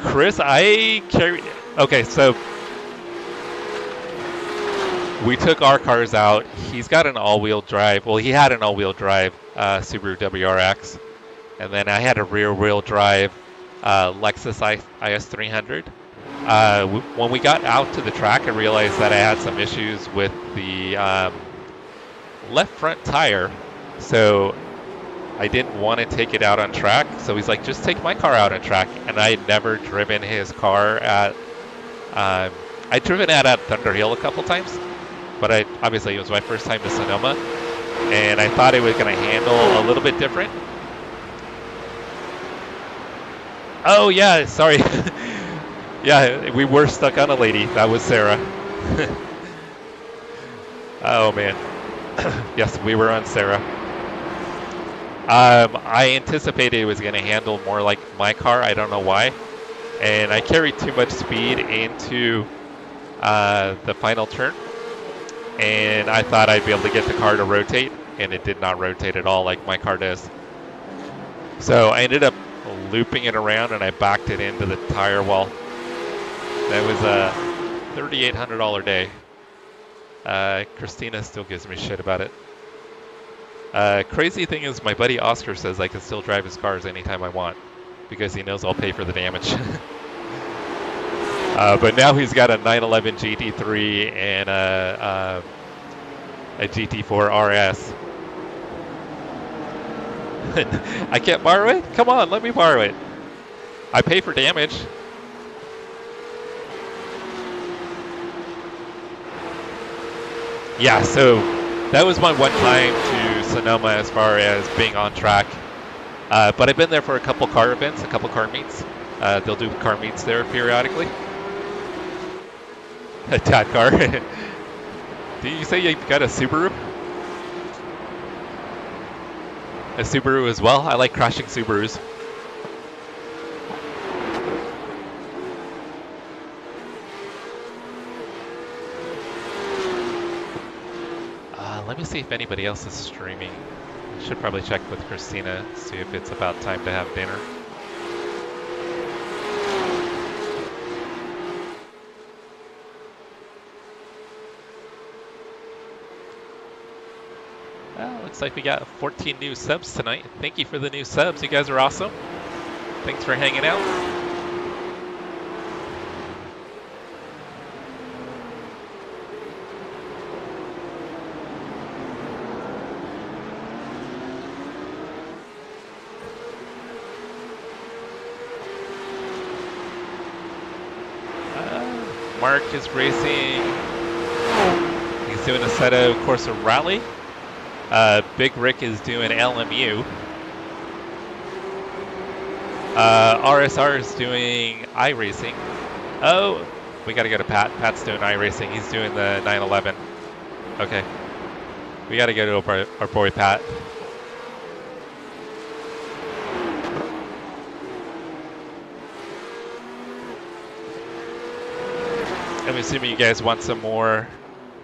Chris, I carried... Okay, so... we took our cars out. He's got an all-wheel drive. Well, he had an all-wheel drive Subaru WRX. And then I had a rear-wheel drive Lexus IS300. When we got out to the track, I realized that I had some issues with the left front tire, so I didn't want to take it out on track. So he's like, just take my car out on track. And I had never driven his car at I'd driven it at Thunder Hill a couple times, but obviously it was my first time to Sonoma. and I thought it was going to handle a little bit different. Oh yeah, sorry. Yeah, we were stuck on a lady. That was Sarah. Oh man. Yes, we were on Sarah. I anticipated it was going to handle more like my car. I don't know why. And I carried too much speed into the final turn. And I thought I'd be able to get the car to rotate. And it did not rotate at all like my car does. So I ended up looping it around and I backed it into the tire wall. That was a $3,800 day. Christina still gives me shit about it. Crazy thing is my buddy Oscar says I can still drive his cars anytime I want because he knows I'll pay for the damage. But now he's got a 911 GT3 and a GT4 RS. I can't borrow it? Come on, let me borrow it. I pay for damage. Yeah, so that was my one time to Sonoma as far as being on track. But I've been there for a couple car events, a couple car meets. They'll do car meets there periodically. A Tad car. Did you say you got a Subaru? A Subaru as well? I like crashing Subarus. Let me see if anybody else is streaming. I should probably check with Christina, see if it's about time to have dinner. Looks like we got 14 new subs tonight. Thank you for the new subs. You guys are awesome. Thanks for hanging out. Mark is racing. He's doing a Assetto Corsa Rally. Big Rick is doing LMU. RSR is doing iRacing. Oh, we got to go to Pat. Pat's doing iRacing. He's doing the 911. Okay. We got to go to our boy Pat. I'm assuming you guys want some more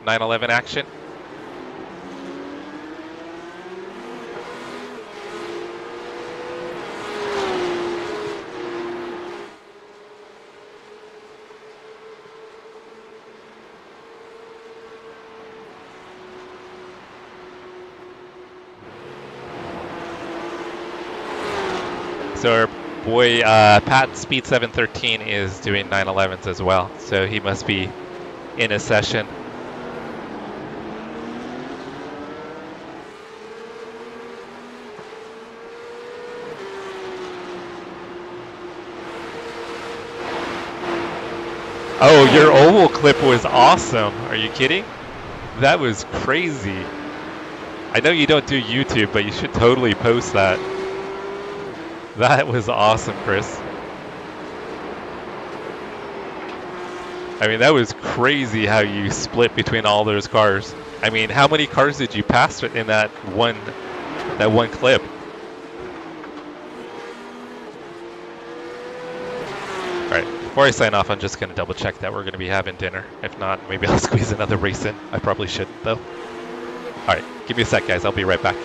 911 action. So our boy Pat Speed 713 is doing 911s as well, so he must be in a session. Oh, your oval clip was awesome. Are you kidding? That was crazy. I know you don't do YouTube, but you should totally post that. That was awesome, Chris. I mean, that was crazy how you split between all those cars. I mean, how many cars did you pass in that one clip? All right, before I sign off, I'm just going to double check that we're going to be having dinner. If not, maybe I'll squeeze another race in. I probably shouldn't, though. All right, give me a sec, guys. I'll be right back.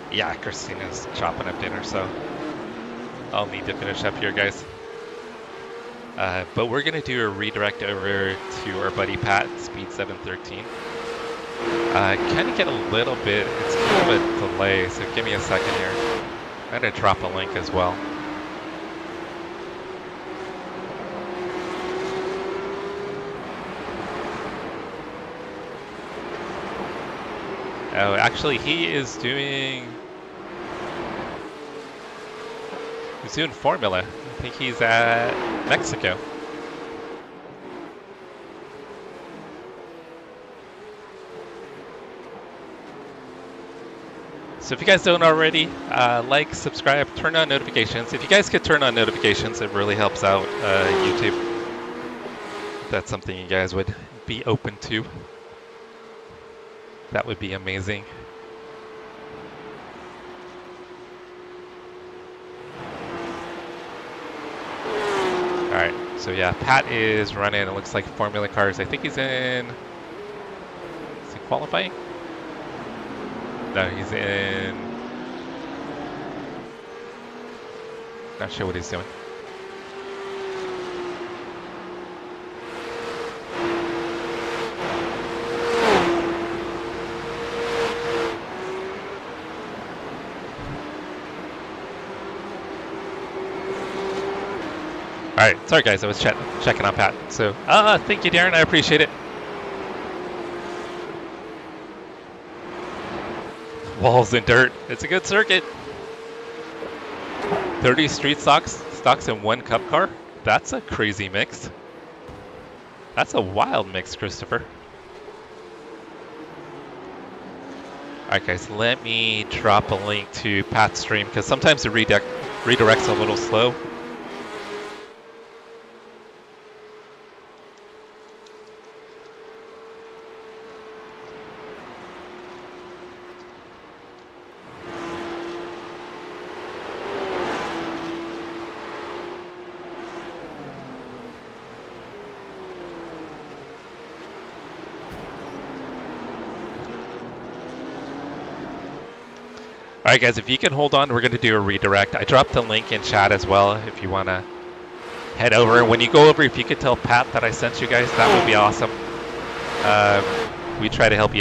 Yeah, Christina's chopping up dinner, so I'll need to finish up here, guys. But we're going to do a redirect over to our buddy Pat, Speed 713. Kind of get a little bit, it's kind of a delay, so give me a second here. I'm going to drop a link as well. Oh, actually, he's doing Formula. I think he's at Mexico. So if you guys don't already, like, subscribe, turn on notifications. If you guys could turn on notifications, it really helps out YouTube. If that's something you guys would be open to, that would be amazing. All right, so yeah, Pat is running, it looks like Formula Cars. I think he's in, is he qualifying? No, he's in, not sure what he's doing. All right, sorry guys, I was checking on Pat. So, thank you, Darren, I appreciate it. Walls and dirt, it's a good circuit. 30 street stocks and 1 cup car. That's a crazy mix. That's a wild mix, Christopher. All right, guys, let me drop a link to Pat's stream because sometimes the redirect's a little slow. All right, guys, if you can hold on, we're going to do a redirect. I dropped the link in chat as well if you want to head over. When you go over, if you could tell Pat that I sent you guys, that would be awesome. We try to help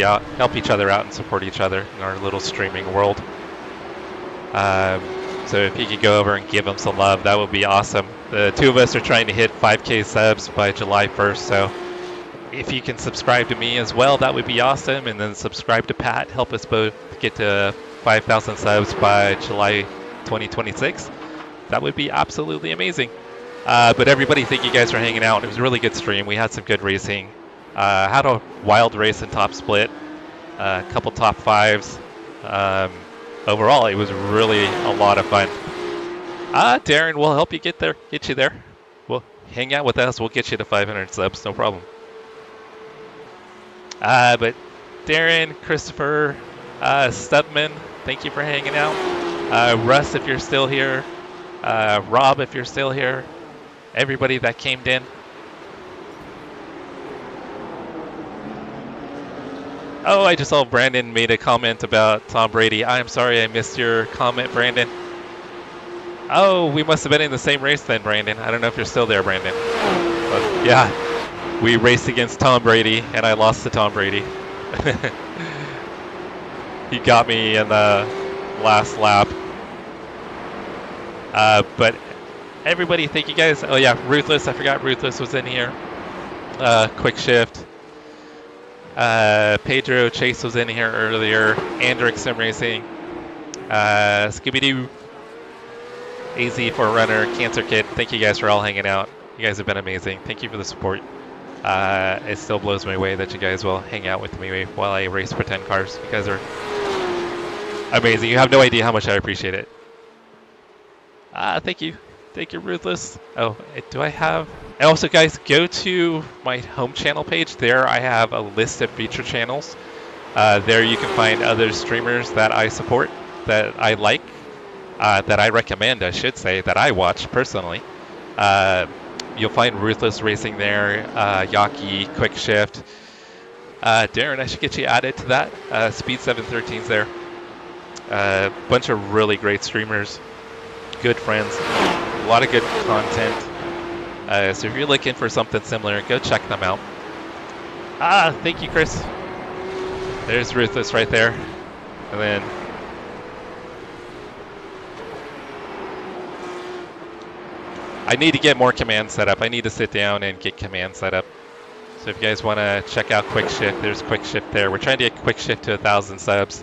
each other out and support each other in our little streaming world. So if you could go over and give him some love, that would be awesome. The two of us are trying to hit 5K subs by July 1st, so if you can subscribe to me as well, that would be awesome. And then subscribe to Pat, help us both get to 5,000 subs by July 2026. That would be absolutely amazing. But everybody, thank you guys for hanging out. It was a really good stream. We had some good racing. Had a wild race in top split. A couple top fives. Overall, it was really a lot of fun. Darren, we'll help you get you there. Well, hang out with us. We'll get you to 500 subs, no problem. But Darren, Christopher, Stubman, thank you for hanging out. Russ, if you're still here. Rob, if you're still here. Everybody that came in. Oh, I just saw Brandon made a comment about Tom Brady. I'm sorry I missed your comment, Brandon. Oh, we must have been in the same race then, Brandon. I don't know if you're still there, Brandon. But yeah, we raced against Tom Brady, and I lost to Tom Brady. He got me in the last lap. But everybody, thank you guys. Oh yeah, Ruthless, I forgot Ruthless was in here. Quick Shift. Pedro Chase was in here earlier. Andrick Sim Racing. Scooby-Doo. AZ for Runner. Cancer Kid. Thank you guys for all hanging out. You guys have been amazing. Thank you for the support. It still blows my way that you guys will hang out with me while I race pretend cars. You guys are amazing. You have no idea how much I appreciate it. Thank you. Thank you, Ruthless. Oh, do I have... And also, guys, go to my home channel page. There I have a list of feature channels. There you can find other streamers that I support, that I like, that I recommend, I should say, that I watch personally. You'll find Ruthless Racing there, Yaki, Quick Shift. Darren, I should get you added to that. Speed 713's there. Bunch of really great streamers, good friends, a lot of good content. So if you're looking for something similar, go check them out. Thank you, Chris. There's Ruthless right there. And then I need to get more commands set up. I need to sit down and get commands set up. So if you guys want to check out Quick Shift, there's Quick Shift there. We're trying to get Quick Shift to 1,000 subs.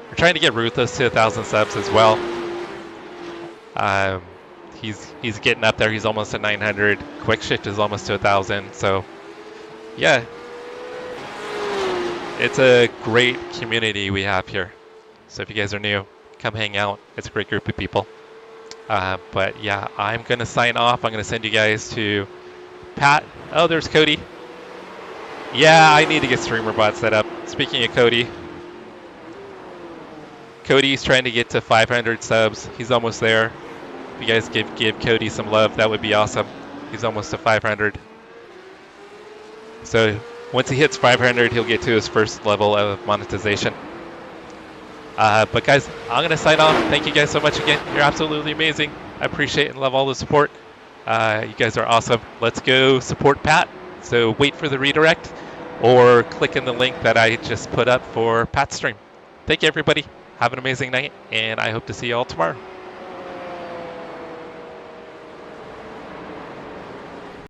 We're trying to get Ruthless to 1,000 subs as well. He's getting up there. He's almost at 900. Quick Shift is almost to 1,000. So yeah, it's a great community we have here. So if you guys are new, come hang out. It's a great group of people. But yeah, I'm going to sign off. I'm going to send you guys to Pat. Oh, there's Cody. Yeah, I need to get streamer bot set up. Speaking of Cody, Cody's trying to get to 500 subs. He's almost there. If you guys give Cody some love, that would be awesome. He's almost to 500. So once he hits 500, he'll get to his first level of monetization. But guys, I'm going to sign off. Thank you guys so much again. You're absolutely amazing. I appreciate and love all the support. You guys are awesome. Let's go support Pat. So wait for the redirect or click in the link that I just put up for Pat's stream. Thank you, everybody. Have an amazing night, and I hope to see you all tomorrow.